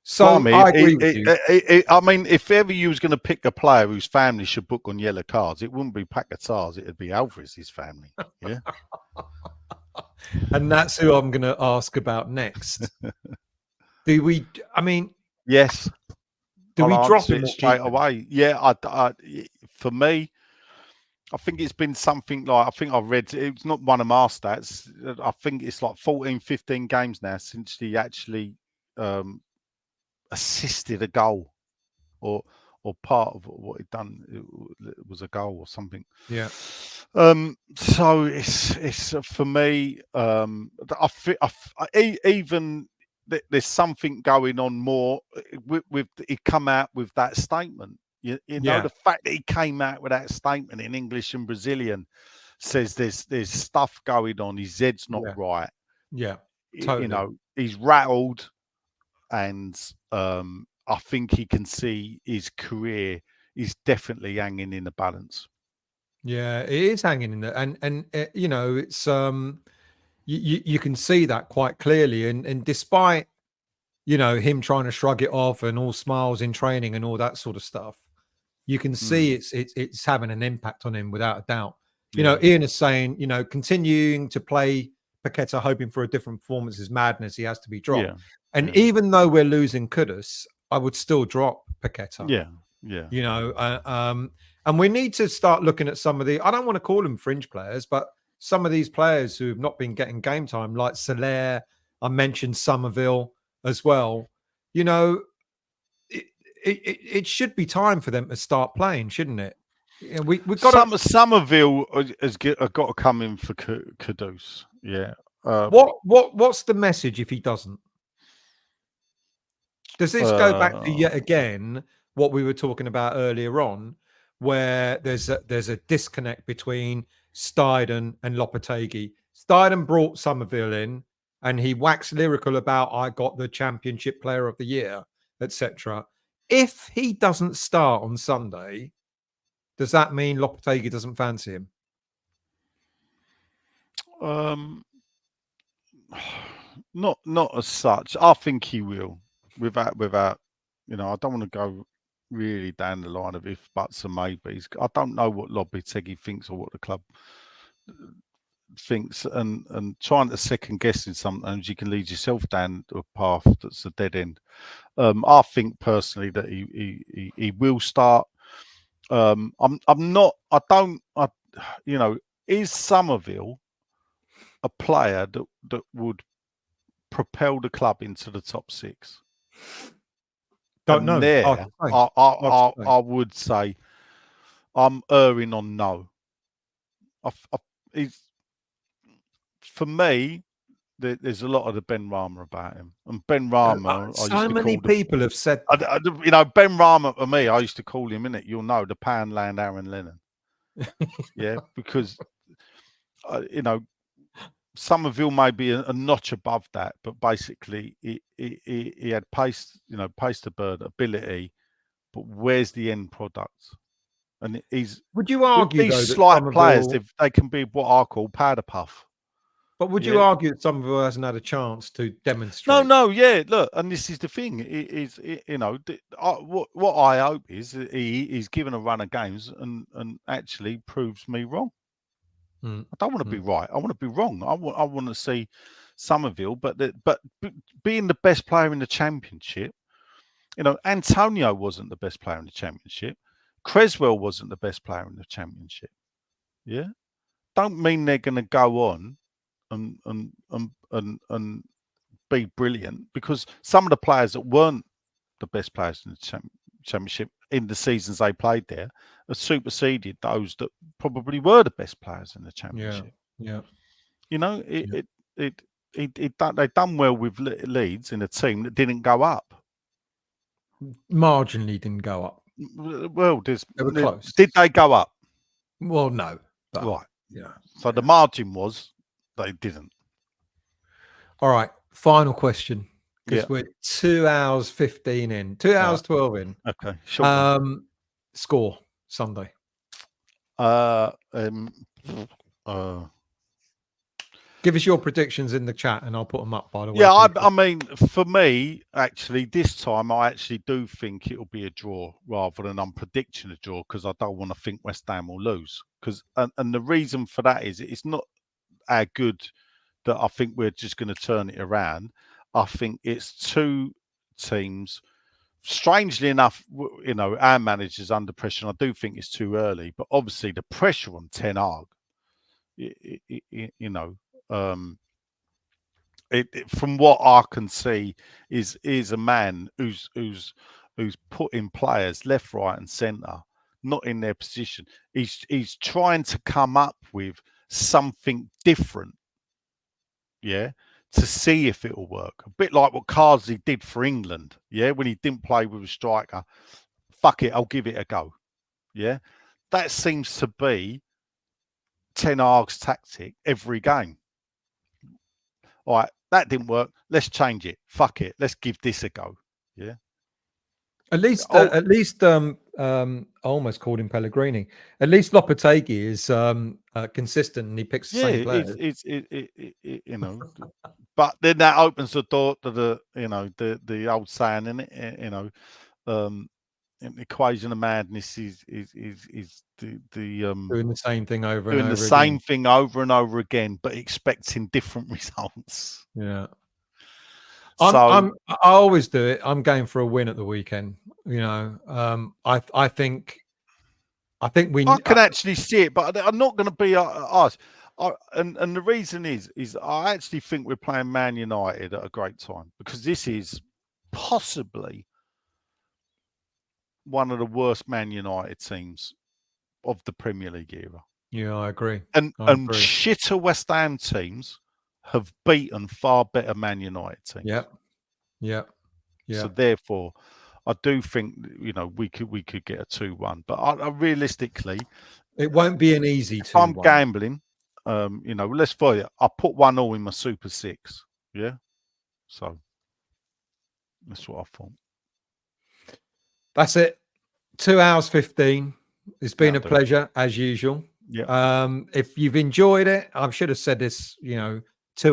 So I agree with you. I mean, if ever you was going to pick a player whose family should book on yellow cards, it wouldn't be Paquetás, it'd be Alvarez's family. Yeah. And that's who I'm going to ask about next. Yes. Do we drop him straight away? Yeah. For me, I think it's been something like, I think I read, it's not one of my stats. I think it's like 14, 15 games now since he actually assisted a goal or part of what he'd done. It was a goal or something. Yeah. So it's for me, even there's something going on more with he come out with that statement. You know, the fact that he came out with that statement in English and Brazilian says there's stuff going on. His head's not right. Yeah, totally. He's rattled, and I think he can see his career is definitely hanging in the balance. Yeah, it is hanging in there, and it's you can see that quite clearly, and despite him trying to shrug it off and all smiles in training and all that sort of stuff, you can see it's having an impact on him without a doubt. Ian is saying, continuing to play Paquetá, hoping for a different performance is madness. He has to be dropped. Even though we're losing Kudus, I would still drop Paquetá. And we need to start looking at some of I don't want to call them fringe players, but some of these players who have not been getting game time, like Soler, I mentioned Somerville as well. you know, it should be time for them to start playing, shouldn't it? Yeah, we've got to. Somerville has got to come in for Kudus. Yeah. What's the message if he doesn't? Does this go back to yet again what we were talking about earlier on, where there's a disconnect between Steiften and Lopetegui? Steiften brought Somerville in, and he waxed lyrical about I got the Championship Player of the Year, etc. If he doesn't start on Sunday, does that mean Lopetegui doesn't fancy him? Not as such. I think he will. Without, I don't want to go really down the line of if, buts, and maybes. I don't know what Lopetegui thinks or what the club thinks, and trying to second guessing sometimes you can lead yourself down a path that's a dead end. I think personally that he will start. Is Somerville a player that would propel the club into the top 6? Don't know. There, I would say I'm erring on no. For me, there's a lot of the Ben Rama about him, and Ben Rama. So many people have said, Ben Rama for me, I used to call him, innit? You'll know, the Poundland Aaron Lennon. Yeah, because Somerville may be a notch above that, but basically he had pace, pace to bird ability, but where's the end product? And would you argue these though, slight that players, they can be what I call powder puff. But would you argue that Somerville hasn't had a chance to demonstrate? No, yeah. Look, and this is the thing. What I hope is that he's given a run of games and actually proves me wrong. I don't want to be right. I want to be wrong. I want to see Somerville, but being the best player in the Championship. Antonio wasn't the best player in the Championship. Creswell wasn't the best player in the Championship. Yeah, don't mean they're going to go on and be brilliant, because some of the players that weren't the best players in the Championship in the seasons they played there have superseded those that probably were the best players in the Championship. Yeah. They've done well with Leeds in a team that didn't go up. Marginally didn't go up. Well, they were close. Did they go up? Well, no. Right. Yeah. So the margin was they didn't. All right. Final question. Because we're 2 hours 15 in. 2 hours 12 in. Okay. Sure. Score Sunday. Give us your predictions in the chat and I'll put them up, by the way. Yeah, I mean, for me, actually, this time I actually do think it'll be a draw rather than I'm predicting a draw, because I don't want to think West Ham will lose. And the reason for that is it's not our good that I think we're just going to turn it around. I think it's two teams. Strangely enough, our manager's under pressure, and I do think it's too early. But obviously, the pressure on Ten Hag, from what I can see, is a man who's putting players left, right, and centre not in their position. He's trying to come up with something different, to see if it'll work. A bit like what Carsley did for England, when he didn't play with a striker. Fuck it, I'll give it a go. That seems to be Ten Hag's tactic every game. All right, that didn't work. Let's change it. Fuck it. Let's give this a go. Yeah. At least, I almost called him Pellegrini. At least Lopetegui is consistent and he picks the same players. But then that opens the door to the old saying, innit? An equation of madness is the doing the same thing over doing and over the same again. thing over and over again, but expecting different results. Yeah. So I always do it. I'm going for a win at the weekend. I think I can actually see it, but I'm not going to be us. And the reason is I actually think we're playing Man United at a great time, because this is possibly one of the worst Man United teams of the Premier League era. Yeah, I agree. And I agree. shitter West Ham teams have beaten far better Man United teams. Yeah. So therefore, I do think we could get a 2-1, but I realistically, it won't be an easy 2-1. I'm gambling. Let's fight it. I put 1-1 in my Super 6. Yeah, so that's what I thought. That's it. 2 hours 15. It's been a pleasure as usual. Yeah. If you've enjoyed it, I should have said this, 2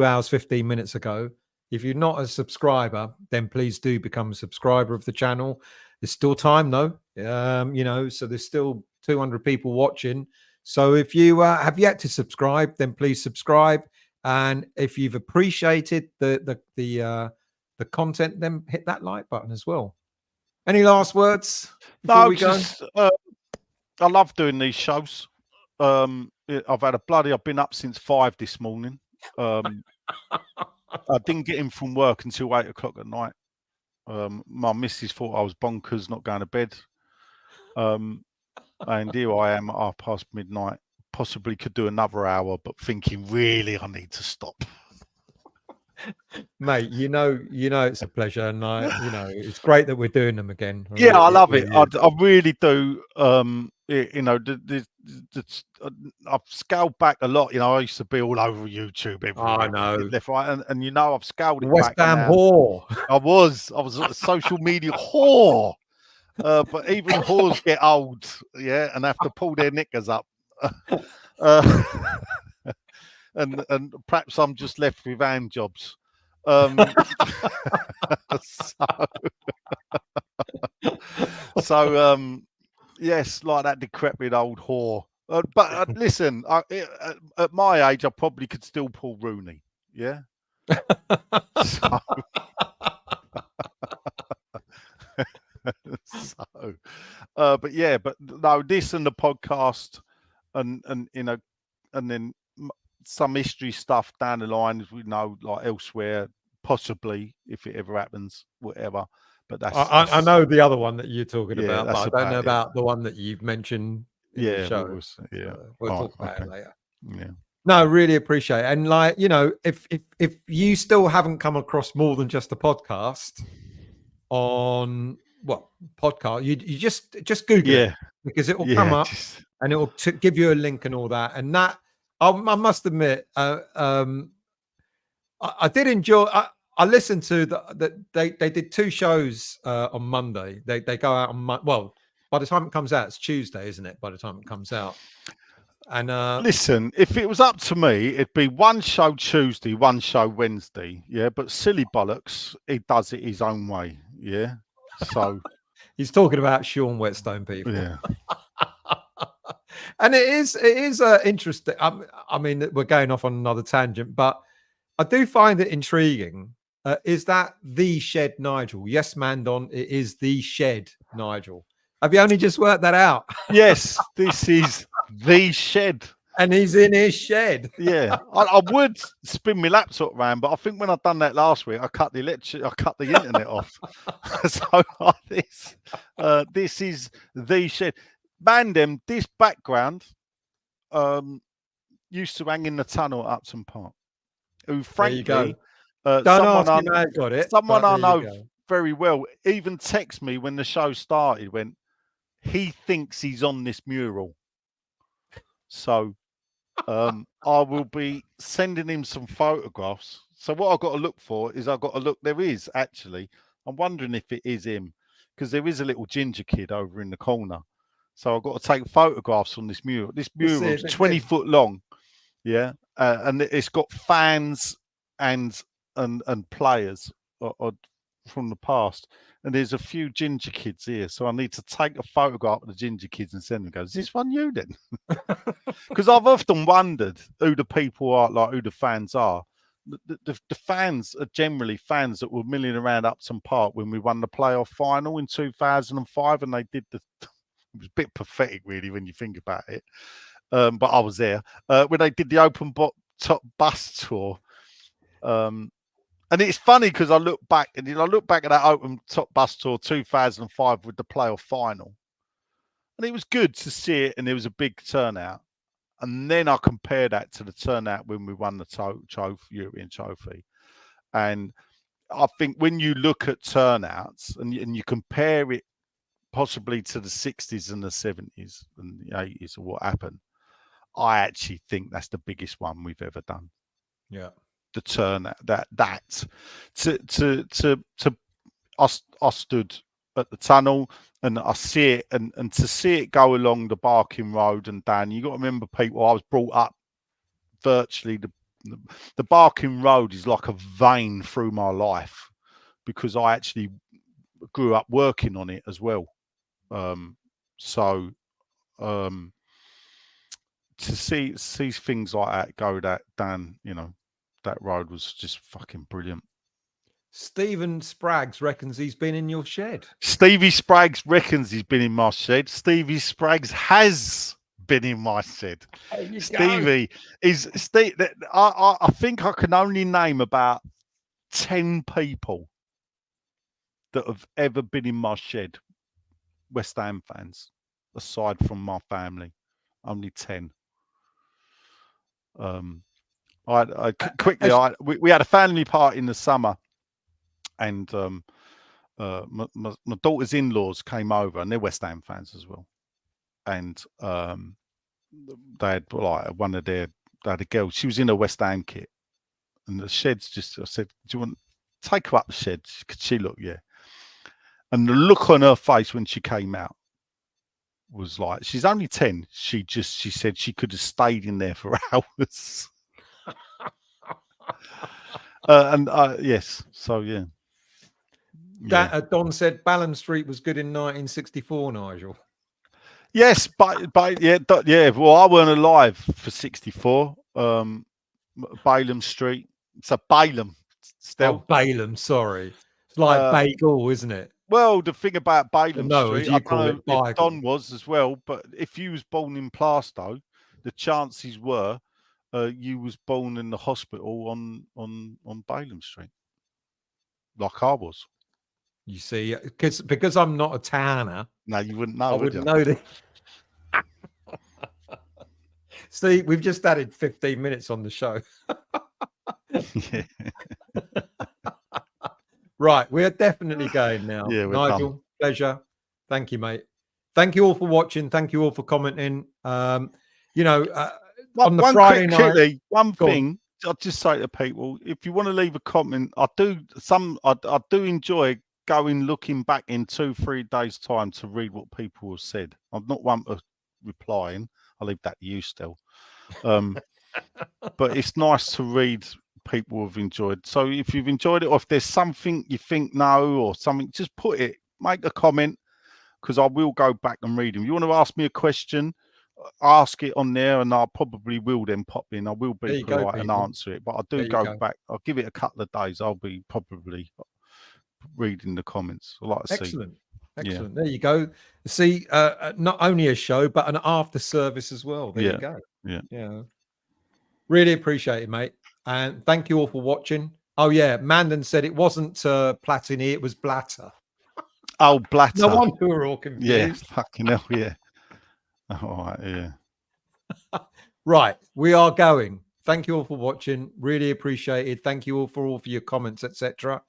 hours 15 minutes ago. If you're not a subscriber, then please do become a subscriber of the channel. There's still time though, so there's still 200 people watching. So if you have yet to subscribe, then please subscribe. And if you've appreciated the content, then hit that like button as well. Any last words before we go? I love doing these shows. I've been up since 5 this morning. I didn't get in from work until 8 o'clock at night. My missus thought I was bonkers, not going to bed. And here I am at midnight. Possibly could do another hour, but thinking really I need to stop. Mate, it's a pleasure, and it's great that we're doing them again. I love it. I really do. I've scaled back a lot. I used to be all over YouTube everywhere. I know. Left, right, and I've scaled it West back. Ham whore. I was a social media whore. But even whores get old, and have to pull their knickers up. And perhaps I'm just left with hand jobs. Yes, like that decrepit old whore. But listen, at my age, I probably could still pull Rooney. Yeah. But no, this and the podcast, and then some history stuff down the line, as we know, like elsewhere, possibly if it ever happens, whatever. But I know the other one that you're talking about, but I don't know it. about the one that you've mentioned in the show. We'll talk about it later. Yeah. No, really appreciate it. And if you still haven't come across more than just a podcast on podcast, you just Google it, because it will come up and it will give you a link and all that. And that I must admit, I did enjoy. I listened to they did 2 shows on Monday. They go out on by the time it comes out, it's Tuesday, isn't it? By the time it comes out. And listen, if it was up to me, it'd be 1 show Tuesday, 1 show Wednesday. Yeah, but silly bollocks, he does it his own way. Yeah, so he's talking about Sean Whetstone, people. Yeah. And it is interesting. I mean, we're going off on another tangent, but I do find it intriguing. Is that the Shed Nigel? Yes, Mandon, it is the Shed Nigel. Have you only just worked that out? Yes, this is the Shed. And he's in his shed. Yeah, I would spin my laptop around, but I think when I've done that last week, I cut the internet off. So this is the Shed. Man, this background used to hang in the tunnel at Upton Park. Who, frankly, someone I know very well even texted me when the show started. Went, he thinks he's on this mural. So I will be sending him some photographs. So what I've got to look for is there is actually, I'm wondering if it is him, because there is a little ginger kid over in the corner. So I've got to take photographs on this mural. This mural is 20 foot long. Yeah. And it's got fans and players from the past. And there's a few ginger kids here. So I need to take a photograph of the ginger kids and send them. Go, is this one you then? Because I've often wondered who the people are, like who the fans are. The fans are generally fans that were milling around Upton Park when we won the playoff final in 2005. And they did it was a bit pathetic, really, when you think about it. But I was there. When they did the open top bus tour, And it's funny because I look back at that Open Top Bus Tour 2005 with the playoff final, and it was good to see it, and there was a big turnout. And then I compare that to the turnout when we won the European Trophy, and I think when you look at turnouts and you compare it possibly to the 60s and the 70s and the 80s or what happened, I actually think that's the biggest one we've ever done. Yeah. The turnout I stood at the tunnel and I see it and to see it go along the Barking Road and down, you got to remember, people, I was brought up virtually the Barking Road is like a vein through my life because I actually grew up working on it as well. To see things like that go down, that road was just fucking brilliant. Stephen Spraggs reckons he's been in your shed. Stevie Spraggs reckons he's been in my shed. Stevie Spraggs has been in my shed. Stevie is Steve. I think I can only name about 10 people that have ever been in my shed, West Ham fans, aside from my family. Only 10. We had a family party in the summer, and my daughter's in-laws came over, and they're West Ham fans as well. And they had they had a girl. She was in a West Ham kit, and the shed's just. I said, "Do you want to take her up the shed?" Could she look? Yeah. And the look on her face when she came out was like, she's only 10. She said she could have stayed in there for hours. Yes. So yeah. Don said Ballon Street was good in 1964, Nigel. Yes, but yeah. Well, I weren't alive for 64. Balaam Street. So Balaam still. Oh, Balaam, sorry. It's like Bagel, isn't it? Well, the thing about Balaam Street, I don't know if Don was as well, but if you was born in Plaistow, the chances were you was born in the hospital on Balaam Street, like I was. You see, because I'm not a tanner. No, you wouldn't know. I wouldn't know this. See, we've just added 15 minutes on the show. Yeah. Right, we're definitely going now. Yeah, Nigel, done. Pleasure. Thank you, mate. Thank you all for watching. Thank you all for commenting. On the Friday night, one thing I'll just say to people: if you want to leave a comment, I do enjoy looking back in 2-3 days' time to read what people have said. I'm not one for replying. I'll leave that to you still. But it's nice to read people have enjoyed. So if you've enjoyed it, or if there's something you think no or something, just make a comment, because I will go back and read them. If you want to ask me a question, ask it on there, and I probably will then pop in. I will be polite and answer it, but I do go back. I'll give it a couple of days. I'll be probably reading the comments. I like to see. Excellent. Yeah. There you go. See, not only a show, but an after service as well. There you go. Yeah. Really appreciate it, mate. And thank you all for watching. Oh, yeah. Mandan said it wasn't Platini, it was Blatter. Oh, Blatter. No wonder we were all confused. Yeah, fucking hell, yeah. All right, yeah. Right, we are going. Thank you all for watching. Really appreciate it. Thank you all for your comments, etc.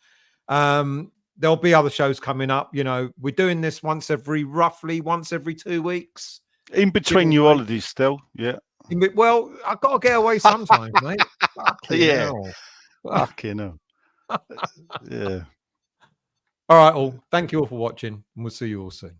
There'll be other shows coming up. We're doing this roughly once every 2 weeks. In between your holidays still, yeah. Well, I've got to get away sometimes, mate. Yeah. Fucking hell. Yeah. All right, all. Thank you all for watching, and we'll see you all soon.